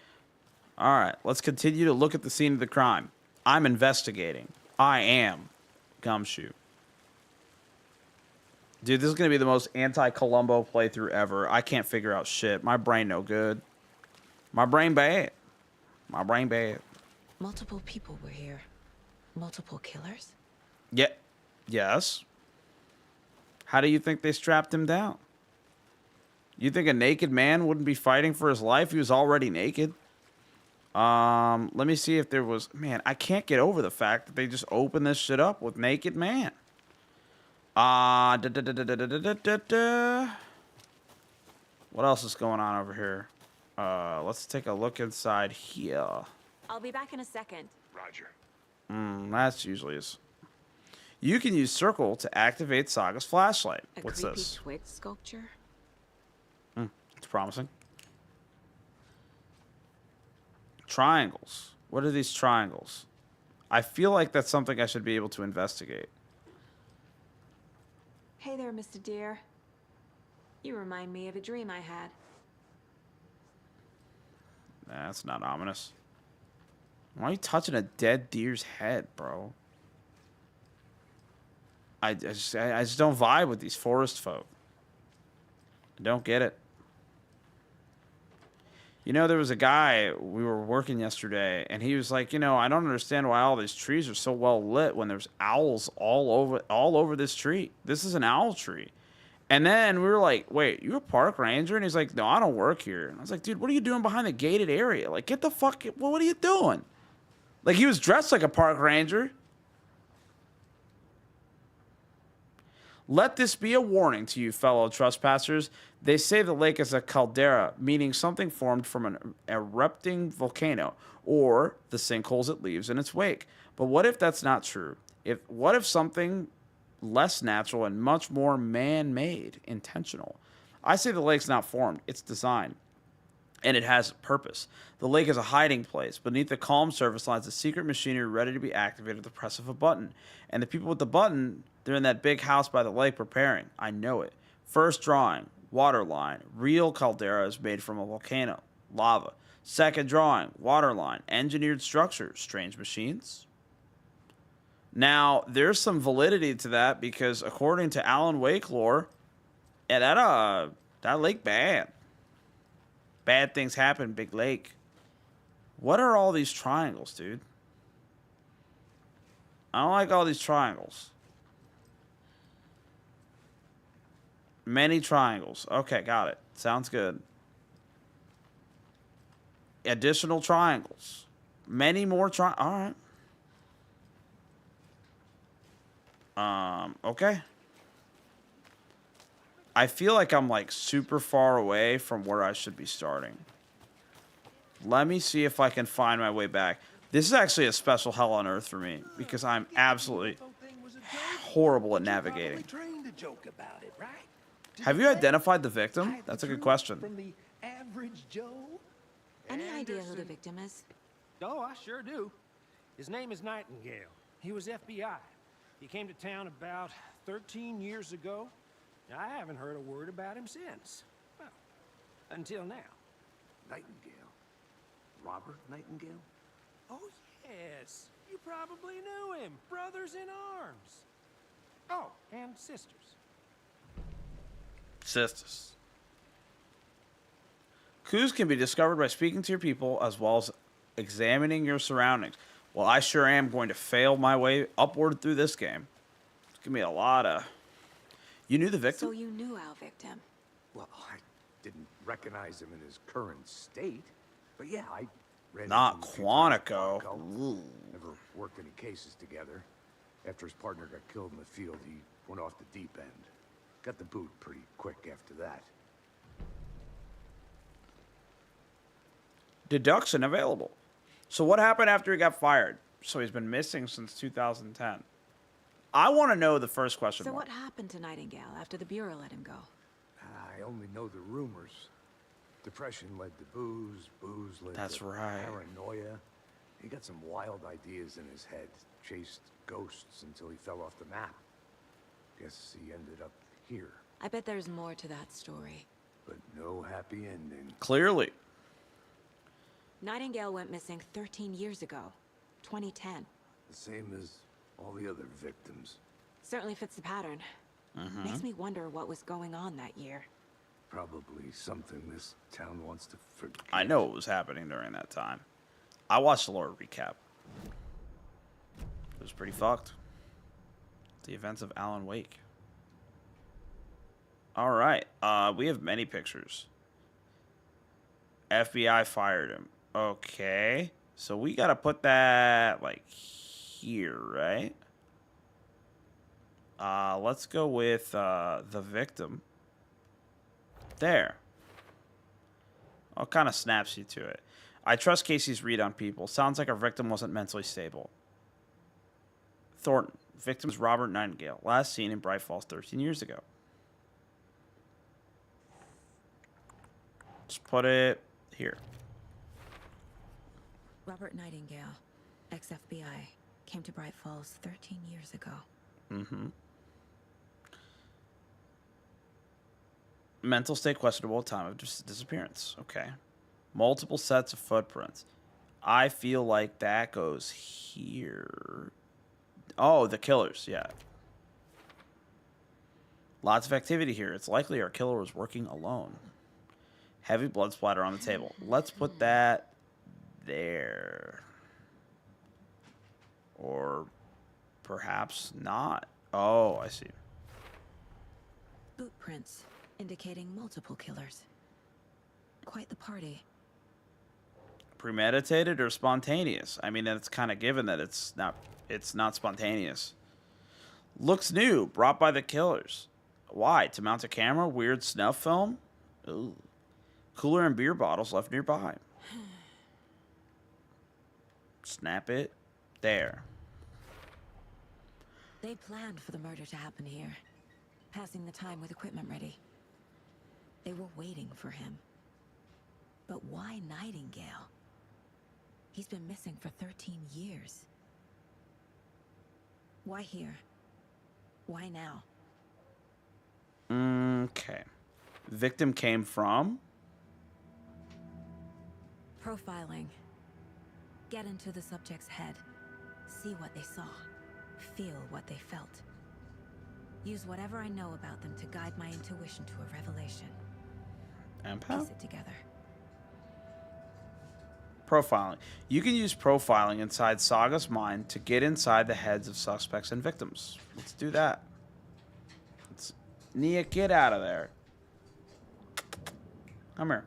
All right, let's continue to look at the scene of the crime. I'm investigating. I am Gumshoe. Dude, this is going to be the most anti-Columbo playthrough ever. I can't figure out shit. My brain no good. My brain bad. My brain bad. Multiple people were here. Multiple killers? Yeah. Yes. How do you think they strapped him down? You think a naked man wouldn't be fighting for his life? He was already naked. Let me see if there was... Man, I can't get over the fact that they just opened this shit up with naked man. What else is going on over here? Let's take a look inside here. I'll be back in a second. Roger. That's usually is. You can use circle to activate Saga's flashlight. A What's creepy this? twig sculpture? It's promising. Triangles. What are these triangles? I feel like that's something I should be able to investigate. Hey there, Mr. Deer. You remind me of a dream I had. Nah, that's not ominous. Why are you touching a dead deer's head, bro? I just don't vibe with these forest folk. I don't get it. You know, there was a guy we were working yesterday, and he was like, you know, I don't understand why all these trees are so well lit when there's owls all over this tree. This is an owl tree. And then we were like, wait, you a park ranger? And he's like, no, I don't work here. And I was like, dude, what are you doing behind the gated area? Like, get the fuck, what are you doing? Like, he was dressed like a park ranger. Let this be a warning to you, fellow trespassers. They say the lake is a caldera, meaning something formed from an erupting volcano, or the sinkholes it leaves in its wake. But what if that's not true? What if something less natural and much more man-made, intentional? I say the lake's not formed, it's designed. And it has purpose. The lake is a hiding place. Beneath the calm surface lies a secret machinery ready to be activated at the press of a button. And the people with the button, they're in that big house by the lake preparing. I know it. First drawing, water line. Real caldera is made from a volcano, lava. Second drawing, water line. Engineered structure, strange machines. Now, there's some validity to that because according to Alan Wake lore, yeah, that lake bad. Bad things happen, big lake. What are all these triangles, dude? I don't like all these triangles. Many triangles. Okay, got it. Sounds good. Additional triangles. Many more all right. Okay. I feel like I'm like super far away from where I should be starting. Let me see if I can find my way back. This is actually a special hell on earth for me because I'm absolutely horrible at navigating. Have you identified the victim? That's a good question. From the average Joe? Any idea who the victim is? Oh, I sure do. His name is Nightingale. He was FBI. He came to town about 13 years ago. I haven't heard a word about him since. Well, until now. Nightingale? Robert Nightingale? Oh, yes. You probably knew him. Brothers in arms. Oh, and sisters. Sisters. Clues can be discovered by speaking to your people as well as examining your surroundings. Well, I sure am going to fail my way upward through this game. It's going to be a lot of... You knew the victim? So you knew our victim. Well, I didn't recognize him in his current state. But yeah, I ran Not into him a few times at Quantico. Quantico. Never worked any cases together. After his partner got killed in the field, he went off the deep end. Got the boot pretty quick after that. Deduction available. So what happened after he got fired? So he's been missing since 2010. I want to know the first question. So more. what happened to Nightingale after the Bureau let him go? I only know the rumors. Depression led to booze, booze led That's to right. paranoia. He got some wild ideas in his head, chased ghosts until he fell off the map. Guess he ended up here, I bet there's more to that story. but no happy ending. Clearly. Nightingale went missing 13 years ago, 2010. The same as all the other victims. Certainly fits the pattern. Makes me wonder what was going on that year. Probably something this town wants to forget. I know what was happening during that time. I watched the lore recap. It was pretty fucked. The events of Alan Wake. All right. We have many pictures. FBI fired him. Okay. So we got to put that like here, right? Let's go with the victim. There. Oh, kind of snaps you to it. I trust Casey's read on people. Sounds like our victim wasn't mentally stable. Thornton. Victim is Robert Nightingale. Last seen in Bright Falls 13 years ago. Let's put it here. Robert Nightingale, ex-FBI, came to Bright Falls 13 years ago. Mental state questionable at time of disappearance. Okay. Multiple sets of footprints. I feel like that goes here. Oh, the killers. Yeah. Lots of activity here. It's likely our killer was working alone. Heavy blood splatter on the table. Let's put that there. Or perhaps not. Oh, I see. Boot prints indicating multiple killers. Quite the party. Premeditated or spontaneous? I mean, it's kind of given that it's not spontaneous. Looks new, brought by the killers. Why? To mount a camera? Weird snuff film? Ooh. Cooler and beer bottles left nearby. Snap it. There. They planned for the murder to happen here, passing the time with equipment ready. They were waiting for him. But why Nightingale? He's been missing for 13 years. Why here? Why now? Okay. Victim came from? Profiling. Get into the subject's head. See what they saw. Feel what they felt. Use whatever I know about them to guide my intuition to a revelation. Empath? Piece it together. Profiling. You can use profiling inside Saga's mind to get inside the heads of suspects and victims. Let's do that. Nia, get out of there. Come here.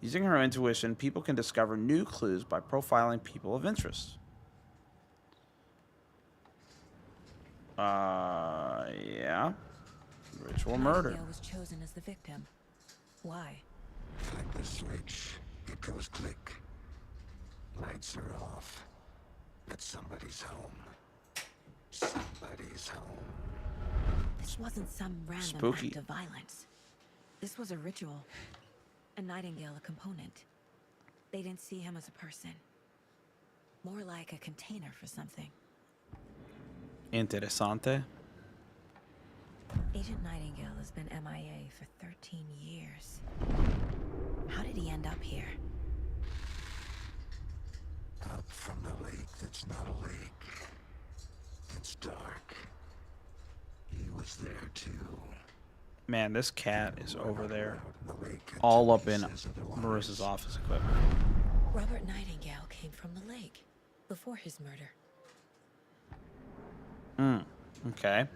Using her intuition, people can discover new clues by profiling people of interest. Yeah. Ritual murder. Nightingale was chosen as the victim. Why? Flick the switch. It goes click. Lights are off. But somebody's home. Somebody's home. This wasn't some random Spooky. act of violence. This was a ritual. A Nightingale a component. They didn't see him as a person. More like a container for something. Interessante. Agent Nightingale has been MIA for 13 years. How did he end up here? Up from the lake that's not a lake. It's dark. He was there too. Man, this cat is over there. Out in the lake All until up in he says otherwise. Marissa's office equipment. Robert Nightingale came from the lake before his murder. Okay.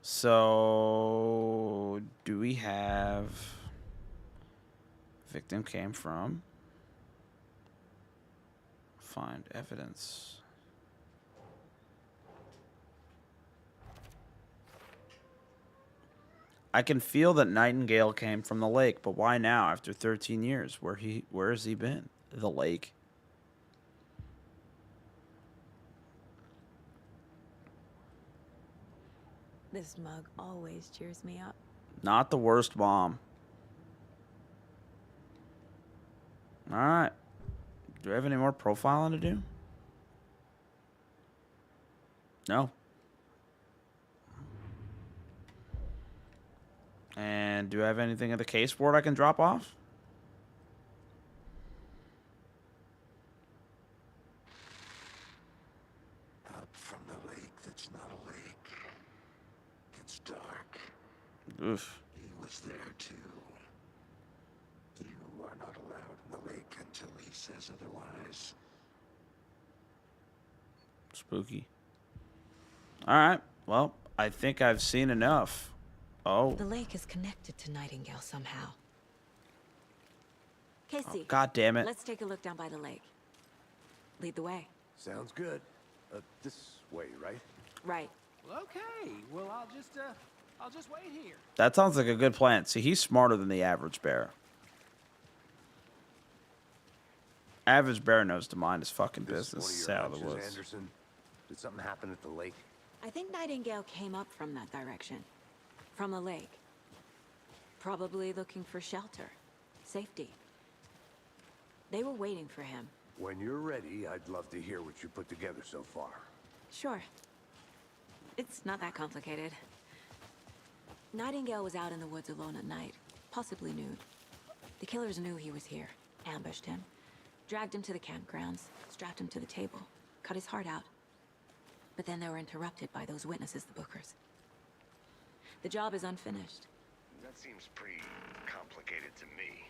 So, do we have... Victim came from... Find evidence. I can feel that Nightingale came from the lake, but why now after 13 years? Where has he been? The lake. This mug always cheers me up. Not the worst mom. All right. Do I have any more profiling to do? No. And do I have anything at the case board I can drop off? Up from the lake that's not a lake. It's dark. Oof. He was there too. You are not allowed in the lake until he says otherwise. Spooky. All right. Well, I think I've seen enough. Oh. The lake is connected to Nightingale somehow. Casey, God damn it. let's take a look down by the lake. Lead the way. Sounds good. This way, right? Right. Well, okay. Well, I'll just wait here. That sounds like a good plan. See, he's smarter than the average bear. Average bear knows to mind his fucking This business. is Stay one out of of your the hunches, woods. Anderson? Did something happen at the lake? I think Nightingale came up from that direction. From the lake. Probably looking for shelter. Safety. They were waiting for him. When you're ready, I'd love to hear what you put together so far. Sure. It's not that complicated. Nightingale was out in the woods alone at night, possibly nude. The killers knew he was here, ambushed him, dragged him to the campgrounds, strapped him to the table, cut his heart out. But then they were interrupted by those witnesses, the Bookers. The job is unfinished. That seems pretty complicated to me.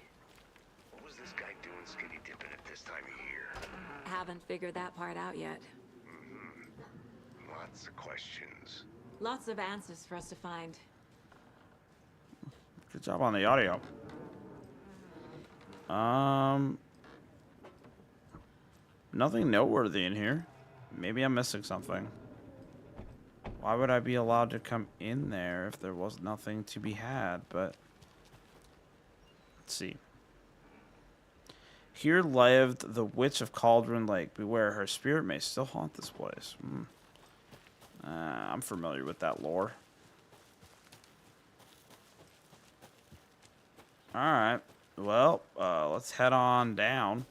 What was this guy doing skinny dipping at this time of year? Haven't figured that part out yet. Lots of questions. Lots of answers for us to find. Good job on the audio. Nothing noteworthy in here. Maybe I'm missing something. Why would I be allowed to come in there if there was nothing to be had? But let's see. Here lived the witch of Cauldron Lake. Beware, her spirit may still haunt this place. I'm familiar with that lore. Alright. Well, let's head on down.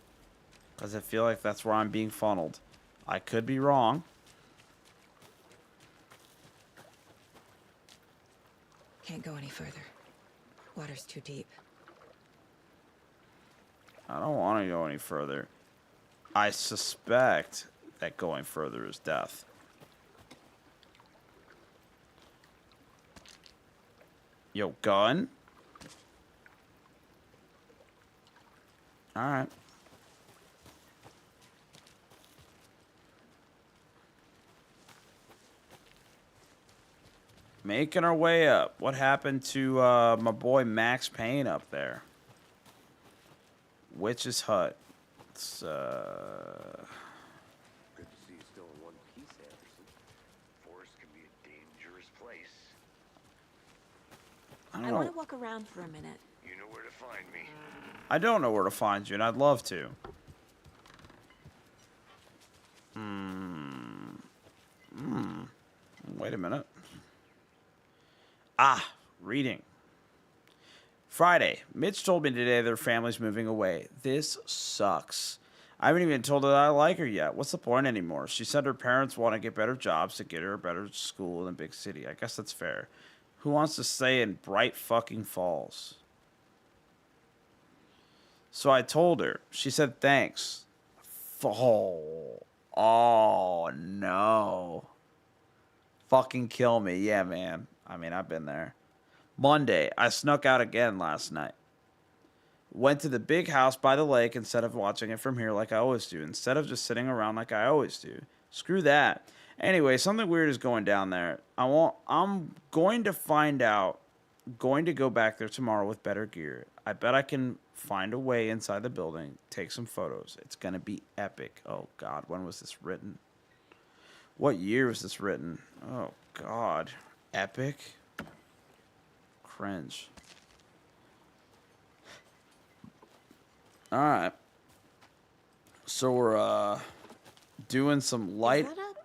Because I feel like that's where I'm being funneled. I could be wrong. Can't go any further. Water's too deep. I don't want to go any further. I suspect that going further is death. Yo, gun? Alright. Making our way up. What happened to my boy Max Payne up there? Witch's Hut. It's, Good to see you still in one piece, Anderson. Forest can be a dangerous place. I want to walk around for a minute. You know where to find me. I don't know where to find you, and I'd love to. Wait a minute. Ah, reading. Friday. Mitch told me today their family's moving away. This sucks. I haven't even told her that I like her yet. What's the point anymore? She said her parents want to get better jobs to get her a better school in a big city. I guess that's fair. Who wants to stay in Bright fucking Falls? So I told her. She said thanks. Oh no. Fucking kill me. Yeah, man. I mean, I've been there. Monday, I snuck out again last night. Went to the big house by the lake instead of watching it from here like I always do. Instead of just sitting around like I always do. Screw that. Anyway, something weird is going down there. I'm going to find out. Going to go back there tomorrow with better gear. I bet I can find a way inside the building. Take some photos. It's going to be epic. Oh, God. When was this written? What year was this written? Oh, God. Epic? Cringe. Alright. So we're, doing some light... Is that a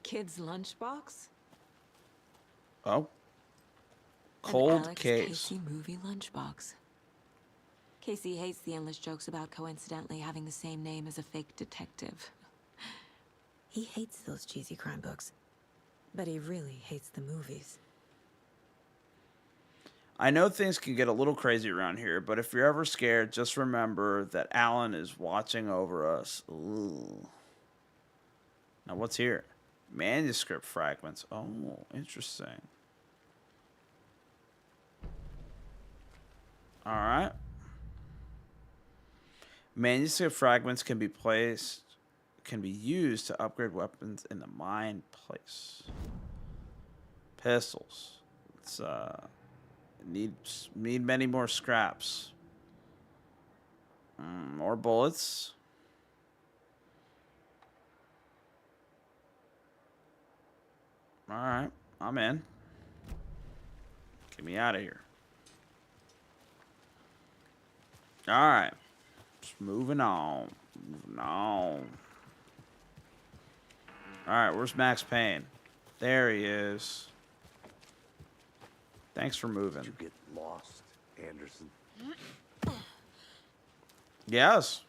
kid's lunchbox? Oh. Cold An Alex case. Casey movie lunchbox. Casey hates the endless jokes about coincidentally having the same name as a fake detective. He hates those cheesy crime books, but he really hates the movies. I know things can get a little crazy around here, but if you're ever scared, just remember that Alan is watching over us. Ooh. Now, what's here? Manuscript fragments. Oh, interesting. All right. Manuscript fragments can be used to upgrade weapons in the mine place. Pistols. Let's need many more scraps. More bullets. All right, I'm in. Get me out of here. All right, just moving on. Moving on. All right, where's Max Payne? There he is. Thanks for moving. Did you get lost, Anderson? Yes.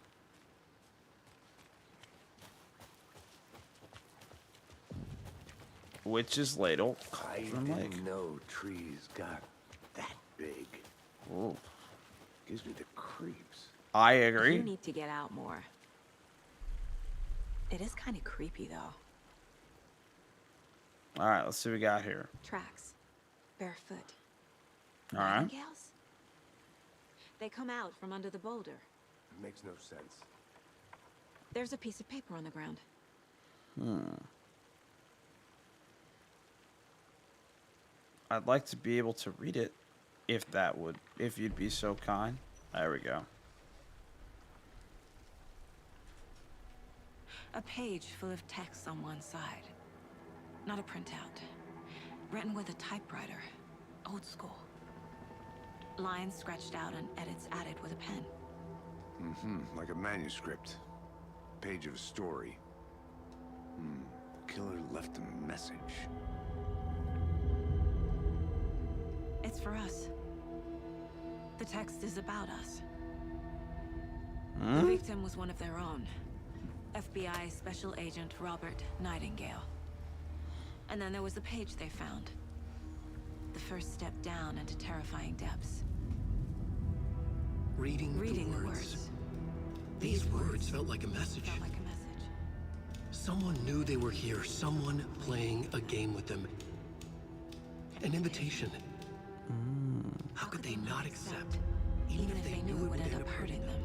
Witch's Ladle. I Cauldron didn't Lake. know trees got that big. Ooh. Gives me the creeps. I agree. You need to get out more. It is kind of creepy, though. All right, let's see what we got here. Tracks. Barefoot. All right. Nightingales? They come out from under the boulder. It makes no sense. There's a piece of paper on the ground. I'd like to be able to read it, if you'd be so kind. There we go. A page full of text on one side. Not a printout. Written with a typewriter. Old school. Lines scratched out and edits added with a pen. Like a manuscript. Page of a story. Killer left a message. It's for us. The text is about us. The victim was one of their own. FBI Special Agent Robert Nightingale. And then there was the page they found. The first step down into terrifying depths. Reading the words. These words felt like a message. Felt like a message. Someone knew they were here. Someone playing a game with them. An invitation. How could they not accept? Even if they knew it would end up hurting them.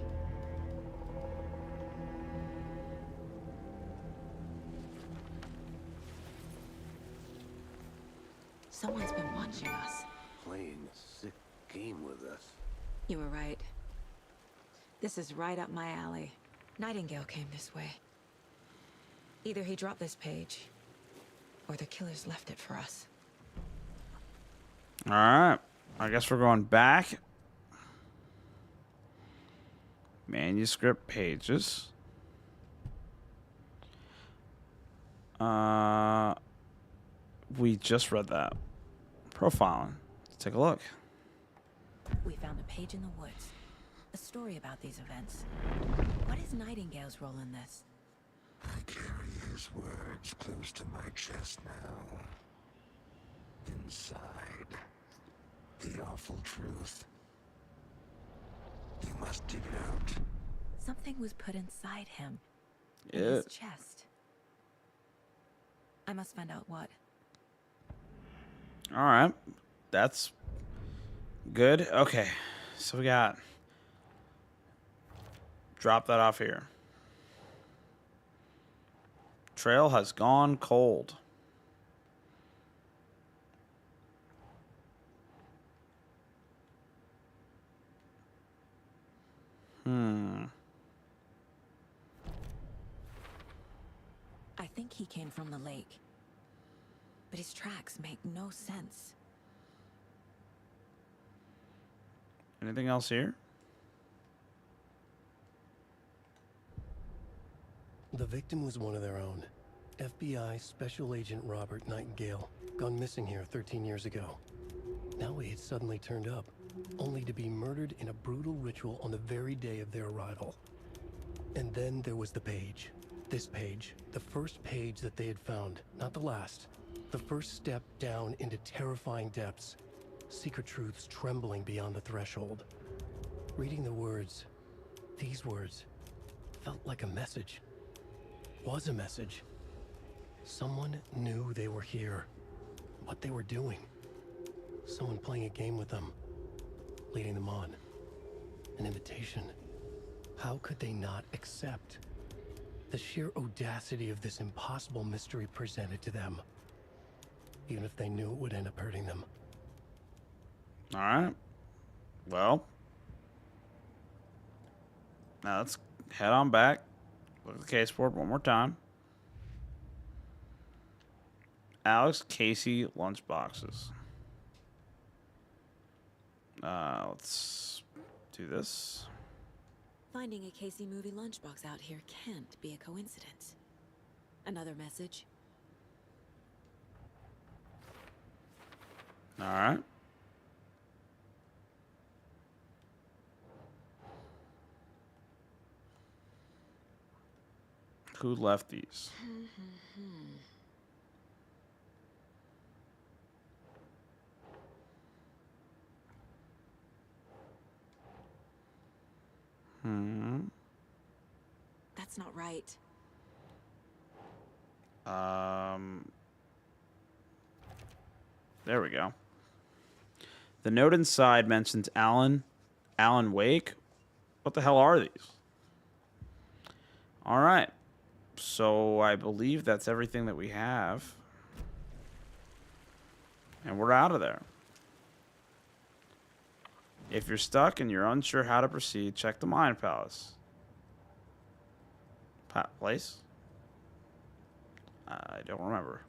Someone's been watching us. Playing a sick game with us. You were right. This is right up my alley. Nightingale came this way. Either he dropped this page, or the killers left it for us. All right. I guess we're going back. Manuscript pages. We just read that. Profiling. Let's take a look. We found a page in the woods. A story about these events. What is Nightingale's role in this? I carry his words close to my chest now. Inside, the awful truth. You must dig it out. Something was put inside him. Yeah. In his chest. I must find out what. All right. That's good. Okay. So we got... Drop that off here. Trail has gone cold. I think he came from the lake. But his tracks make no sense. Anything else here? The victim was one of their own. FBI Special Agent Robert Nightingale, gone missing here 13 years ago. Now he had suddenly turned up, only to be murdered in a brutal ritual on the very day of their arrival. And then there was the page. This page, the first page that they had found, not the last. The first step down into terrifying depths. Secret truths trembling beyond the threshold. Reading the words, these words, felt like a message. Was a message. Someone knew they were here. What they were doing. Someone playing a game with them. Leading them on. An invitation. How could they not accept? The sheer audacity of this impossible mystery presented to them. Even if they knew it would end up hurting them. All right. Well. Now let's head on back. Look at the case board one more time. Alex Casey lunchboxes. Let's do this. Finding a Casey movie lunchbox out here can't be a coincidence. Another message. All right. Who left these? That's not right. There we go. The note inside mentions Alan Wake. What the hell are these? All right. So I believe that's everything that we have. And we're out of there. If you're stuck and you're unsure how to proceed, check the Mine Palace. Place? I don't remember.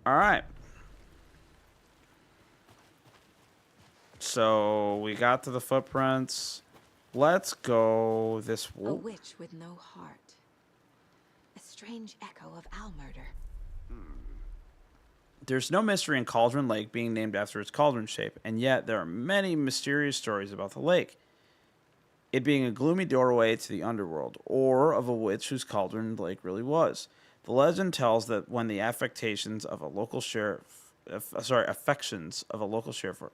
All right. So we got to the footprints. Let's go this way. A witch with no heart. A strange echo of owl murder. There's no mystery in Cauldron Lake being named after its cauldron shape, and yet there are many mysterious stories about the lake. It being a gloomy doorway to the underworld, or of a witch whose cauldron the lake really was. The legend tells that when the affections of a local sheriff were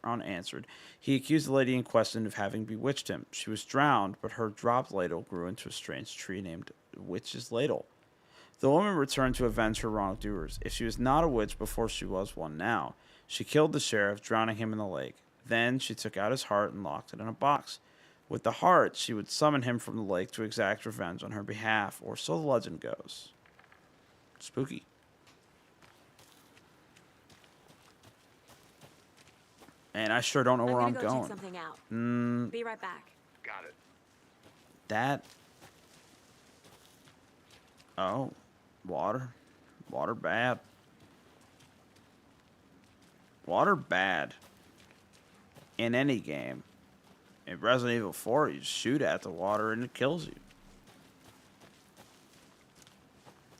unanswered, he accused the lady in question of having bewitched him. She was drowned, but her dropped ladle grew into a strange tree named Witch's Ladle. The woman returned to avenge her wrongdoers. If she was not a witch before, she was one now. She killed the sheriff, drowning him in the lake. Then she took out his heart and locked it in a box. With the heart, she would summon him from the lake to exact revenge on her behalf, or so the legend goes. Spooky. And I sure don't know where I'm gonna go going. check something out. Be right back. Got it. That. Oh, water. Water bad. Water bad. In any game. In Resident Evil 4, you just shoot at the water and it kills you.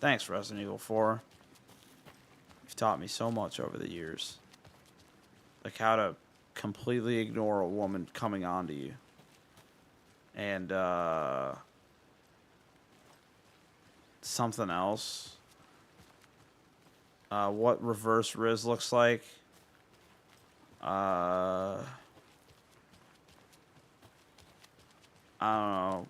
Thanks, Resident Evil 4. You've taught me so much over the years. Like how to completely ignore a woman coming onto you. And, something else. What reverse Riz looks like. I don't know.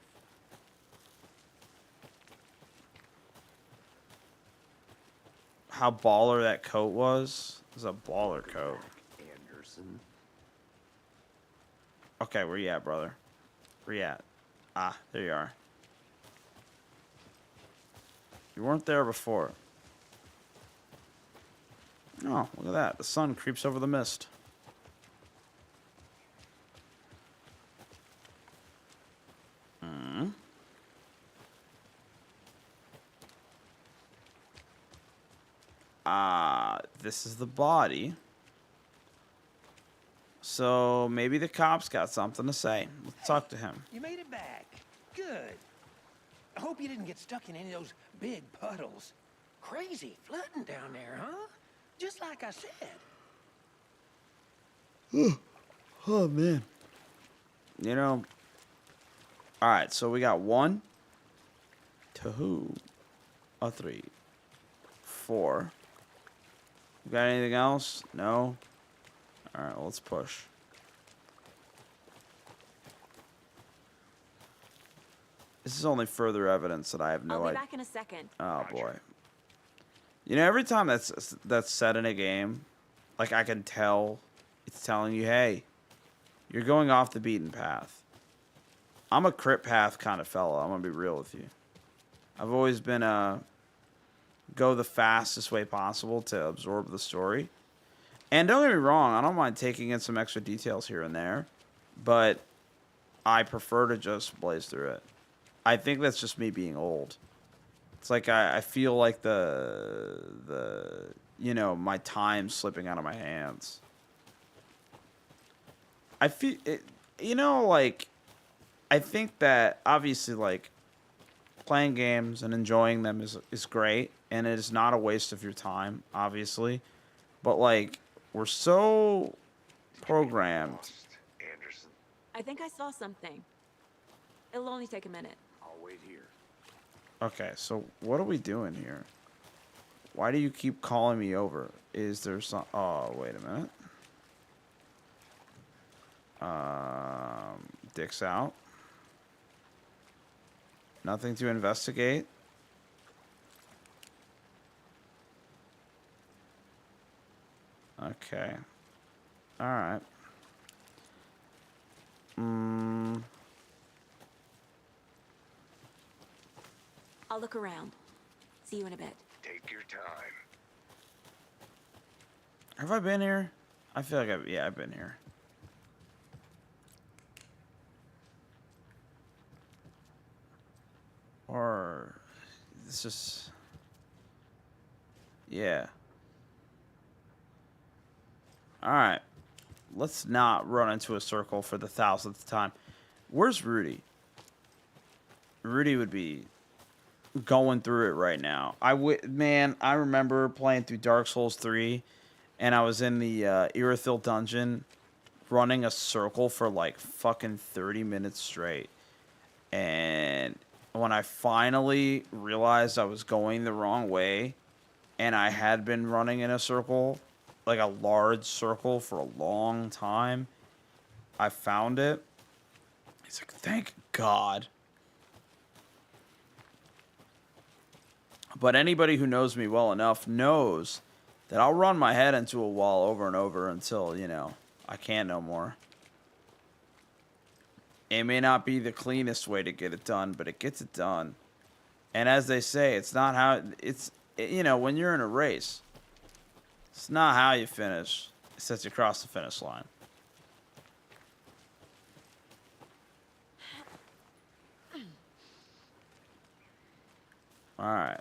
How baller that coat was. It was a baller coat. Anderson. Okay, where you at, brother? Where you at? Ah, there you are. You weren't there before. Oh, look at that. The sun creeps over the mist. This is the body. So maybe the cops got something to say. Let's talk to him. You made it back. Good. I hope you didn't get stuck in any of those big puddles. Crazy flooding down there, huh? Just like I said. Oh, man. You know. All right, so we got 1, 2, 3, 4. We got anything else? No? All right, well, let's push. This is only further evidence that I have no I'll be idea. back in a second. Oh, boy. You know, every time that's said in a game, like, I can tell it's telling you, hey, you're going off the beaten path. I'm a crit path kind of fella. I'm going to be real with you. I've always been a go the fastest way possible to absorb the story. And don't get me wrong, I don't mind taking in some extra details here and there, but I prefer to just blaze through it. I think that's just me being old. It's like I feel like the you know, my time slipping out of my hands. I feel it, you know, like I think that obviously like playing games and enjoying them is great, and it is not a waste of your time, obviously. But like we're so programmed. Anderson. I think I saw something. It'll only take a minute. I'll wait here. Okay, so what are we doing here? Why do you keep calling me over? Is there some... Oh, wait a minute. Dick's out. Nothing to investigate. Okay. All right. Mm. I'll look around. See you in a bit. Take your time. Have I been here? I feel like I've been here. Or it's just, yeah. All right. Let's not run into a circle for the 1000th time. Where's Rudy? Rudy would be going through it right now. Man, I remember playing through Dark Souls 3, and I was in the Irithyll dungeon running a circle for like fucking 30 minutes straight. And when I finally realized I was going the wrong way, and I had been running in a circle, like a large circle, for a long time, I found it. He's like, thank God. But anybody who knows me well enough knows that I'll run my head into a wall over and over until, you know, I can't no more. It may not be the cleanest way to get it done, but it gets it done. And as they say, it's not how you know, when you're in a race, it's not how you finish. It sets you across the finish line. All right.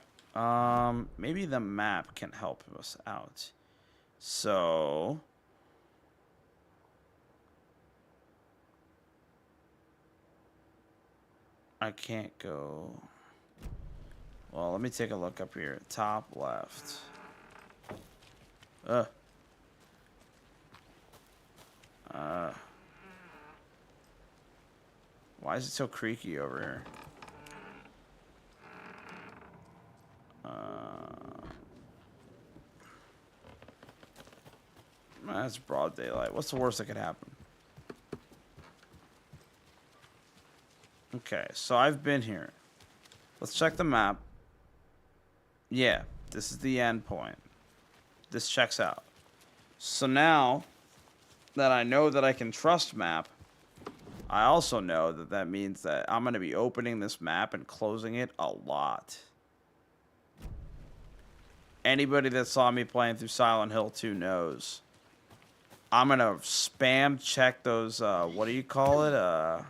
Maybe the map can help us out. So I can't go. Well, let me take a look up here. Top left. Why is it so creaky over here? That's broad daylight. What's the worst that could happen? Okay, so I've been here. Let's check the map. Yeah, this is the end point. This checks out. So now that I know that I can trust map, I also know that that means that I'm going to be opening this map and closing it a lot. Anybody that saw me playing through Silent Hill 2 knows. I'm going to spam check those, what do you call it? I'm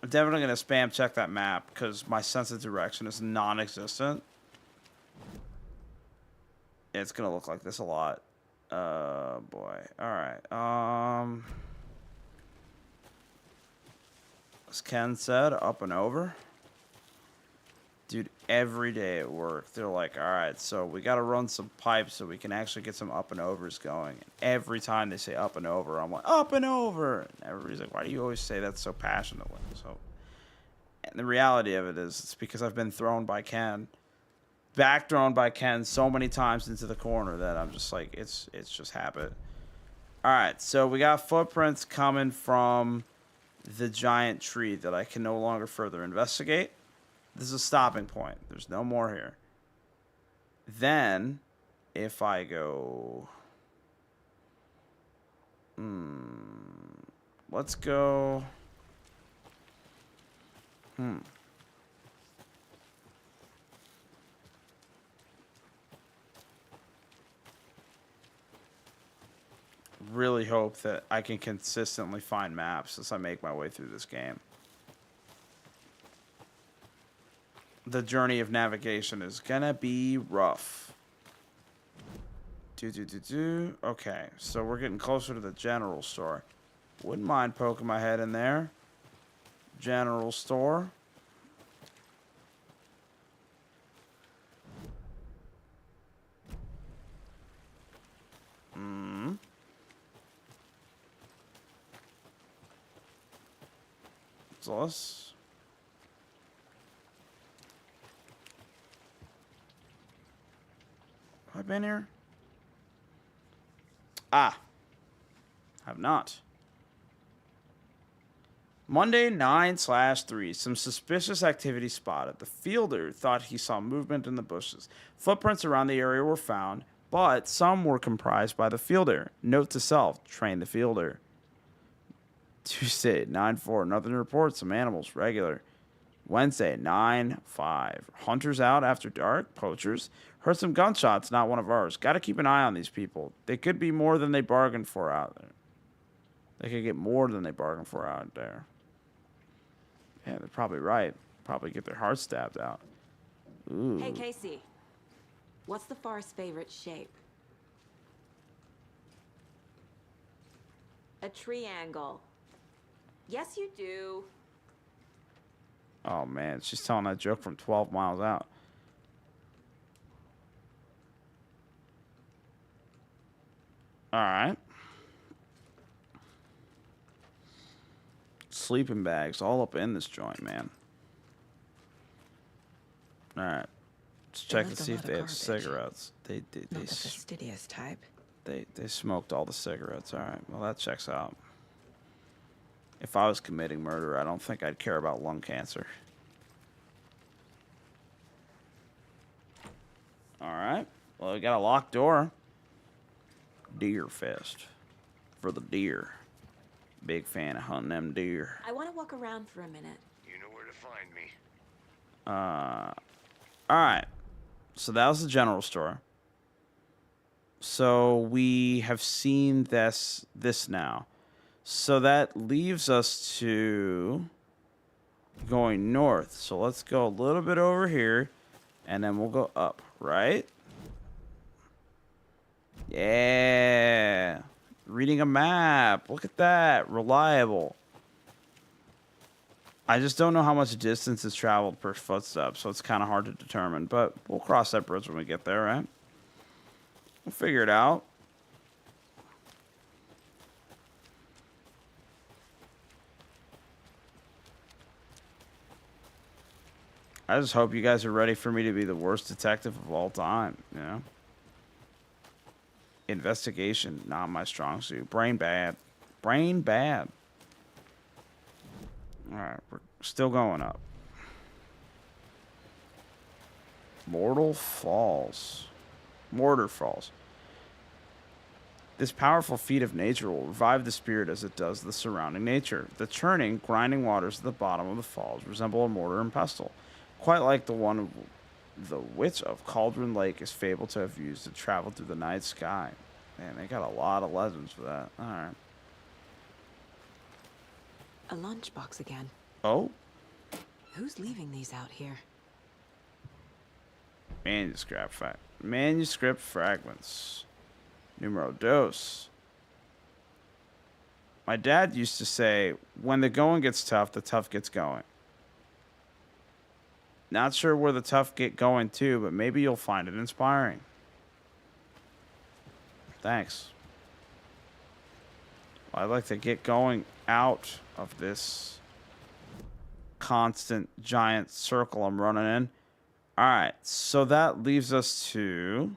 definitely going to spam check that map because my sense of direction is non-existent. It's going to look like this a lot. Boy. Alright. As Ken said, up and over. Dude, every day at work, they're like, alright, so we got to run some pipes so we can actually get some up and overs going. And every time they say up and over, I'm like, up and over! And everybody's like, why do you always say that so passionately? So, and the reality of it is, it's because I've been thrown by Ken. Back thrown by Ken so many times into the corner that I'm just like, it's just habit. Alright, so we got footprints coming from the giant tree that I can no longer further investigate. This is a stopping point. There's no more here. Then, if I go... let's go... Really hope that I can consistently find maps as I make my way through this game. The journey of navigation is gonna be rough. Okay, so we're getting closer to the general store. Wouldn't mind poking my head in there. General store. So let's... Have I been here? Ah. Have not. Monday 9/3. Some suspicious activity spotted. The fielder thought he saw movement in the bushes. Footprints around the area were found. but some were comprised by the fielder. Note to self, train the fielder. Tuesday, 9-4, nothing to report. Some animals, regular. Wednesday, 9-5. Hunters out after dark. Poachers. Heard some gunshots, not one of ours. Got to keep an eye on these people. They could be more than they bargained for out there. They could get more than they bargained for out there. Yeah, they're probably right. Probably get their hearts stabbed out. Ooh. Hey, Casey. What's the forest's favorite shape? A triangle. Yes, you do. Oh, man. She's telling that joke from 12 miles out. All right. Sleeping bags all up in this joint, man. All right. Let's check to see if they have cigarettes. They Not the fastidious type. They smoked all the cigarettes. All right. Well, that checks out. If I was committing murder, I don't think I'd care about lung cancer. All right. Well, we got a locked door. Deer fest for the deer. Big fan of hunting them deer. I want to walk around for a minute. You know where to find me. All right. So that was the general store. So we have seen this now. So that leaves us to going north. So let's go a little bit over here, and then we'll go up, right? Yeah. Reading a map. Look at that. Reliable. I just don't know how much distance is traveled per footstep, so it's kind of hard to determine. But we'll cross that bridge when we get there, right? We'll figure it out. I just hope you guys are ready for me to be the worst detective of all time, you know? Investigation, not my strong suit. Brain bad. Brain bad. Alright, we're still going up. Mortar Falls. This powerful feat of nature will revive the spirit as it does the surrounding nature. The churning, grinding waters at the bottom of the falls resemble a mortar and pestle, quite like the one the witch of Cauldron Lake is fabled to have used to travel through the night sky. Man, they got a lot of legends for that. All right. A lunchbox again. Oh? Who's leaving these out here? Manuscript fragments. Numero dos. My dad used to say, when the going gets tough, the tough gets going. Not sure where the tough get going to, but maybe you'll find it inspiring. Thanks. Well, I'd like to get going out of this constant giant circle I'm running in. Alright, so that leaves us to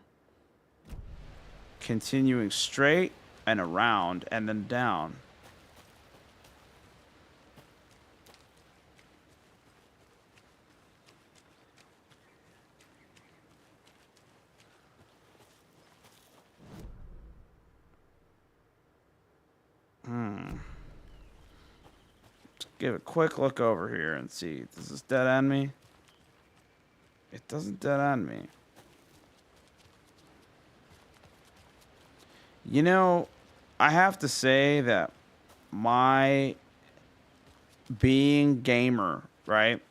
continuing straight and around and then down. Let's give a quick look over here and see. Does this dead end me? It doesn't dead end me. You know, I have to say that my being gamer, right,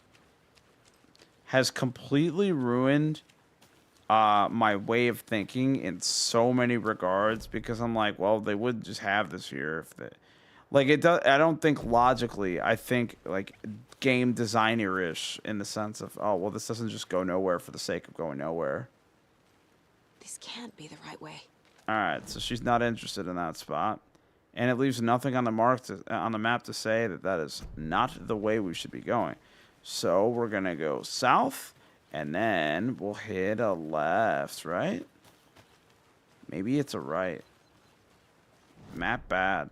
has completely ruined my way of thinking in so many regards, because I'm like, well, they would just have this here if they, like, it does. I don't think logically. I think like game designer-ish in the sense of, oh, well, this doesn't just go nowhere for the sake of going nowhere. This can't be the right way. All right, so she's not interested in that spot, and it leaves nothing on the map to say that that is not the way we should be going. So we're gonna go south, and then we'll hit a left, right? Maybe it's a right. Map bad.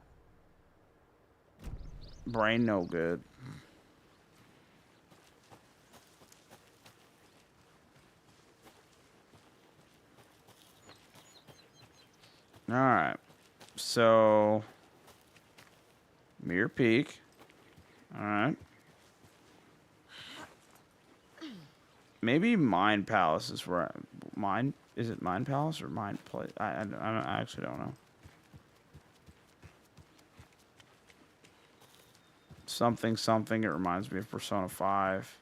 Brain no good. All right. So, Mirror Peak. All right. Maybe Mind Palace is where is it Mind Palace or Mind Place? I actually don't know. Something something. It reminds me of Persona 5.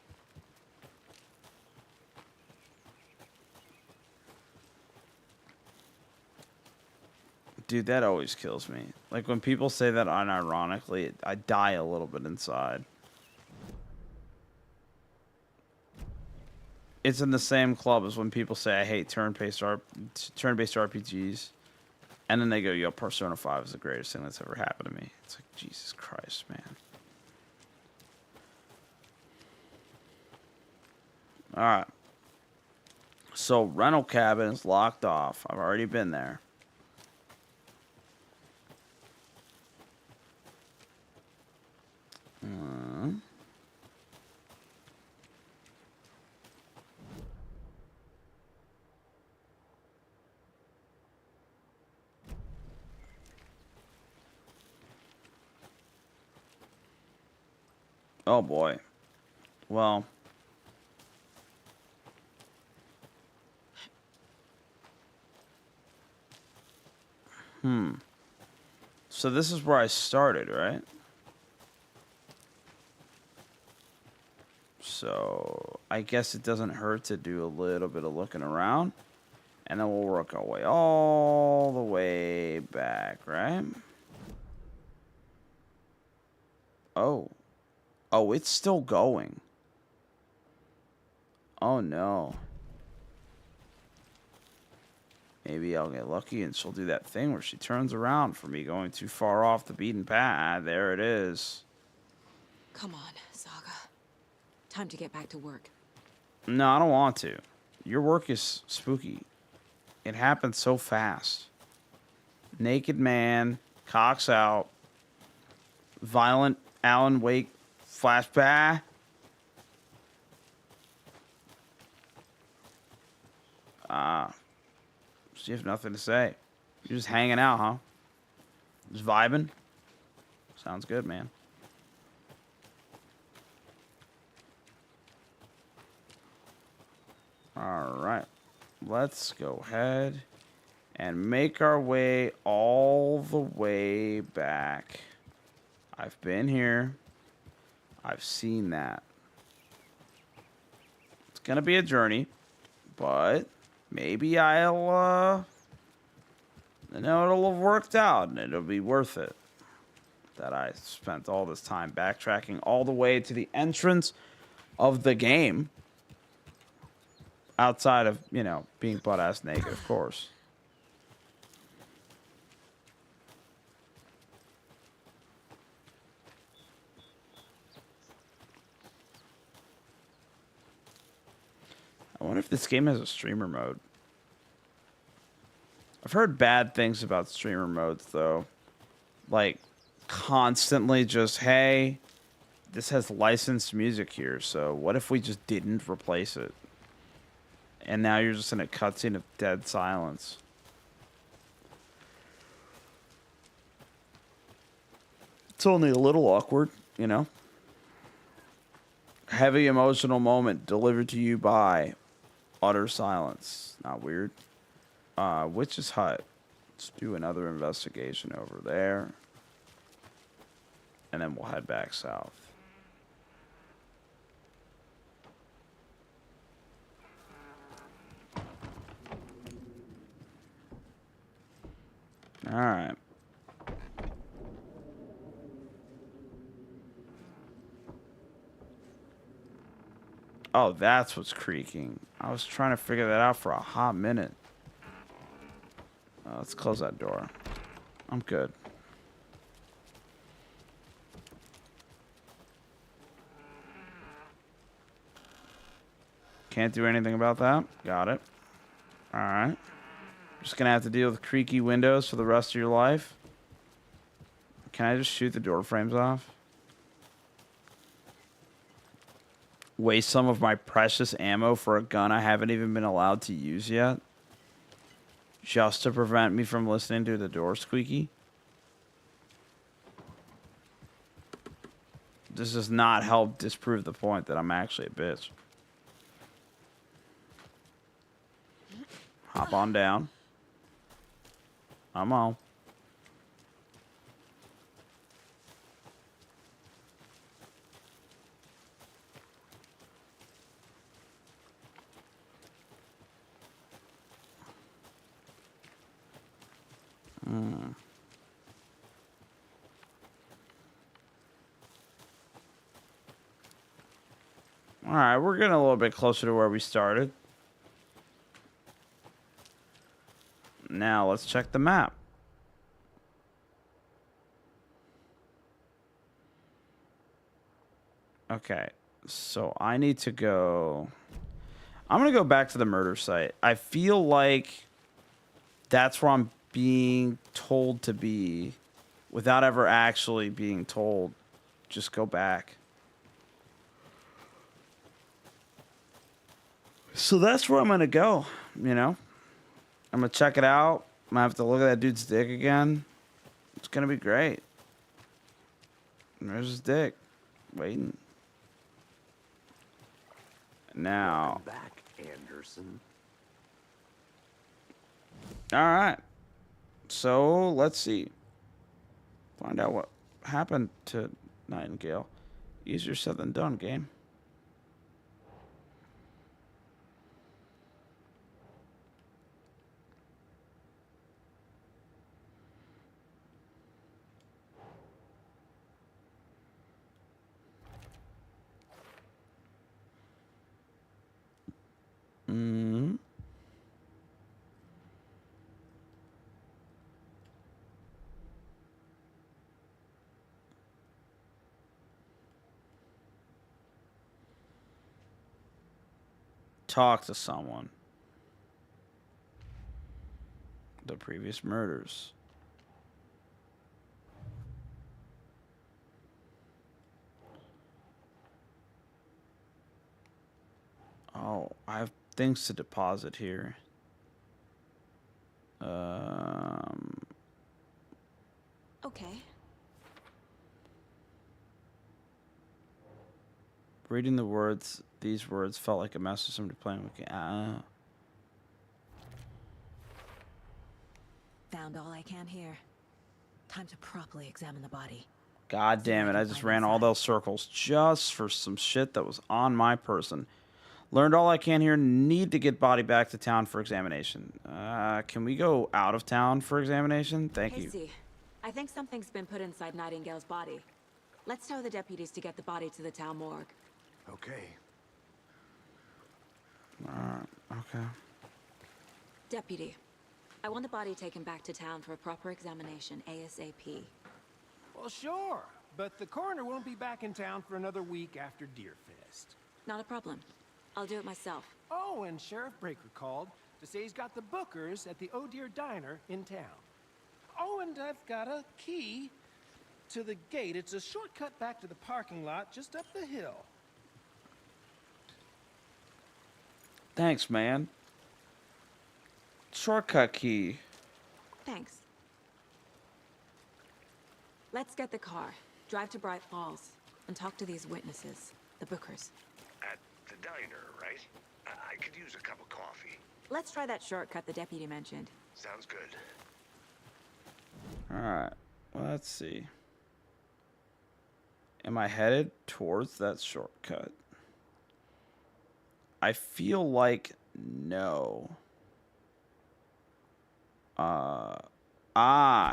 Dude, that always kills me. Like when people say that unironically, I die a little bit inside. It's in the same club as when people say I hate turn-based RPGs, and then they go, "Yo, Persona 5 is the greatest thing that's ever happened to me." It's like, Jesus Christ, man. All right. So rental cabin is locked off. I've already been there. Oh boy. Well. So this is where I started, right? So I guess it doesn't hurt to do a little bit of looking around. And then we'll work our way all the way back, right? Oh. Oh, it's still going. Oh, no. Maybe I'll get lucky and she'll do that thing where she turns around for me going too far off the beaten path. There it is. Come on, Saga. Time to get back to work. No, I don't want to. Your work is spooky. It happens so fast. Naked man, cocks out, violent Alan Wake flashback. So you have nothing to say. You're just hanging out, huh? Just vibing? Sounds good, man. All right. Let's go ahead and make our way all the way back. I've been here. I've seen that. It's going to be a journey, but maybe it'll have worked out and it'll be worth it that I spent all this time backtracking all the way to the entrance of the game. Outside of, being butt-ass naked, of course. I wonder if this game has a streamer mode. I've heard bad things about streamer modes, though. Like, constantly just, hey, this has licensed music here, so what if we just didn't replace it? And now you're just in a cutscene of dead silence. It's only a little awkward, Heavy emotional moment delivered to you by utter silence. Not weird. Witch's Hut. Let's do another investigation over there. And then we'll head back south. All right. Oh, that's what's creaking. I was trying to figure that out for a hot minute. Let's close that door. I'm good. Can't do anything about that. Got it. All right. Just gonna have to deal with creaky windows for the rest of your life. Can I just shoot the door frames off? Waste some of my precious ammo for a gun I haven't even been allowed to use yet? just to prevent me from listening to the door squeaky. This does not help disprove the point that I'm actually a bitch. Hop on down. I'm on. All right, we're getting a little bit closer to where we started. Now let's check the map. Okay, so I need to go... I'm going to go back to the murder site. I feel like that's where I'm being told to be without ever actually being told. Just go back. So that's where I'm going to go, you know? I'm going to check it out. I'm going to have to look at that dude's dick again. It's going to be great. And there's his dick. Waiting. Now. Welcome back, Anderson. All right. So let's see. Find out what happened to Nightingale. Easier said than done, game. Mm-hmm. Talk to someone. The previous murders. Oh, I have things to deposit here. Okay. Reading the words, these words felt like a message somebody playing with. Found all I can here. Time to properly examine the body. God damn it, I just ran all those circles just for some shit that was on my person. Learned all I can here. Need to get body back to town for examination. Can we go out of town for examination? Thank you. Casey, I think something's been put inside Nightingale's body. Let's tell the deputies to get the body to the town morgue. Okay. Okay. Deputy, I want the body taken back to town for a proper examination ASAP. Well, sure, but the coroner won't be back in town for another week after Deerfest. Not a problem. I'll do it myself. Oh, and Sheriff Breaker called to say he's got the bookers at the Oh Dear Diner in town. Oh, and I've got a key to the gate. It's a shortcut back to the parking lot just up the hill. Thanks, man. Shortcut key. Thanks. Let's get the car, drive to Bright Falls, and talk to these witnesses, the bookers. At the diner, right? I could use a cup of coffee. Let's try that shortcut the deputy mentioned. Sounds good. Alright. Let's see. Am I headed towards that shortcut? I feel like no.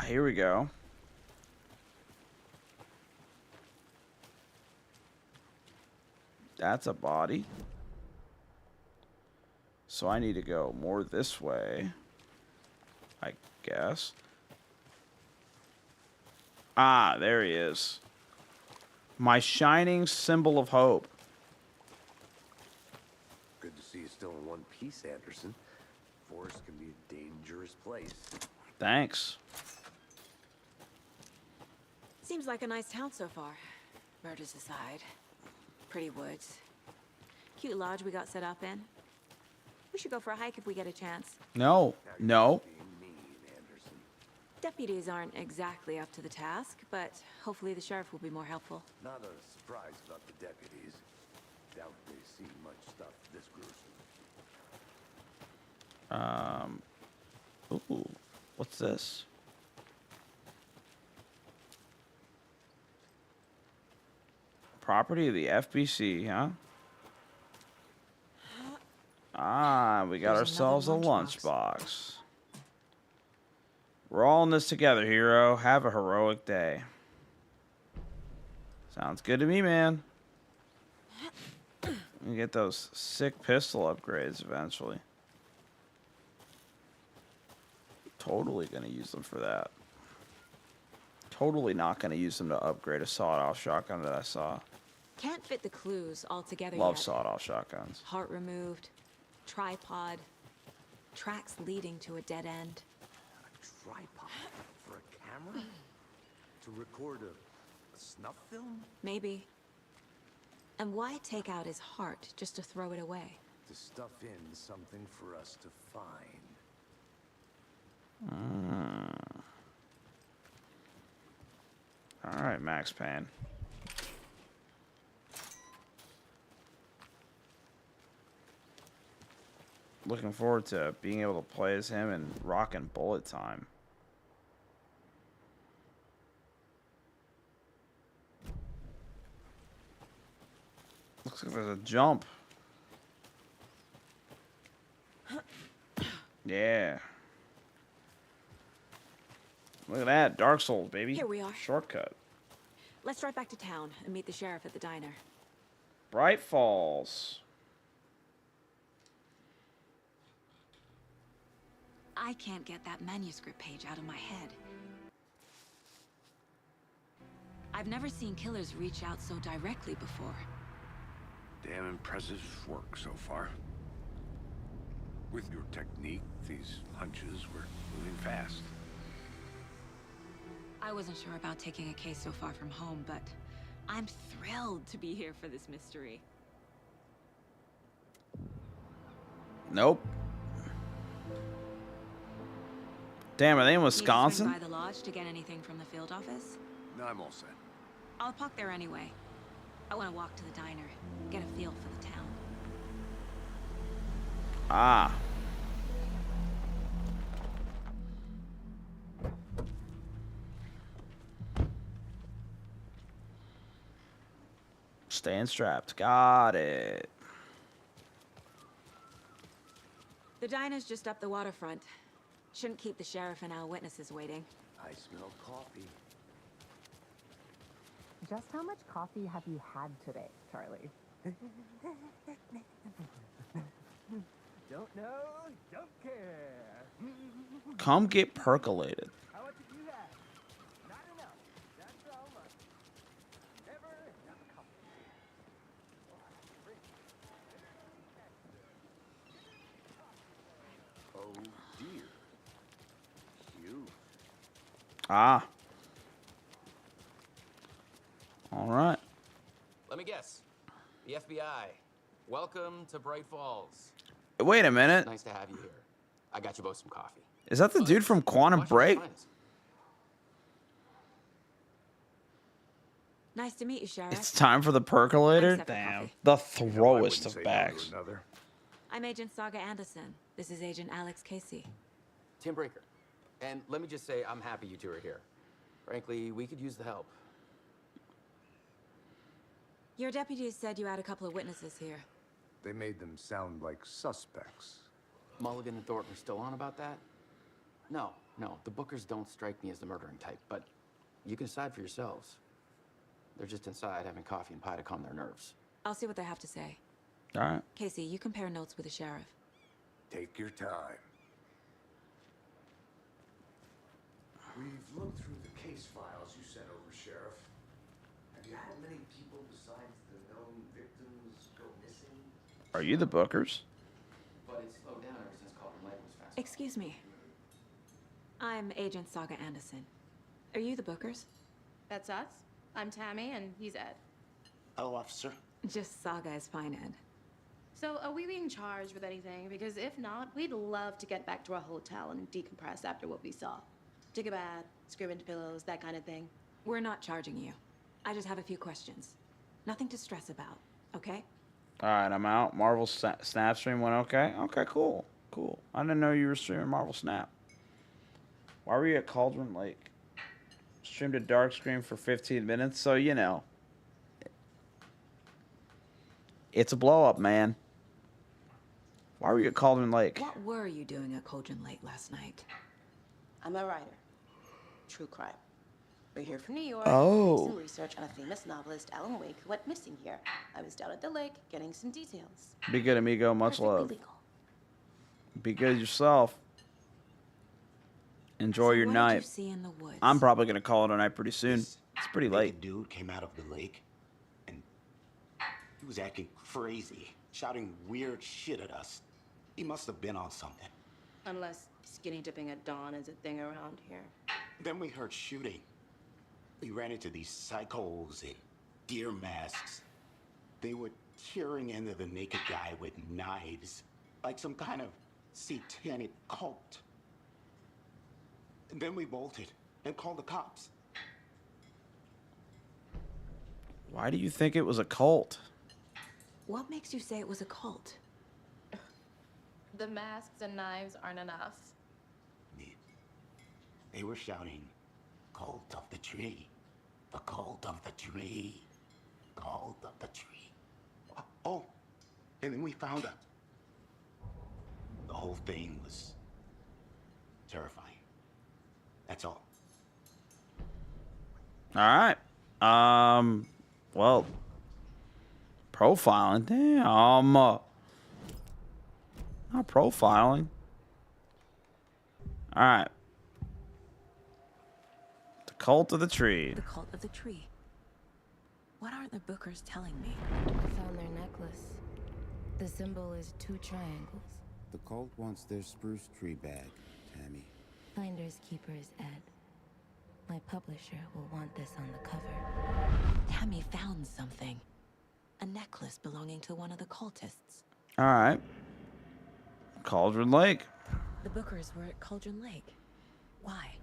Here we go. That's a body. So I need to go more this way, I guess. There he is. My shining symbol of hope. Good to see you still in one piece, Anderson. Forest can be a dangerous place. Thanks. Seems like a nice town so far. Murders aside. Pretty woods. Cute lodge we got set up in. We should go for a hike if we get a chance. No. Now you're No. being Deputies aren't exactly up to the task, but hopefully the sheriff will be more helpful. Not a surprise about the deputies. Doubt they see much stuff this gruesome. Ooh, what's this? Property of the FBC, huh? Ah, we got There's ourselves a another lunchbox. We're all in this together, hero. Have a heroic day. Sounds good to me, man. You get those sick pistol upgrades eventually. Totally gonna use them for that. Totally not gonna use them to upgrade a sawed-off shotgun that I saw. Can't fit the clues all together Love yet. sawed-off shotguns. Heart removed, tripod, tracks leading to a dead end. A tripod for a camera? To record a snuff film? Maybe. And why take out his heart just to throw it away? To stuff in something for us to find. All right, Max Payne. Looking forward to being able to play as him in Rockin' Bullet Time. Looks like there's a jump. Yeah. Look at that. Dark Souls, baby. Here we are. Shortcut. Let's drive back to town and meet the sheriff at the diner. Bright Falls. I can't get that manuscript page out of my head. I've never seen killers reach out so directly before. Damn impressive work so far. With your technique, these hunches were moving fast. I wasn't sure about taking a case so far from home, but I'm thrilled to be here for this mystery. Nope. Damn, are they in Need to swing Wisconsin? by the lodge to get anything from the field office? No, I'm all set. I'll park there anyway. I want to walk to the diner, get a feel for the town. Ah. Staying strapped. Got it. The diner's just up the waterfront. Shouldn't keep the sheriff and our witnesses waiting. I smell coffee. Just how much coffee have you had today, Charlie? Don't know, don't care. Come get percolated. How much have you had? Not enough. That's all much. Never enough coffee. Oh dear. You. Ah. All right. Let me guess. The FBI. Welcome to Bright Falls. Wait a minute. Nice to have you here. I got you both some coffee. Is that the dude from Quantum Break? Nice to meet you, Sheriff. It's time for the percolator? I'm Separate Damn. Coffee. The throwest of bags. I'm Agent Saga Anderson. This is Agent Alex Casey. Tim Breaker. And let me just say, I'm happy you two are here. Frankly, we could use the help. Your deputies said you had a couple of witnesses here. They made them sound like suspects. Mulligan and Thornton are still on about that? No, the Bookers don't strike me as the murdering type, but you can decide for yourselves. They're just inside having coffee and pie to calm their nerves. I'll see what they have to say. All right. Casey, you compare notes with the sheriff. Take your time. We've looked through the case files you sent over, Sheriff. Have you had many people besides the known victims go missing? Are you the Bookers? But it slowed down ever since Calvin Light was fast. Excuse me. I'm Agent Saga Anderson. Are you the Bookers? That's us. I'm Tammy, and he's Ed. Hello, officer. Just Saga is fine, Ed. So, are we being charged with anything? Because if not, we'd love to get back to our hotel and decompress after what we saw. Take a bath, scream into pillows, that kind of thing. We're not charging you. I just have a few questions. Nothing to stress about, okay? All right, I'm out. Marvel Snap stream went okay. Okay, cool. Cool. I didn't know you were streaming Marvel Snap. Why were you at Cauldron Lake? Streamed a dark screen for 15 minutes, so you know. It's a blow up, man. Why were you at Cauldron Lake? What were you doing at Cauldron Lake last night? I'm a writer. True crime. We're here from New York. Oh. Some research on a famous novelist, Alan Wake, who went missing here. I was down at the lake getting some details. Be good, amigo. Much Perfectly love. legal. Be good yourself. Enjoy your what night. Did you see in the woods? I'm probably gonna call it a night pretty soon. It's pretty late. Dude came out of the lake, and he was acting crazy, shouting weird shit at us. He must have been on something. Unless skinny dipping at dawn is a thing around here. Then we heard shooting. We ran into these psychos in deer masks. They were tearing into the naked guy with knives, like some kind of satanic cult. And then we bolted and called the cops. Why do you think it was a cult? What makes you say it was a cult? The masks and knives aren't enough. They were shouting, "Cult of the tree, the cult of the tree, cult of the tree." Oh, and then we found out. The whole thing was terrifying. That's all. All right. Well, profiling. Damn. Not profiling. All right. The cult of the tree. The cult of the tree. What aren't the Bookers telling me? I found their necklace. The symbol is 2 triangles. The cult wants their spruce tree bag, Tammy. Finders keepers, Ed. My publisher will want this on the cover. Tammy found something. A necklace belonging to one of the cultists. All right. Cauldron Lake. The Bookers were at Cauldron Lake. Why?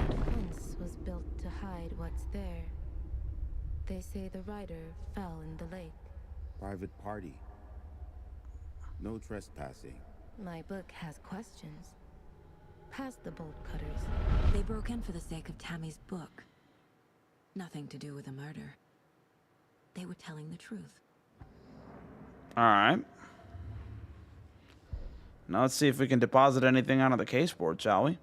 The fence was built to hide what's there. They say the writer fell in the lake. Private party. No trespassing. My book has questions. Past the bolt cutters. They broke in for the sake of Tammy's book. Nothing to do with a murder. They were telling the truth. All right. Now let's see if we can deposit anything onto the case board, shall we?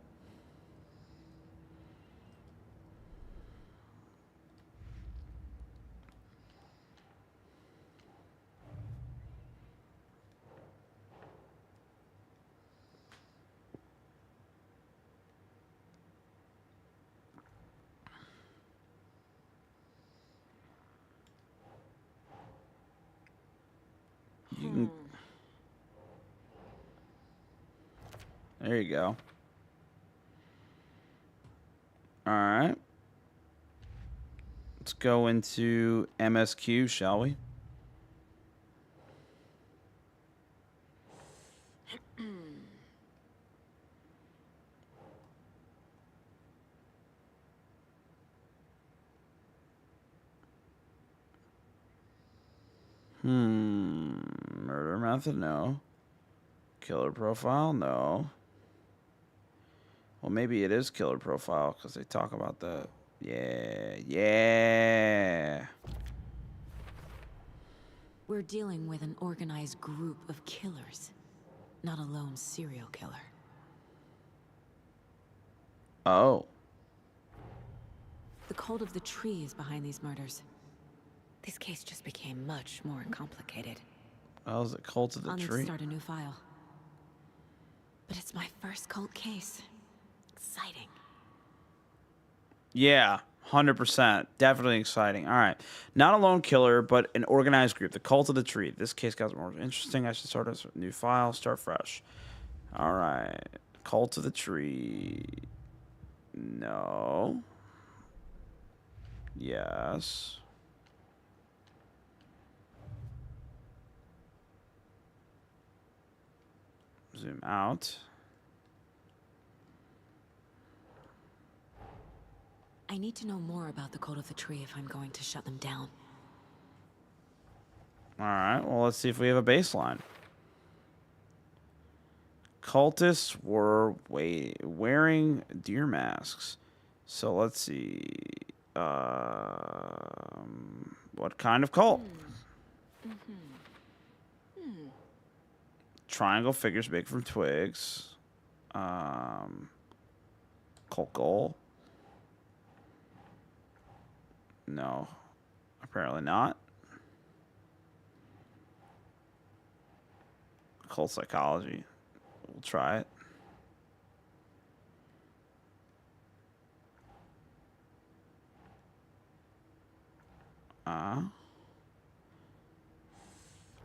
You can... There you go. All right. Let's go into MSQ, shall we? Murder method, no. Killer profile, no. Well, maybe it is killer profile because they talk about the... Yeah. We're dealing with an organized group of killers, not a lone serial killer. Oh. The cult of the tree is behind these murders. This case just became much more complicated. Oh, is it cult of the I'll need tree? to start a new file. But it's my first cult case. Exciting. Yeah, 100%. Definitely exciting. All right. Not a lone killer, but an organized group. The cult of the tree. This case got more interesting. I should start a new file. Start fresh. All right. Cult of the tree. No. Yes. Zoom out. I need to know more about the code of the tree if I'm going to shut them down. All right, well, let's see if we have a baseline. Cultists were wearing deer masks. So let's see. What kind of cult? Triangle figures made from twigs. Cult goal? No. Apparently not. Cult psychology. We'll try it.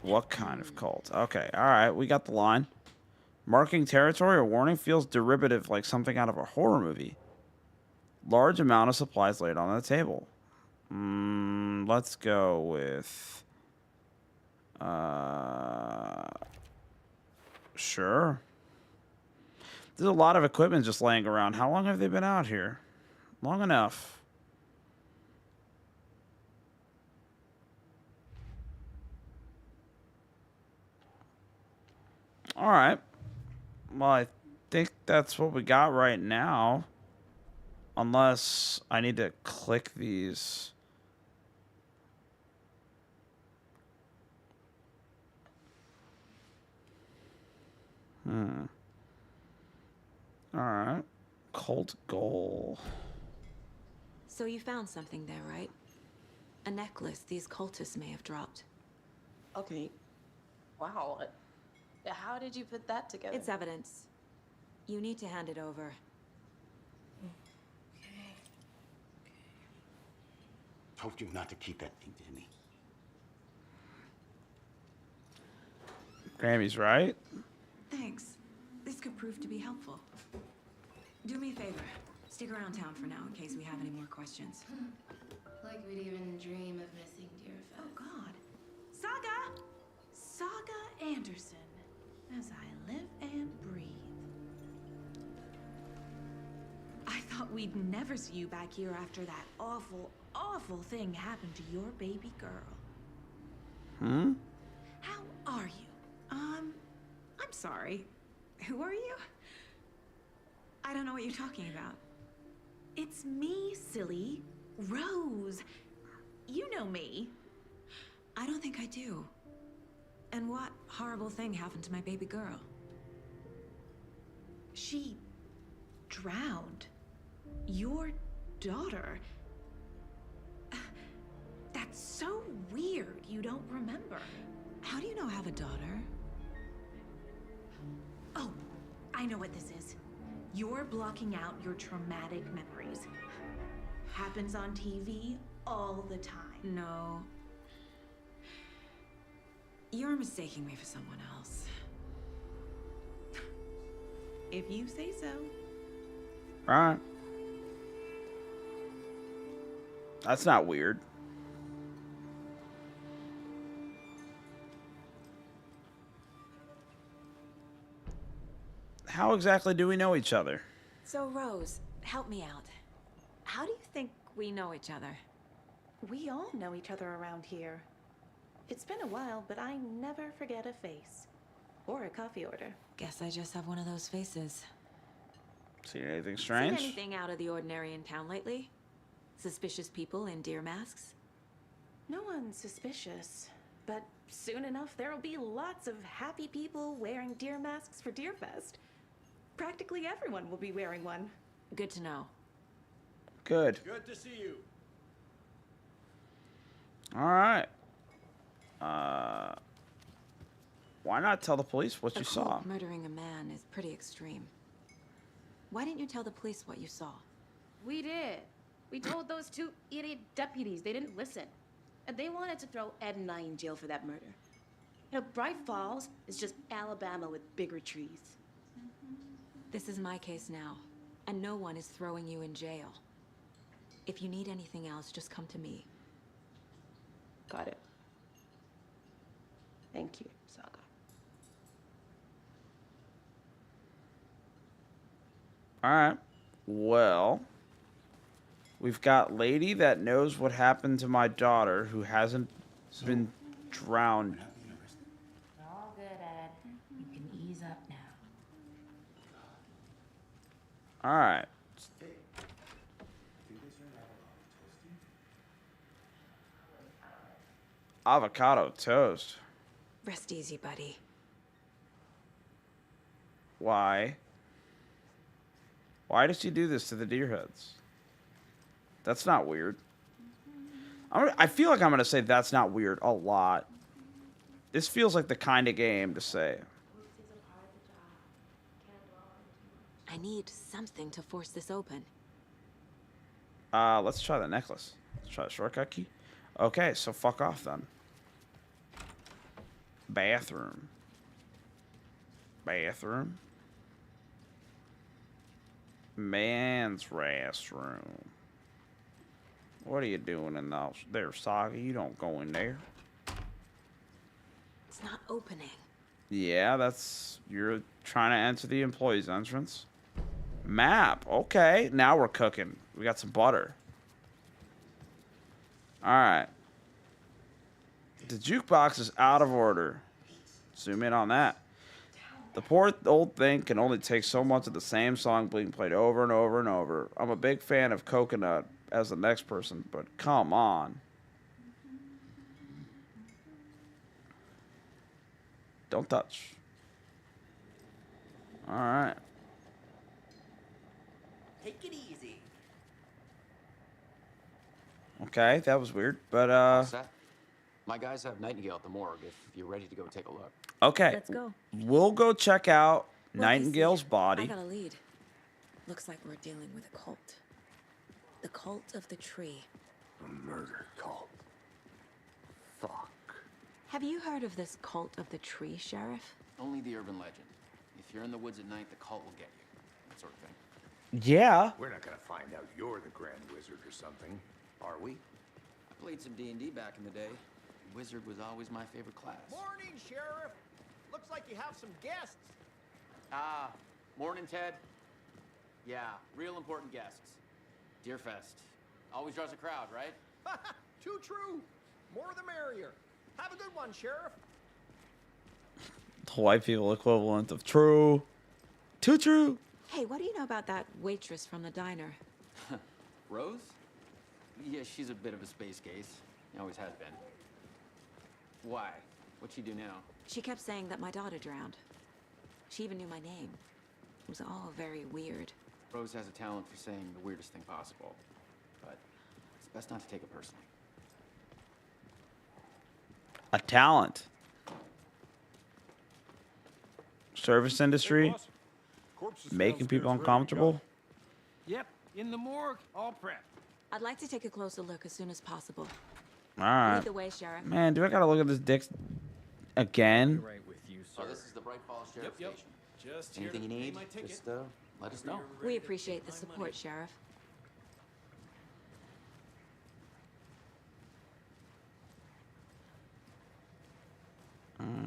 What kind of cult? Okay, all right, we got the line. Marking territory or warning feels derivative, like something out of a horror movie. Large amount of supplies laid on the table. Let's go with... Sure. There's a lot of equipment just laying around. How long have they been out here? Long enough. All right. Well, I think that's what we got right now. Unless I need to click these. All right. Cult goal. So you found something there, right? A necklace these cultists may have dropped. Okay. Wow. How did you put that together? It's evidence. You need to hand it over. Told you not to keep that thing to me. Grammy's right. Thanks. This could prove to be helpful. Do me a favor. Stick around town for now in case we have any more questions. Like we'd even dream of missing Deerfest. Oh, God. Saga! Saga Anderson. As I live and breathe. I thought we'd never see you back here after that awful, awful thing happened to your baby girl. How are you? I'm sorry. Who are you? I don't know what you're talking about. It's me, silly. Rose. You know me. I don't think I do. And what horrible thing happened to my baby girl? She drowned. Your daughter. That's so weird you don't remember. How do you know I have a daughter? Oh, I know what this is. You're blocking out your traumatic memories. Happens on TV all the time. No. You're mistaking me for someone else. If you say so. Alright. That's not weird. How exactly do we know each other? So, Rose, help me out. How do you think we know each other? We all know each other around here. It's been a while, but I never forget a face. Or a coffee order. Guess I just have one of those faces. See anything strange? Seen anything out of the ordinary in town lately? Suspicious people in deer masks? No one's suspicious. But soon enough, there'll be lots of happy people wearing deer masks for Deerfest. Practically everyone will be wearing one. Good to know. Good. Good to see you. All right. Why not tell the police what you saw? Murdering a man is pretty extreme. Why didn't you tell the police what you saw? We did. We told those two idiot deputies. They didn't listen. And they wanted to throw Ed and I in jail for that murder. You know, Bright Falls is just Alabama with bigger trees. This is my case now, and no one is throwing you in jail. If you need anything else, just come to me. Got it. Thank you, Saga. All right. Well, We've got lady that knows what happened to my daughter who hasn't been drowned. All good, Ed. You can ease up now. All right. Avocado toast. Rest easy, buddy. Why? Why does she do this to the deer heads? That's not weird. I feel like I'm going to say that's not weird a lot. This feels like the kind of game to say. I need something to force this open. Let's try the necklace. Let's try the shortcut key. Okay, so fuck off then. Bathroom. Bathroom. Man's restroom. What are you doing in there, Saga? You don't go in there. It's not opening. Yeah, you're trying to enter the employee's entrance. Map. Okay, now we're cooking. We got some butter. All right. The jukebox is out of order. Zoom in on that. The poor old thing can only take so much of the same song being played over and over and over. I'm a big fan of Coconut as the next person, but come on. Don't touch. All right. Take it easy. Okay, that was weird, but My guys have Nightingale at the morgue if you're ready to go take a look. Okay. Let's go. We'll go check out Well, Nightingale's I body. got a lead. Looks like we're dealing with a cult. The cult of the tree. A murder cult. Fuck. Have you heard of this cult of the tree, Sheriff? Only the urban legend. If you're in the woods at night, the cult will get you. That sort of thing. Yeah. We're not gonna find out you're the Grand Wizard or something, are we? I played some D&D back in the day. Wizard was always my favorite class. Morning, Sheriff. Looks like you have some guests. Ah, morning, Ted. Yeah, real important guests. Deerfest. Always draws a crowd, right? Too true. More the merrier. Have a good one, Sheriff. The white people equivalent of true. Too true. Hey, what do you know about that waitress from the diner? Rose? Yeah, she's a bit of a space case. Always has been. Why? What'd she do now? She kept saying that my daughter drowned. She even knew my name. It was all very weird. Rose has a talent for saying the weirdest thing possible. But it's best not to take it personally. A talent. Service industry. Making people uncomfortable. Yep, in the morgue, all prepped. I'd like to take a closer look as soon as possible. All right. Lead the way, Sheriff. Man, do I gotta look at this dick again? Right with you, sir. This is the Bright Falls Sheriff Station. Just anything you need, just let us know. We appreciate the support, Sheriff.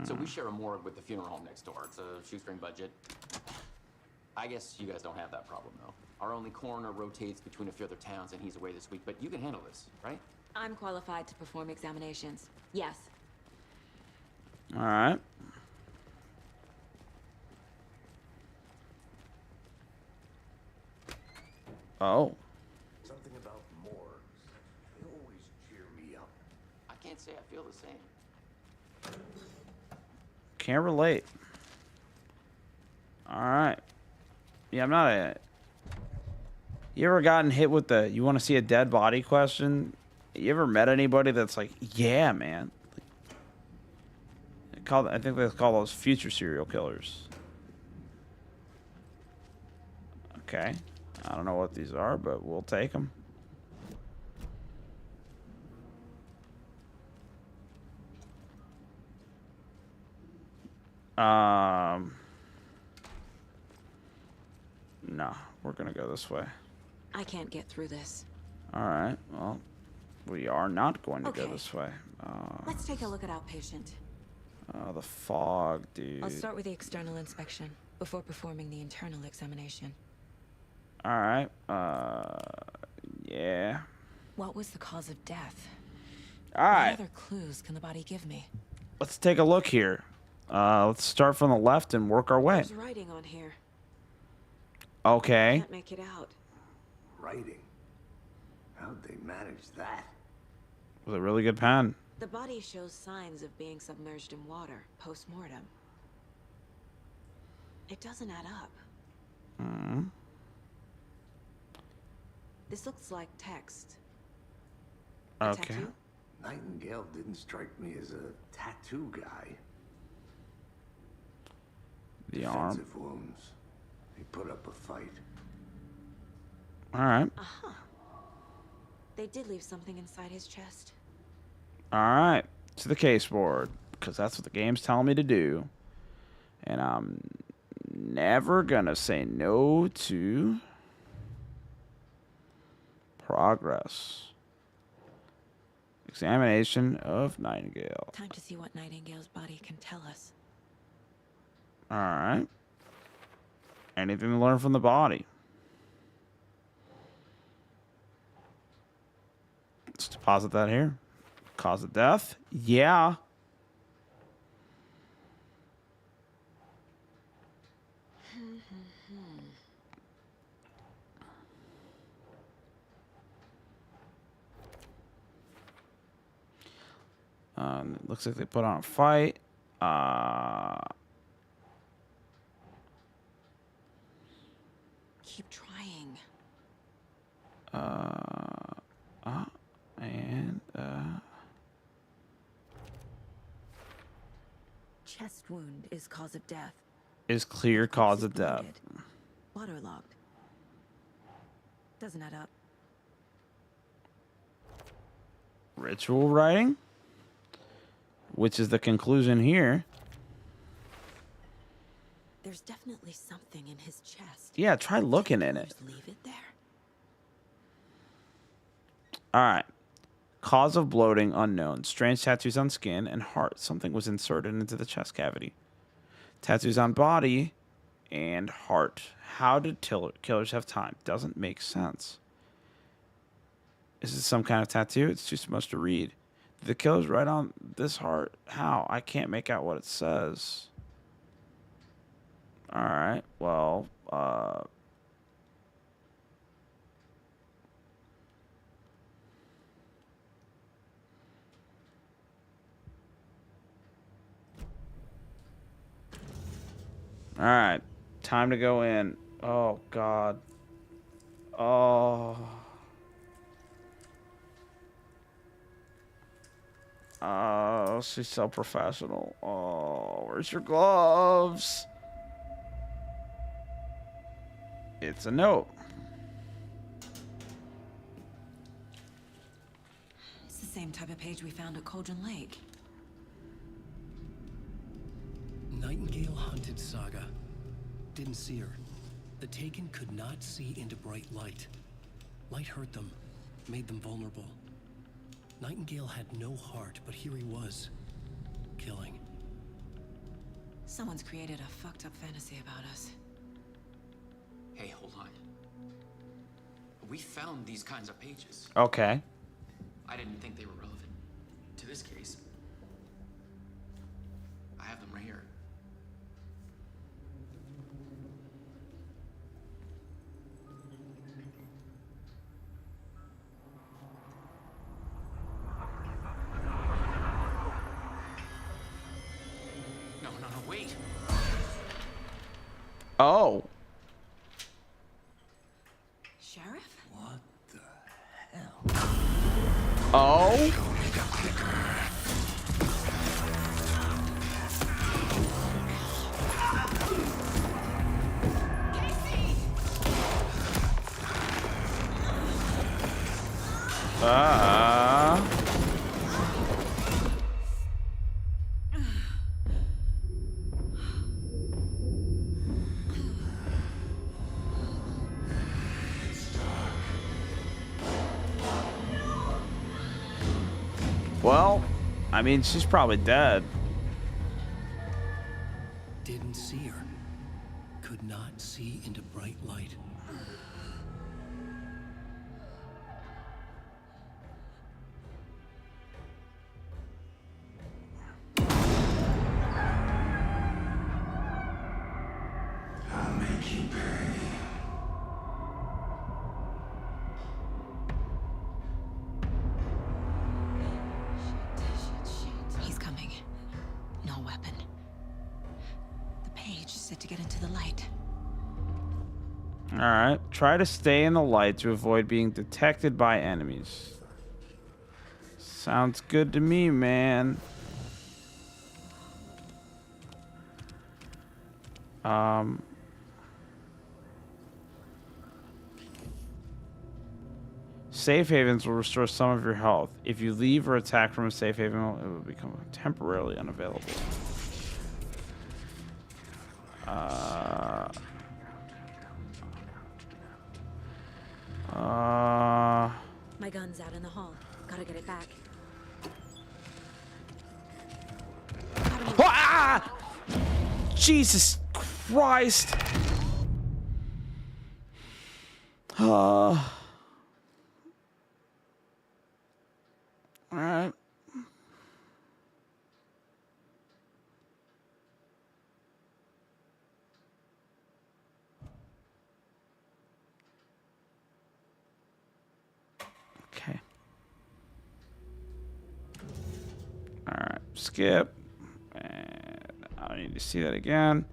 So we share a morgue with the funeral home next door. It's a shoestring budget. I guess you guys don't have that problem, though. Our only coroner rotates between a few other towns, and he's away this week. But you can handle this, right? I'm qualified to perform examinations. Yes. All right. Oh. Something about morgues. They always cheer me up. I can't say I feel the same. Can't relate. All right. Yeah, I'm not a... You ever gotten hit with the "you want to see a dead body" question? You ever met anybody that's like, yeah, man? I think they call those future serial killers. Okay. I don't know what these are, but we'll take them. No, we're gonna go this way. I can't get through this. All right. Well, we are not going to go Okay. this way. Let's take a look at outpatient. The fog, dude. I'll start with the external inspection before performing the internal examination. All right. Yeah. What was the cause of death? All right. What other clues can the body give me? Let's take a look here. Let's start from the left and work our way. There's writing on here. Okay. Can't make it out. Writing? How'd they manage that? With a really good pen. The body shows signs of being submerged in water post-mortem. It doesn't add up. Hmm. This looks like text. Okay. Tattoo? Nightingale didn't strike me as a tattoo guy. The arm. Defensive wounds. He put up a fight. All right. Uh-huh. They did leave something inside his chest. All right. To the case board, because that's what the game's telling me to do. And I'm never gonna say no to progress. Examination of Nightingale. Time to see what Nightingale's body can tell us. All right. Anything to learn from the body? Let's deposit that here. Cause of death? Yeah. Looks like they put on a fight. Keep trying. Chest wound is cause of death. Is clear cause of death. Waterlogged. Doesn't add up. Ritual writing, which is the conclusion here. There's definitely something in his chest. Yeah, try looking in it. Just leave it there. All right. Cause of bloating unknown. Strange tattoos on skin and heart. Something was inserted into the chest cavity. Tattoos on body and heart. How did killers have time? Doesn't make sense. Is this some kind of tattoo? It's too much to read. Did the killers write on this heart? How? I can't make out what it says. All right. Well, all right. Time to go in. Oh, God. Oh. Oh, she's so professional. Oh, where's your gloves? It's a note. It's the same type of page we found at Cauldron Lake. Nightingale hunted Saga. Didn't see her. The Taken could not see into bright light. Light hurt them, made them vulnerable. Nightingale had no heart, but here he was, killing. Someone's created a fucked up fantasy about us. Hey, hold on. We found these kinds of pages. Okay. I didn't think they were relevant to this case. I have them right here. No, wait. Oh. Sheriff? What the hell? Oh. Well, I mean, she's probably dead. Didn't see her. Could not see into bright light. page said to get into the light. Alright. Try to stay in the light to avoid being detected by enemies. Sounds good to me, man. Safe havens will restore some of your health. If you leave or attack from a safe haven, it will become temporarily unavailable. My gun's out in the hall. Gotta get it back. Ah! Jesus Christ. All right. Okay. All right. Skip. And I don't need to see that again.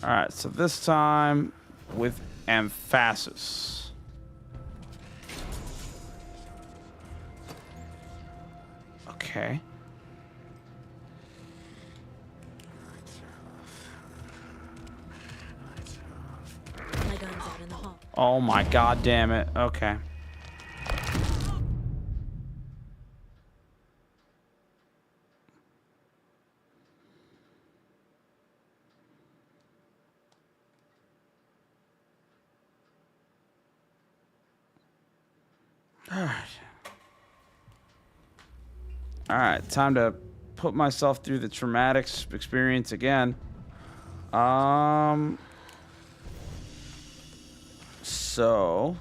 All right. So this time with emphasis. Okay. My gun's out in the hall. Oh my god damn it. Okay. Alright, time to put myself through the traumatic experience again. So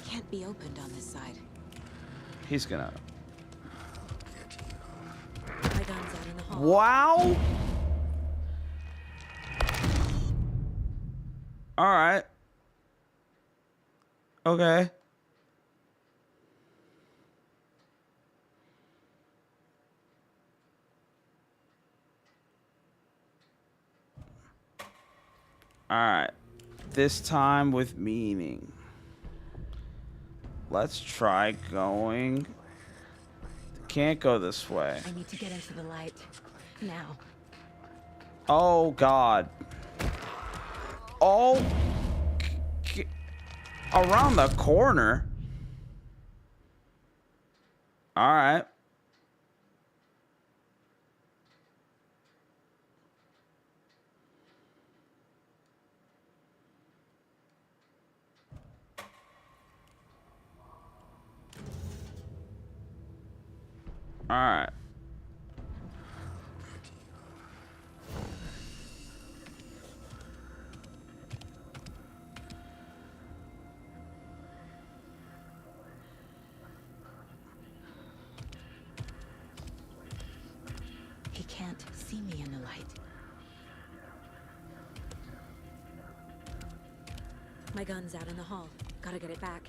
Can't be opened on this side. he's gonna. My gun's out in the hall. Wow. All right. Okay. All right. This time with meaning. Let's try going. Can't go this way. I need to get into the light. Now. Oh, God. Oh. Around the corner. All right. All right. He can't see me in the light. My gun's out in the hall. Gotta get it back.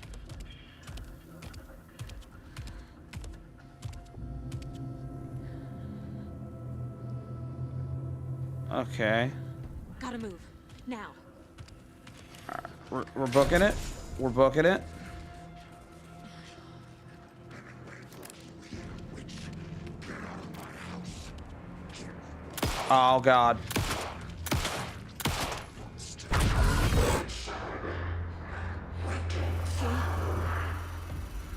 Okay. Gotta move. Now. We're booking it. We're booking it. Oh, God.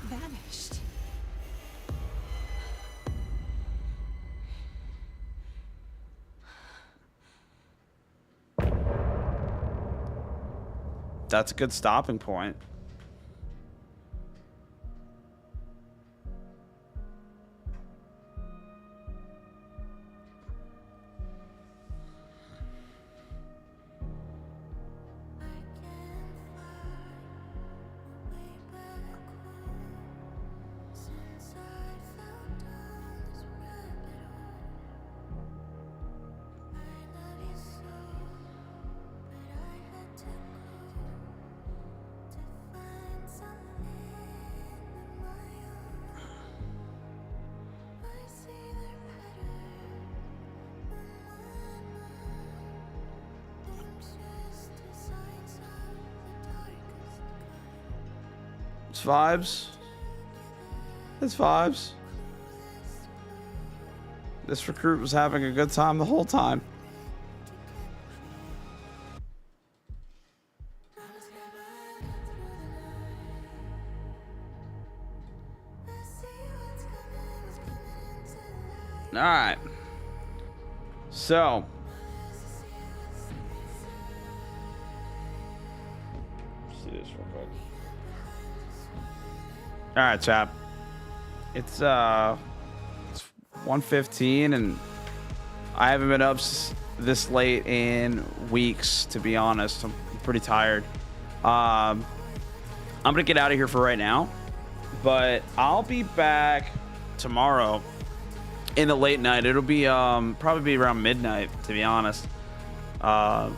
Vanished. That's a good stopping point. It's vibes. It's vibes. This recruit was having a good time the whole time. All right. So, let's see this real quick. All right, chap. It's 1:15 and I haven't been up this late in weeks, to be honest. I'm pretty tired. I'm gonna get out of here for right now, but I'll be back tomorrow in the late night. It'll be probably be around midnight, to be honest. I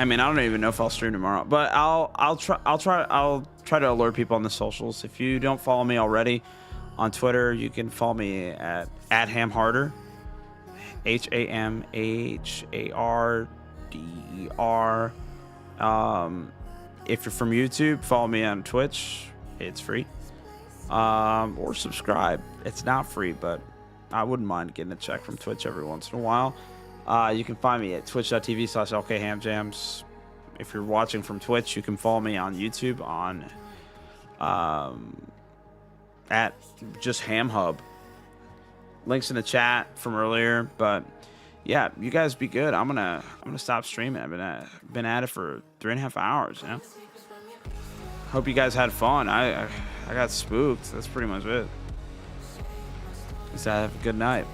mean, I don't even know if I'll stream tomorrow, but I'll try to alert people on the socials. If you don't follow me already on Twitter, you can follow me at @HamHarder, HamHarder. If you're from YouTube, follow me on Twitch. It's free. Or subscribe. It's not free, but I wouldn't mind getting a check from Twitch every once in a while. You can find me at twitch.tv/LKHamjams. If you're watching from Twitch, you can follow me on YouTube on at just HamHub. Links in the chat from earlier, but yeah, you guys be good. I'm gonna stop streaming. I've been at it for 3.5 hours. You know. Hope you guys had fun. I got spooked. That's pretty much it. Just have a good night.